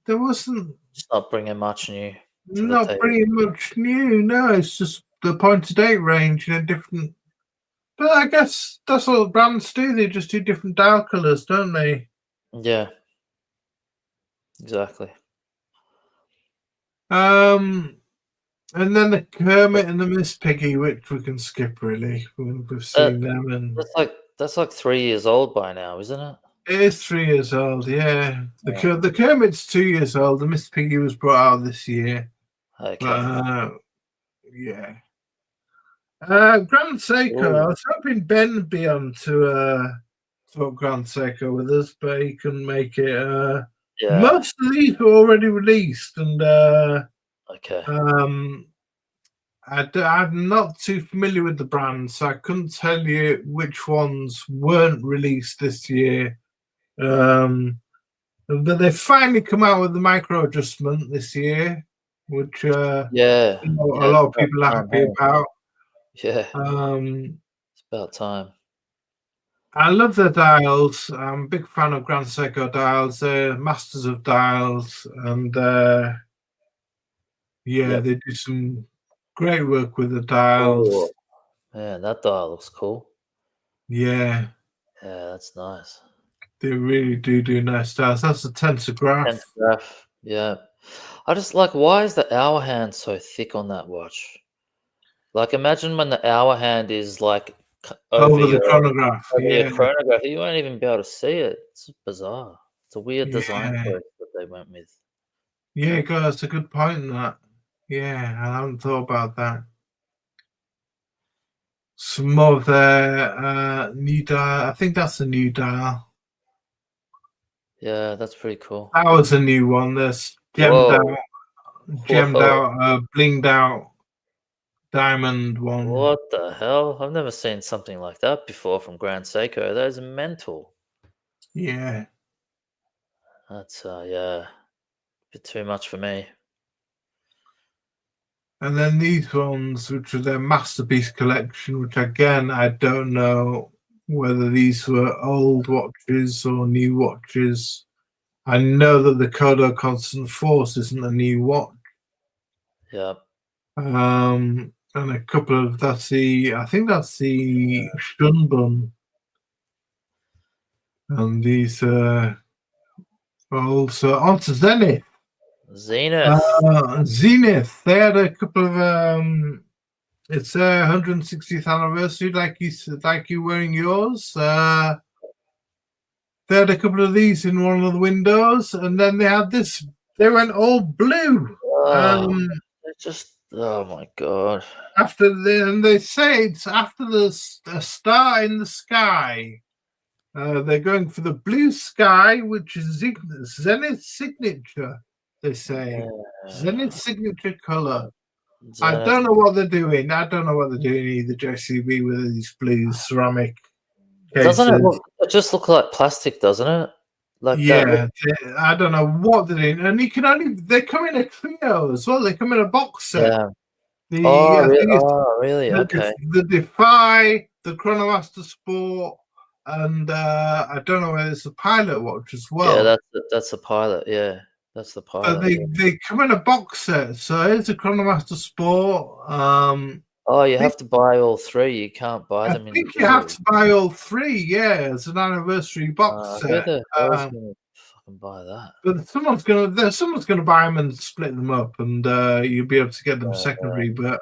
there wasn't. It's not bringing much new. Not bringing much new. No, it's just the point to date range in a different. But I guess that's what brands do. They just do different dial colors, don't they? Yeah. Exactly. And then the Kermit and the Miss Piggy, which we can skip really. We've seen them, and that's like 3 years old by now, isn't it? It is 3 years old. Yeah, the Kermit's 2 years old. The Miss Piggy was brought out this year. Okay. Yeah. Grand Seiko. I was hoping Ben would be on to talk Grand Seiko with us, but he couldn't make it. Most of these were already released, and okay. I'm not too familiar with the brand, so I couldn't tell you which ones weren't released this year. But they finally come out with the micro adjustment this year, which a lot of people are happy about. Yeah, it's about time. I love their dials. I'm a big fan of Grand Seiko dials. They're masters of dials, and they do some great work with the dials. Oh, man, that dial looks cool. Yeah, that's nice. They really do nice dials. That's a tensograph. Tensograph, yeah. I just like, why is the hour hand so thick on that watch? Like, imagine when the hour hand is like over the chronograph. Your chronograph, you won't even be able to see it. It's bizarre. It's a weird design choice that they went with. Yeah, God, that's a good point. That. Yeah, I haven't thought about that. Some more of their new dial. I think that's a new dial. Yeah, that's pretty cool. That was a new one. There's gemmed out, blinged out diamond one. What the hell? I've never seen something like that before from Grand Seiko. That is mental. Yeah. That's a bit too much for me. And then these ones, which are their masterpiece collection, which again I don't know whether these were old watches or new watches. I know that the Kodo Constant Force isn't a new watch. Yeah. And a couple of I think that's the Shunbun. And these also onto Zenith. Zenith. They had a couple of it's their 160th anniversary, like you wearing yours. They had a couple of these in one of the windows, and then they had this. They went all blue. Oh my god! They say it's after the star in the sky. They're going for the blue sky, which is Zenith's signature. They say Zenith's signature color. I don't know what they're doing. I don't know what they're doing either. JCB with these blue ceramic cases. Doesn't it just look like plastic, doesn't it? Like I don't know what they're doing. And they come in a trio as well. They come in a box set. Yeah. Really? Okay. The Defy, the Chronomaster Sport, and I don't know whether it's a Pilot watch as well. Yeah, that's a Pilot. Yeah, that's the Pilot. They come in a box set. So here's the Chronomaster Sport. You have to buy all three. You can't buy them. I think you have to buy all three. Yeah, it's an anniversary box set. I was gonna fucking buy that. But someone's gonna buy them and split them up, and you'll be able to get them secondary. But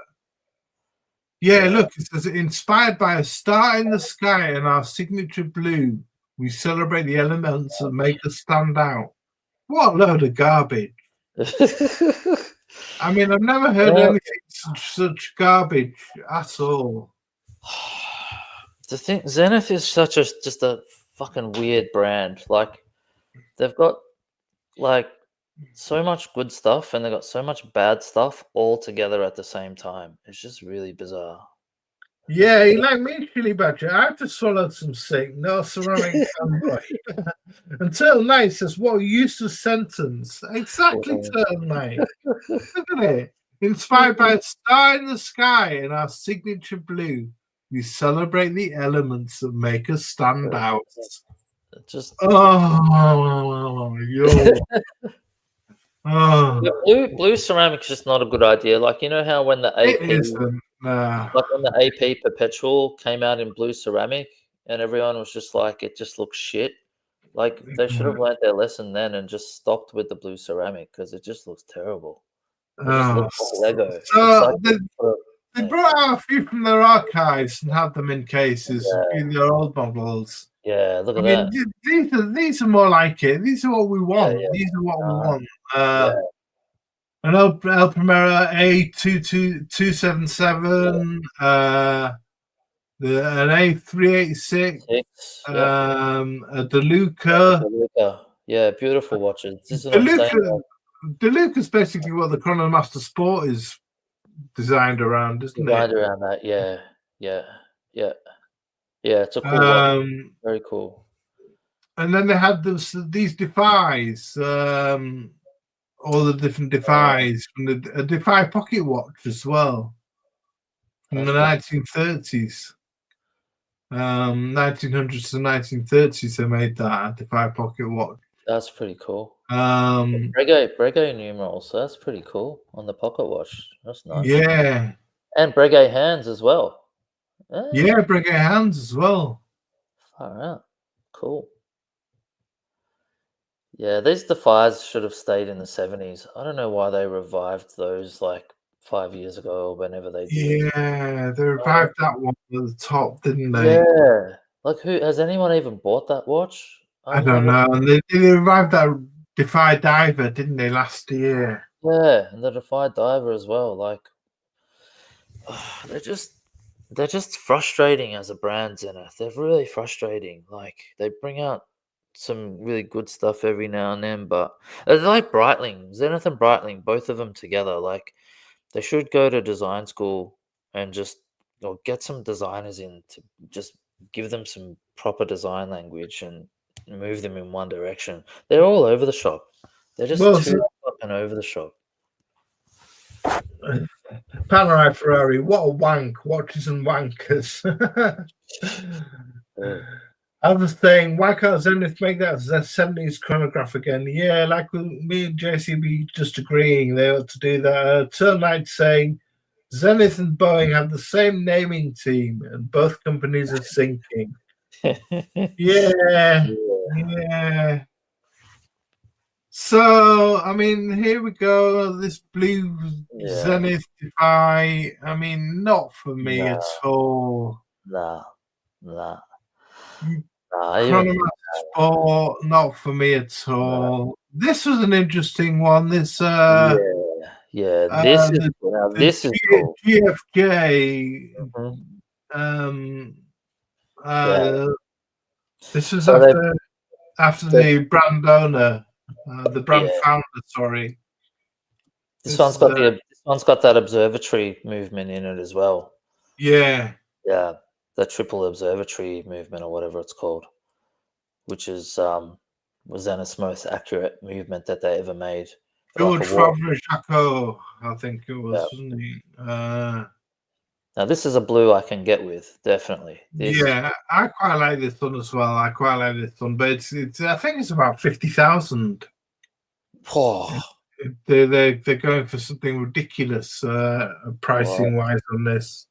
look, it says inspired by a star in the sky and our signature blue, we celebrate the elements that make us stand out. What a load of garbage! I mean, I've never heard anything such garbage at all. The thing, Zenith is just a fucking weird brand. Like, they've got like so much good stuff and they've got so much bad stuff all together at the same time. It's just really bizarre. Yeah, you like me, Chili Badger. I have to swallow some sick. No ceramic fanboy. And Turtle Knight says, what a useless sentence. Exactly, Turtle Knight. Look at it. Inspired by a star in the sky and our signature blue, we celebrate the elements that make us stand out. Blue ceramic is just not a good idea. Like, you know how when the AP, like when the AP Perpetual came out in blue ceramic, and everyone was just like, it just looks shit. Like they should have learned their lesson then and just stopped with the blue ceramic because it just looks terrible. It just looks like Lego. So they brought out a few from their archives and had them in cases in their old models. Yeah, look at that. These are more like it. These are what we want. These are what we want. An El Primera A22277, an A386, a DeLuca. Yeah, beautiful watches. This is DeLuca is basically what the Chronomaster Sport is designed around, isn't it? Designed around that, yeah. It's a cool watch. Very cool. And then they had these Defies, all the different Defies, and a Defy pocket watch as well from the 1930s. 1900s to 1930s, they made that Defy pocket watch. That's pretty cool. Breguet numerals, so that's pretty cool on the pocket watch. That's nice. Yeah. And Breguet hands as well. Yeah, Breguet hands as well. Far out. Cool. Yeah, these Defies should have stayed in the 70s. I don't know why they revived those like 5 years ago or whenever they did. Yeah, they revived that one at the top, didn't they? Yeah. Like, who has anyone even bought that watch? I don't know. And they revived that Defy Diver, didn't they, last year? Yeah, and the Defy Diver as well. Like, they're just frustrating as a brand, Zenith. They're really frustrating. Like, they bring out some really good stuff every now and then, but they're like Breitling, Zenith and Breitling, both of them together. Like, they should go to design school and just get some designers in to just give them some proper design language and move them in one direction. They're all over the shop. They're just too fucking over the shop. Panerai Ferrari, what a wank, watches and wankers. I was saying, why can't Zenith make that as a 70s chronograph again? Yeah, like me and JCB just agreeing they ought to do that. Turnlight saying, Zenith and Boeing have the same naming team and both companies are sinking. Yeah. So, I mean, here we go. This blue Zenith Defy. I mean, not for me at all. Nah. Chronomaster Sport, not for me at all. This was an interesting one. This this is cool. GFJ. This was after the brand owner, the brand founder. Sorry. This one's got that observatory movement in it as well. Yeah. Yeah. The triple observatory movement or whatever it's called, which is was Zenith's most accurate movement that they ever made. George Favre-Jacot, I think it was, wasn't he? Now this is a blue I can get with, definitely. I quite like this one as well. I quite like this one, but it's I think it's about 50,000. Oh. They're going for something ridiculous pricing wise on this.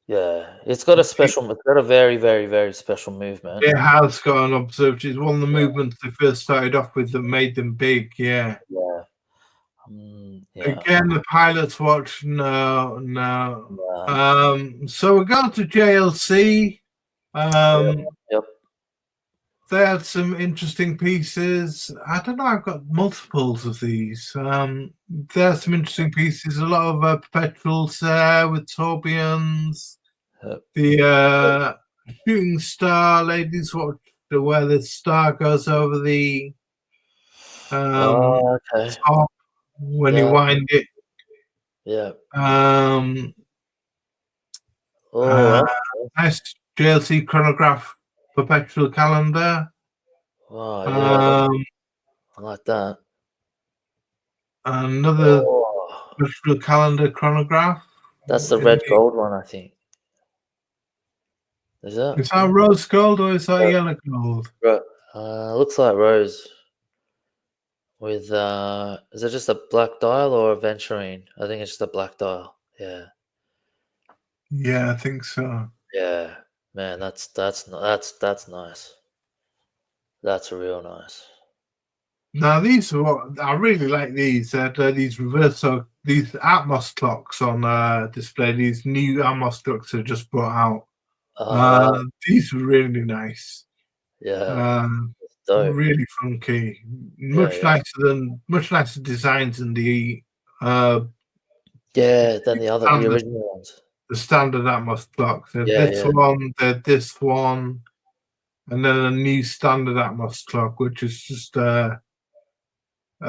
Yeah, it's got a very, very, very special movement. It has got an observatory. It's one of the movements they first started off with that made them big. Yeah. Again, the pilot's watch. No. So we're going to JLC. They had some interesting pieces. I don't know. I've got multiples of these. There are some interesting pieces. A lot of perpetuals there with tourbillons. The shooting star ladies watch, where the star goes over the top when you wind it. Nice JLC chronograph perpetual calendar. I like that. Another perpetual calendar chronograph. That's the red gold one, I think. Is that rose gold or is that yellow gold? Looks like rose. With is it just a black dial or a venturine? I think it's just a black dial. Yeah. Yeah, I think so. Yeah, man, that's nice. That's real nice. Now these are what I really like. These these these Atmos clocks on display. These new Atmos clocks are just brought out. These are really nice. Yeah, dope. Really funky. Yeah, Much nicer designs than the than the original ones. The standard Atmos clocks. This one, and then a new standard Atmos clock, which is just a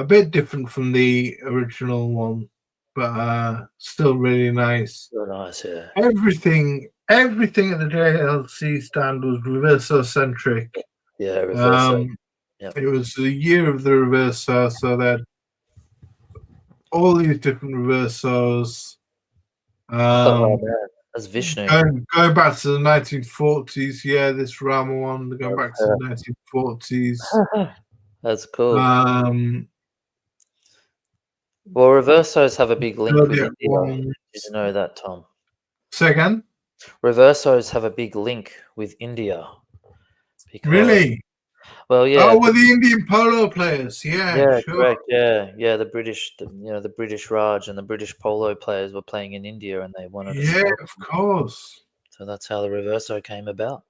bit different from the original one, but still really nice. So nice, yeah. Everything at the JLC stand was reverso-centric. Yeah, reverso. Yep. It was the year of the reverso, so that all these different reversos. Oh man, that's Vishnu. Going back to the 1940s, yeah, this Rama one, going back to the 1940s. That's cool. Well, reversos have a big link with India. Did you know that, Tom? Say again? Reversos have a big link with India. Really? Well, yeah. Oh, well, the Indian polo players, yeah. Yeah, sure. Correct. Yeah. The British, the British Raj and the British polo players were playing in India, and they wanted to. Yeah, of course. So that's how the reverso came about.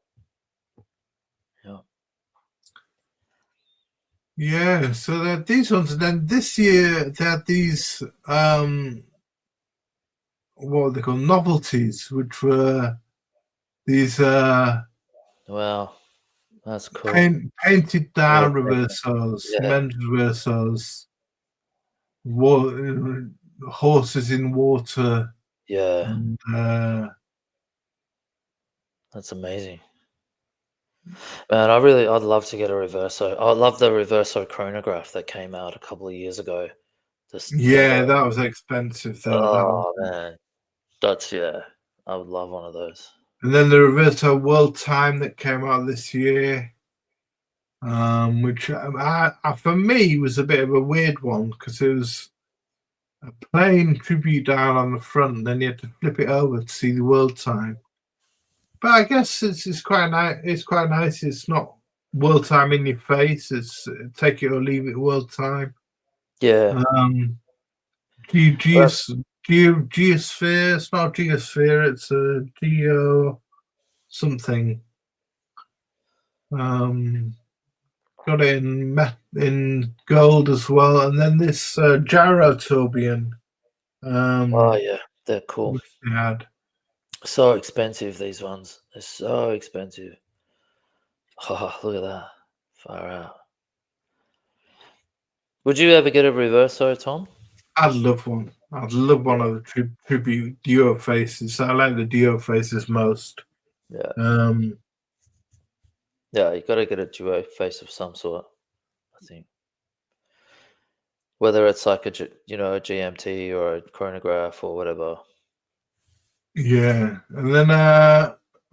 Yeah. Yeah, so that these ones, and then this year they had these what are they called, novelties, which were these wow, that's cool. Painted down reversos, men's reversos, horses in water. Yeah, and, that's amazing. Man, I'd love to get a reverso. I love the reverso chronograph that came out a couple of years ago. That was expensive though. Oh man, I would love one of those. And then the reverso world time that came out this year, which for me was a bit of a weird one because it was a plain tribute dial on the front, then you had to flip it over to see the world time. But I guess it's quite nice. It's quite nice. It's not world time in your face. It's take it or leave it world time. Yeah. Geosphere. It's not geosphere. It's a geo something. Got it in gold as well, and then this gyro tourbillon. Oh yeah, they're cool. Which they had. So expensive, these ones. They're so expensive. Oh, look at that. Far out. Would you ever get a reverso, Tom? I'd love one. I'd love one of the tribute duo faces. I like the duo faces most. Yeah. Yeah, you got to get a duo face of some sort, I think. Whether it's like a GMT or a chronograph or whatever. Yeah, and then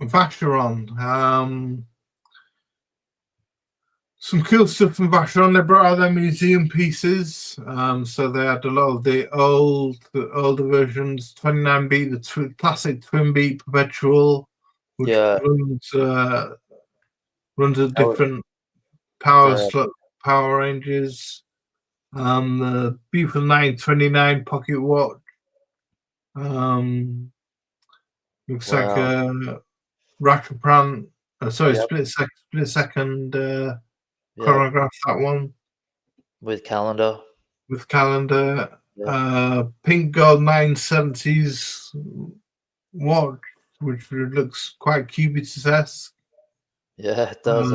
Vacheron. Some cool stuff from Vacheron. They brought out their museum pieces. So they had a lot of the older versions. 29B, the classic twin beat perpetual, which runs at different power ranges. The beautiful 929 pocket watch. Looks like a Rattrapant. Split second chronograph, that one. With calendar. Pink gold 970s watch, which looks quite Cubitus-esque. Yeah, it does.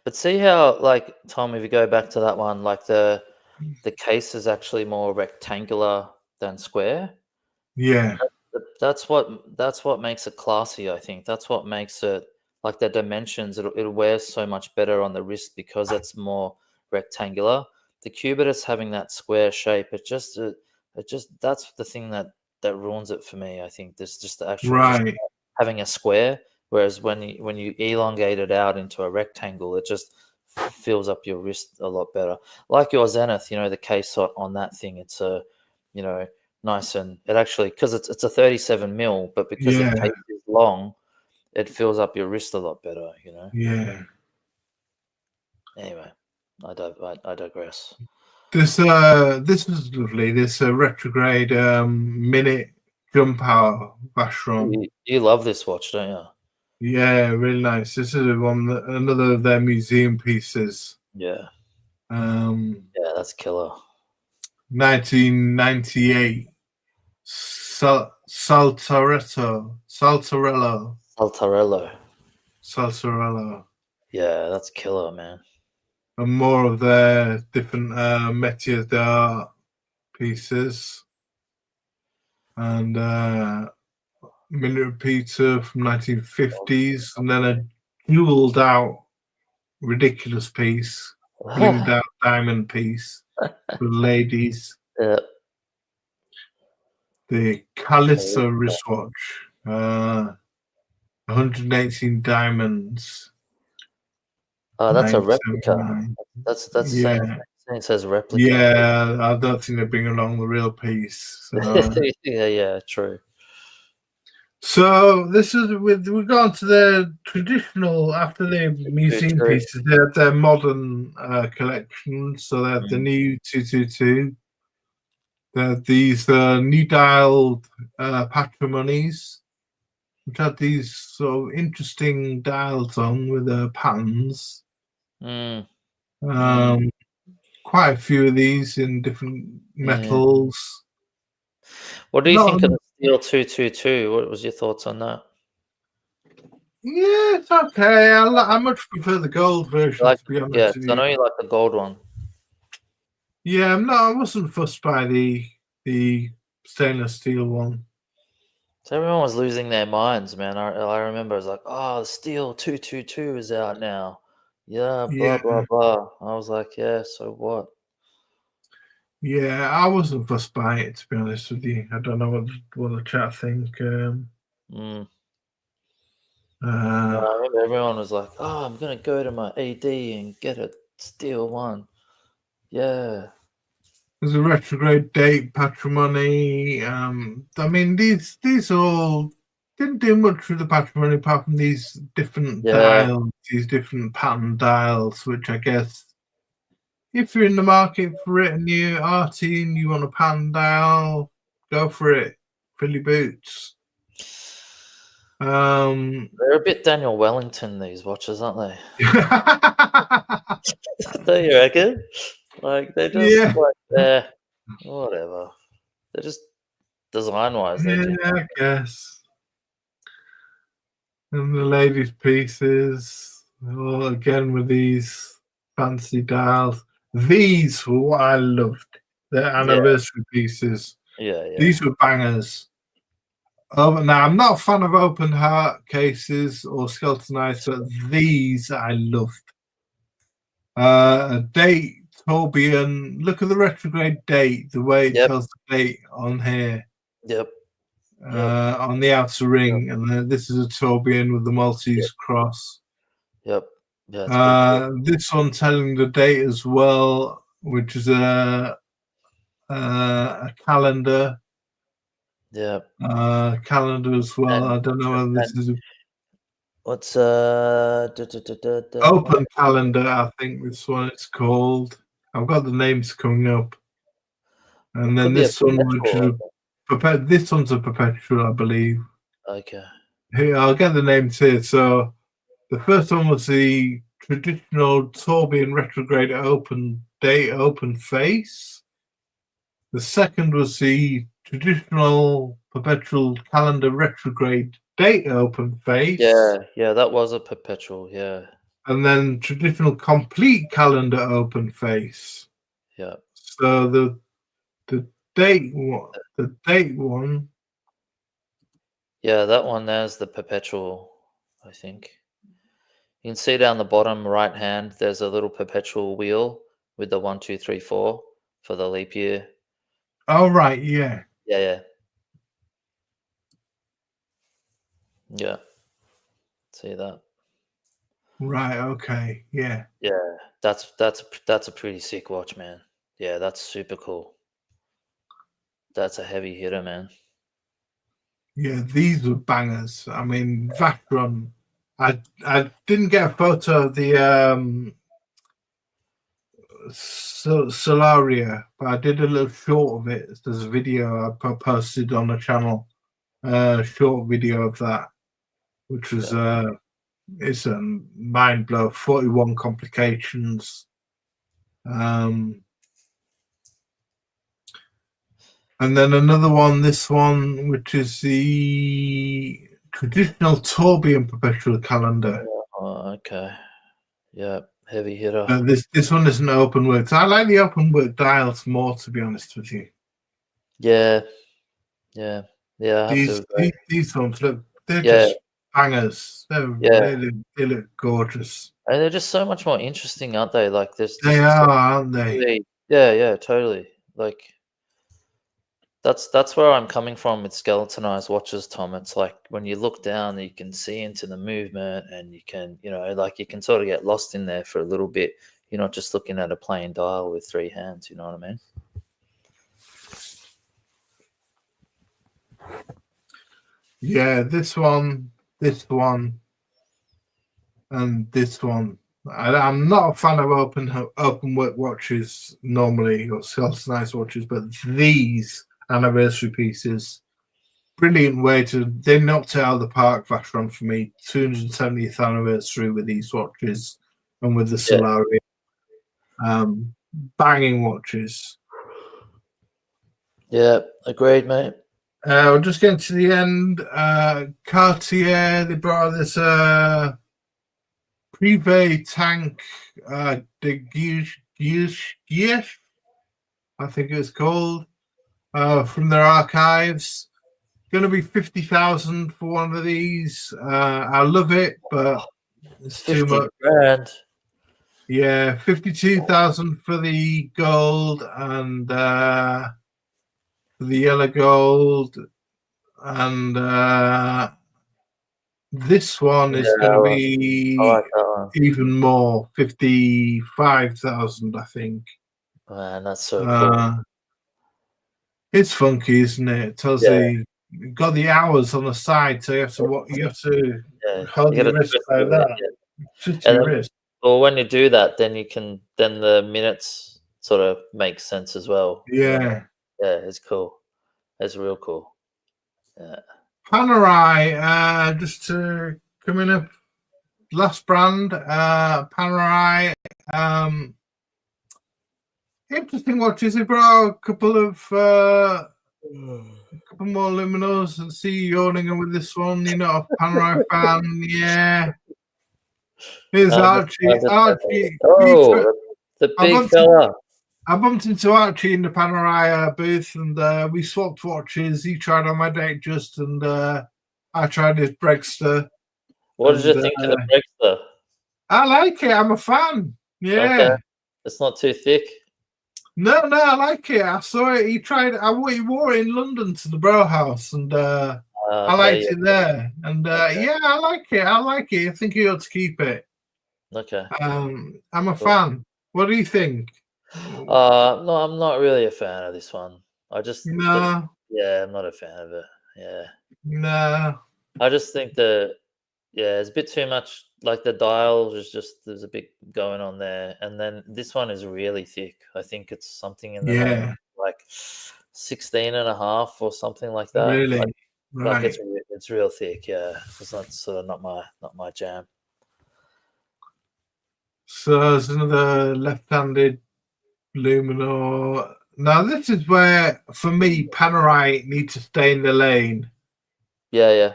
But see how, like, Tom, if you go back to that one, like the case is actually more rectangular than square. Yeah. That's what makes it classy, I think. That's what makes it, like, the dimensions, it wears so much better on the wrist because it's more rectangular. The Cubitus having that square shape, it just that's the thing that ruins it for me. I think there's just the actual having a square, whereas when you elongate it out into a rectangle, it just fills up your wrist a lot better. Like your Zenith, the case on that thing, it's a nice, and it actually, because it's a 37 mil, but because the case is long, it fills up your wrist a lot better, you know. Yeah. Anyway, I digress. This is lovely. This retrograde minute jump hour Vacheron. You love this watch, don't you? Yeah, really nice. This is another of their museum pieces. Yeah. Yeah, that's killer. 1998. Saltarello. Yeah, that's killer, man. And more of their different métiers d'art pieces. And minute repeater from 1950s, and then a jeweled out ridiculous piece, blinged out diamond piece for ladies. Yeah. The Callisto wristwatch, 118 diamonds. Oh, that's a replica. That's yeah. It says replica. Yeah, I don't think they bring along the real piece. So. yeah, true. So this is we've gone to their traditional after the museum pieces. They have their modern collection. So they have the new 222. They have these new dialed patrimonies, which have these sort of interesting dials on with patterns. Quite a few of these in different metals. What do you think of the steel 222? What was your thoughts on that? Yeah, it's okay. I much prefer the gold version, to be honest. Yeah, I know you like the gold one. Yeah, I wasn't fussed by the stainless steel one. So everyone was losing their minds, man. I remember it was like, oh, the steel 222 is out now. Yeah, blah, blah, blah. I was like, yeah, so what? Yeah, I wasn't fussed by it, to be honest with you. I don't know what the chat think. I remember everyone was like, oh, I'm going to go to my AD and get a steel one. Yeah. There's a retrograde date, patrimony. I mean, these all didn't do much with the patrimony apart from these different dials, these different pattern dials, which I guess if you're in the market for it and you're arty and you want a pattern dial, go for it. Fill your boots. They're a bit Daniel Wellington, these watches, aren't they? Don't you reckon? Like, they're just like, whatever. They're just design-wise. I guess. And the ladies' pieces, again with these fancy dials. These were what I loved. The anniversary pieces. Yeah. These were bangers. Now, I'm not a fan of open heart cases or skeletonized, but these I loved. A date, Tourbillon. Look at the retrograde date, the way it tells the date on here. On the outer ring, and then this is a Tourbillon with the Maltese cross. Yeah, this one telling the date as well, which is a calendar. Calendar as well. I don't know whether this is what's open calendar. I think this one it's called. I've got the names coming up, and then this one, which is this one's a perpetual, I believe. Okay. Here, I'll get the names here. So the first one was the traditional Tourbillon retrograde open date, open face. The second was the traditional perpetual calendar retrograde date open face. Yeah, that was a perpetual, And then traditional complete calendar open face. Yeah. So the date one. Yeah, that one there's the perpetual, I think. You can see down the bottom right hand, there's a little perpetual wheel with the 1, 2, 3, 4 for the leap year. Oh, right, yeah. Yeah. See that? Right, okay, yeah. Yeah, that's a pretty sick watch, man. Yeah, that's super cool. That's a heavy hitter, man. Yeah, these were bangers. I mean, Vacheron. I didn't get a photo of the Solaria, but I did a little short of it. There's a video I posted on the channel, short video of that, which was it's a mind blow. 41 complications. And then another one, this one, which is the traditional Tourbillon perpetual calendar. Oh, okay. Yeah, heavy hitter. This one isn't open work. I like the open work dials more, to be honest with you. Yeah. These ones look, they're just bangers. They look gorgeous. And they're just so much more interesting, aren't they? Like they are, aren't they? Yeah, totally. Like that's where I'm coming from with skeletonized watches, Tom. It's like when you look down, you can see into the movement, and you can, like you can sort of get lost in there for a little bit. You're not just looking at a plain dial with 3 hands. You know what I mean? Yeah, this one, and this one. I'm not a fan of open work watches normally, or skeletonized watches, but these anniversary pieces, brilliant way to, they knocked it out of the park, Vacheron, for me. 270th anniversary with these watches and with the Solaria. Banging watches. Yeah, agreed, mate. We're just getting to the end. Cartier, they brought this Privé tank de Guiche, I think it's called, from their archives. Going to be 50,000 for one of these. I love it, but it's too much. $50,000. Yeah, 52,000 for the gold and the yellow gold, and this one is going to be even more, 55,000, I think. Man, that's so cool. It's funky, isn't it? It tells you got the hours on the side, so you have to hold your wrist like that. Just your wrist. Well, when you do that, then the minutes sort of make sense as well. Yeah. Yeah, it's cool. It's real cool. Yeah. Panerai, just coming up, last brand, Panerai. Interesting watches. They brought a couple more luminos, and see you yawning with this one. You're not a Panerai fan, yeah. Here's Archie. Oh, the big fella. I bumped into Archie in the Panerai booth, and we swapped watches. He tried on my Datejust, and I tried his Bregster. What did you think of the Bregster? I like it. I'm a fan. Yeah. Okay. It's not too thick. No, I like it. I saw it. He wore it in London to the Bro House, and I liked it there. And yeah, I like it. I think he ought to keep it. Okay. I'm a fan. What do you think? No, I'm not really a fan of this one. I'm not a fan of it. Yeah. No. I just think it's a bit too much. Like the dial is there's a bit going on there, and then this one is really thick. I think it's something in the like 16.5 or something like that. Really, like it's real thick. Yeah, it's not my jam. So there's another left-handed Luminor. Now this is where, for me, Panerai need to stay in the lane. Yeah.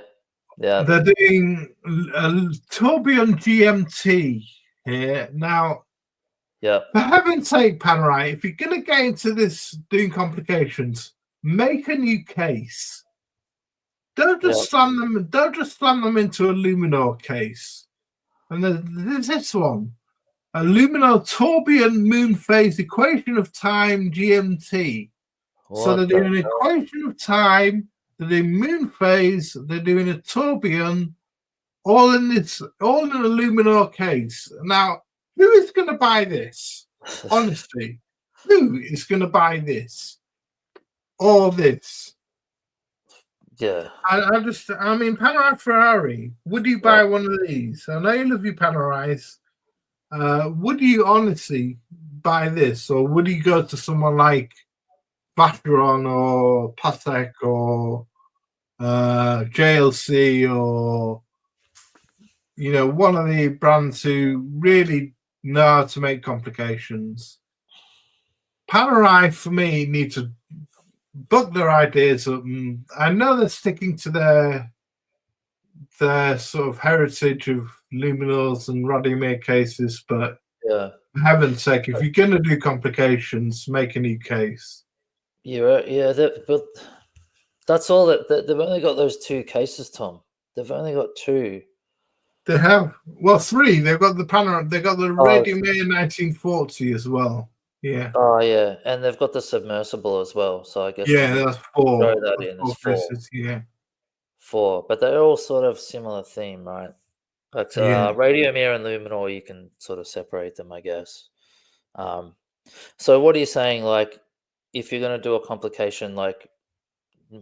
They're doing a Tourbillon GMT here now. Yeah. For heaven's sake, Panerai, if you're gonna get into this doing complications, make a new case. Don't just slam them. Don't just slam them into a Luminor case. And there's this one, a Luminor Tourbillon Moon Phase Equation of Time GMT. So they're doing an equation of time. They're doing moon phase. They're doing a tourbillon, all in a Luminor case. Now, who is going to buy this? Honestly, who is going to buy this? Or this? Yeah. I mean, Panerai Ferrari, would you buy one of these? I know you love your Panerais. Would you honestly buy this, or would you go to someone like Vacheron or Patek or JLC, or one of the brands who really know how to make complications? Panerai, for me, need to book their ideas up. And I know they're sticking to their sort of heritage of luminals and Rodimer cases, but for heaven's sake, if you're going to do complications, make a new case. But that's all that they've only got those 2 cases, Tom. They've only got 2. They have 3. They've got the Panerai. They got the Rodimer 1940 as well. Yeah. Oh yeah, and they've got the submersible as well. So I guess that's 4. Throw that in. It's 4. Cases, yeah. 4, but they're all sort of similar theme, right? Like Radiomir and Luminor, you can sort of separate them, I guess. So what are you saying? Like, if you're going to do a complication, like,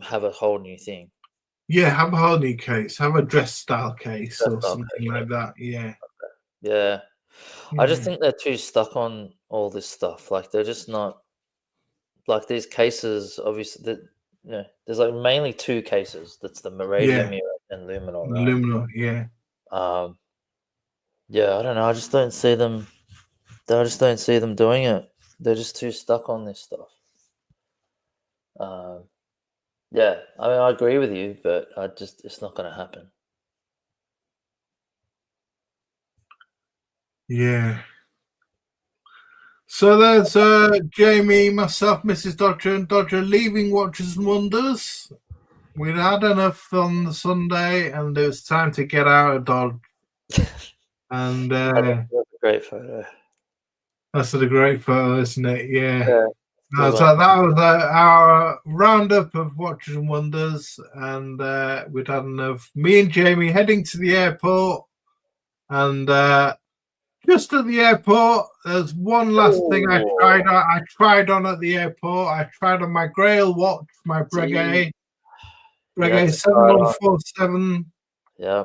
have a whole new thing. Yeah, have a whole new case. Have a dress style case or something like that. Yeah. Yeah. I just think they're too stuck on all this stuff. Like, they're just not, like, these cases, obviously, there's like mainly 2 cases. That's the Radiomir and Luminor. Right? Luminor, yeah. Yeah, I don't know. I just don't see them doing it. They're just too stuck on this stuff. Yeah, I mean, I agree with you, but it's not going to happen. Yeah. So there's Jamie, myself, Mrs. Dodger, and Dodger leaving Watches and Wonders. We'd had enough on the Sunday, and it was time to get out of Dodge. And that's a great photo. That's a great photo, isn't it? Yeah. So that was our roundup of Watches and Wonders, and we'd had enough. Me and Jamie heading to the airport, and just at the airport, there's one last thing I tried on at the airport. I tried on my Grail watch, my Breguet 7147. Yeah,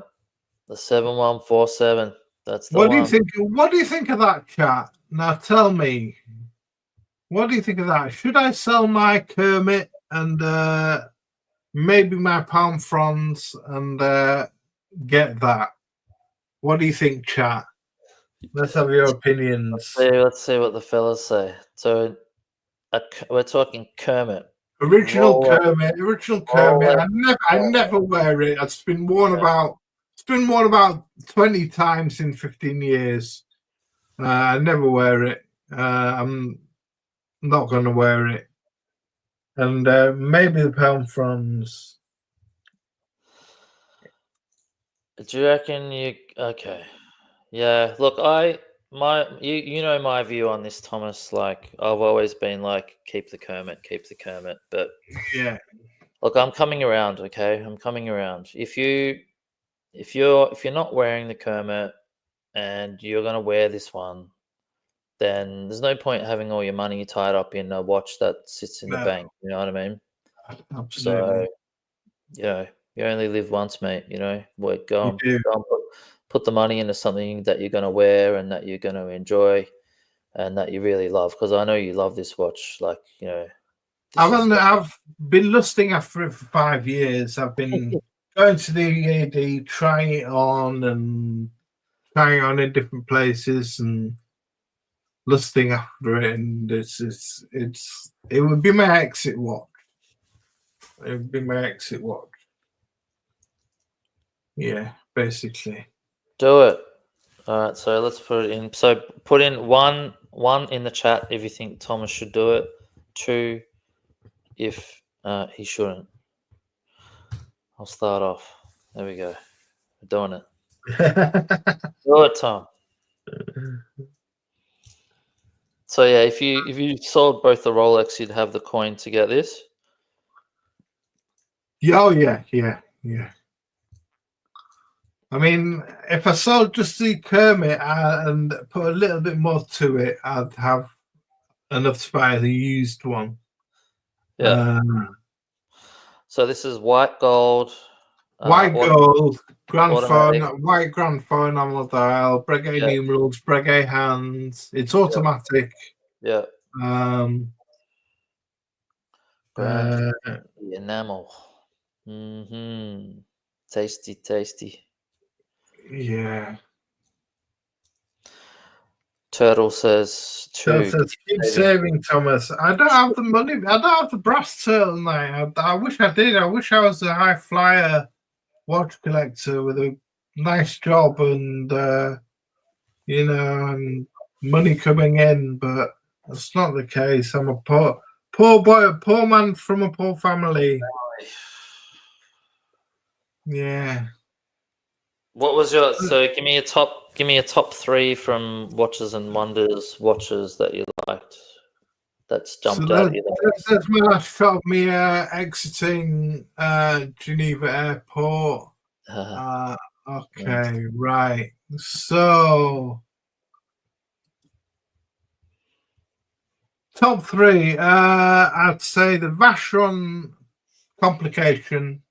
the 7147. That's the one. What do you think of that, chat? Now tell me, what do you think of that? Should I sell my Kermit and maybe my Palm Fronds and get that? What do you think, chat? Let's have your opinions. Let's see what the fellas say. So we're talking Kermit. Original Kermit. I never wear it. It's been worn about 20 times in 15 years. I never wear it. I'm not going to wear it. And maybe the Palm Fronds. Do you reckon okay? Yeah, look, you know my view on this, Thomas. Like, I've always been like, keep the Kermit. But yeah, look, I'm coming around. Okay, I'm coming around. If you're not wearing the Kermit and you're gonna wear this one, then there's no point having all your money tied up in a watch that sits in the bank. You know what I mean? Absolutely. So, you only live once, mate. Go and put the money into something that you're going to wear and that you're going to enjoy and that you really love. Because I know you love this watch. Like, I've been lusting after it for 5 years. I've been going to the EAD, trying it on and trying it on in different places and lusting after it. And it would be my exit watch. It would be my exit watch. Yeah, basically. Do it. All right, so let's put it in. So put in one in the chat if you think Thomas should do it. 2 if he shouldn't. I'll start off. There we go. We're doing it. Do it, Tom. So yeah, if you sold both the Rolex, you'd have the coin to get this. Oh yeah. I mean, if I sold just the Kermit and put a little bit more to it, I'd have enough to buy the used one. Yeah. So this is white gold. White gold, Grand phone, automatic. white Grand phone on dial, Breguet numerals, Breguet hands. It's automatic. Yeah. Grand enamel. Tasty, tasty. Yeah. Turtle says two. Keep saving, Thomas. I don't have the money. I don't have the brass turtleneck. I wish I did. I wish I was a high flyer watch collector with a nice job and you know, and money coming in, but that's not the case. I'm a poor boy, a poor man from a poor family. Yeah. What was your give me a top 3 from Watches and Wonders watches that you liked. That's jumped out. That's my last shot of me exiting Geneva Airport. Okay, right. So top 3, I'd say the Vacheron Complication.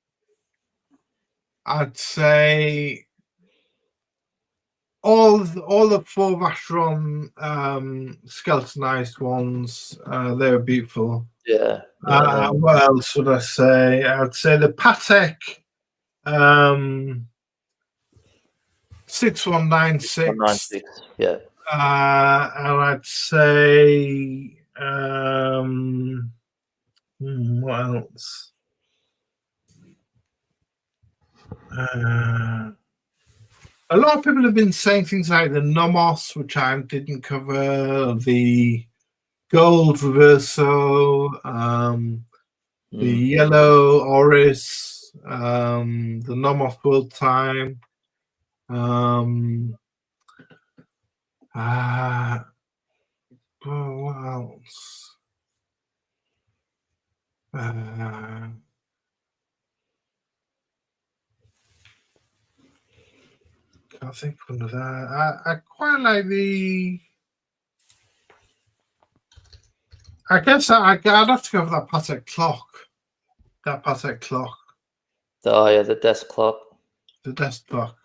I'd say all the 4 Vacheron skeletonized ones. They were beautiful. Yeah. What else would I say? I'd say the Patek 6196. Yeah. And I'd say what else? A lot of people have been saying things like the Nomos, which I didn't cover, the gold Reverso, the yellow Oris, the Nomos World Time. What else? I think of that. I quite like the. I guess I'd have to go for that Patek clock. That Patek clock. Oh yeah, the desk clock. The desk clock.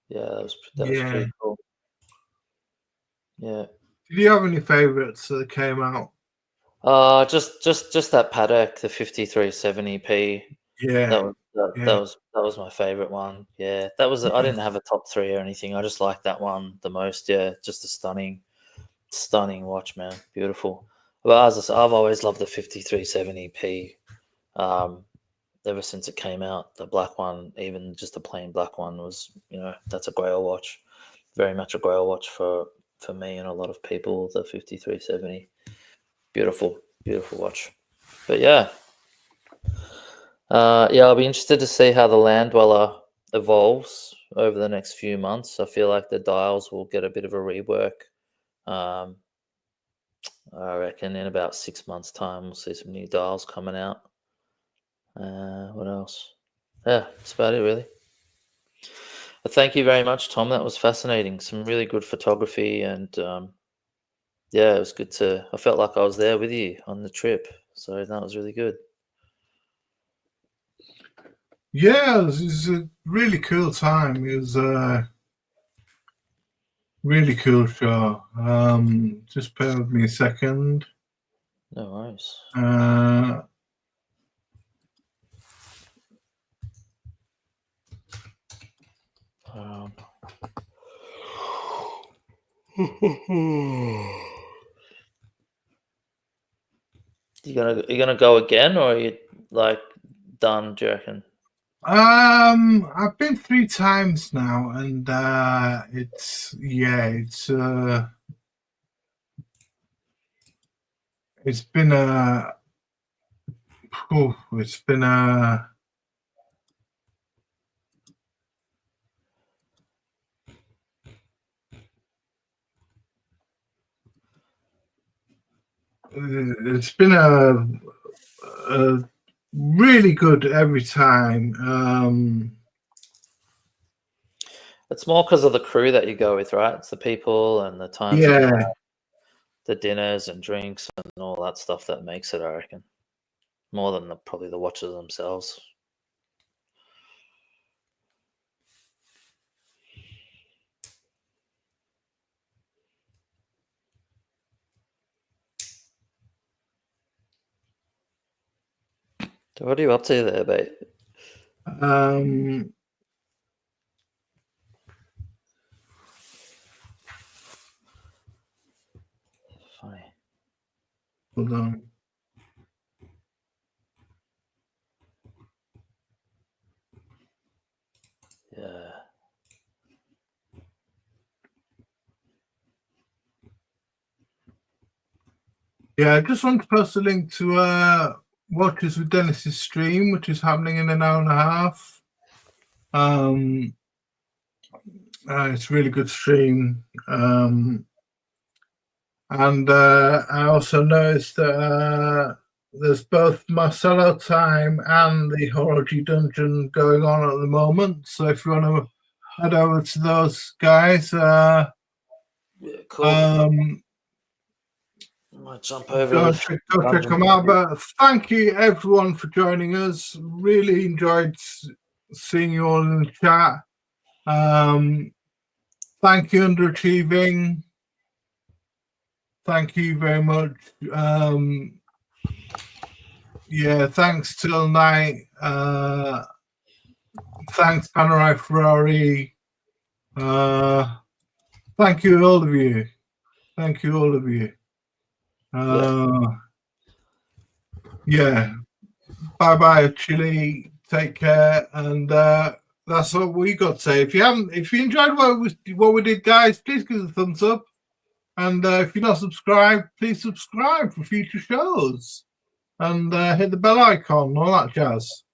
Yeah, that was pretty cool. Yeah. Did you have any favorites that came out? Just that Patek, the 5370p. Yeah. That was my favorite one. Yeah, that was. I didn't have a top 3 or anything. I just liked that one the most. Yeah, just a stunning watch, man. Beautiful. But as I said, I've always loved the 5370p. Ever since it came out, the black one, even just the plain black one, was, you know, that's a grail watch. Very much a grail watch for me and a lot of people. The 5370, beautiful watch. But yeah. I'll be interested to see how the Land Dweller evolves over the next few months. I feel like the dials will get a bit of a rework. I reckon in about 6 months' time, we'll see some new dials coming out. What else? Yeah, that's about it, really. But thank you very much, Tom. That was fascinating. Some really good photography, and yeah, it was good I felt like I was there with you on the trip. So that was really good. Yeah, it was a really cool time. It was a really cool show. Just bear with me a second. No worries. You gonna go again, or are you like done, do you reckon? I've been 3 times now, and it's been a really good every time. It's more because of the crew that you go with, right? It's the people and the times, the dinners and drinks and all that stuff that makes it, I reckon. more than probably the watches themselves. So what are you up to there, mate? Funny. Hold on. Yeah. Yeah, I just want to post a link to Watches with Dennis's stream, which is happening in an hour and a half. It's a really good stream. And I also noticed that there's both Marcelo Time and the Horology Dungeon going on at the moment. So if you want to head over to those guys, yeah, cool. I might jump over. Go check them out. But thank you everyone for joining us. Really enjoyed seeing you all in the chat. Thank you, Underachieving. Thank you very much. Yeah, thanks Till Night. Thanks Panerai Ferrari. Thank you all of you. Thank you all of you. Yeah. Bye bye, Chile. Take care, and that's what we got to say. If you enjoyed what we did, guys, please give us a thumbs up. And if you're not subscribed, please subscribe for future shows. And hit the bell icon, all that jazz.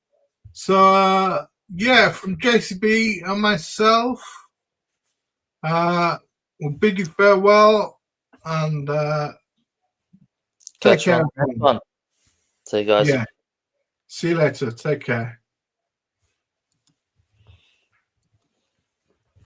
So yeah, from JCB and myself, we'll bid you farewell and take care. See you guys. Yeah. See you later. Take care.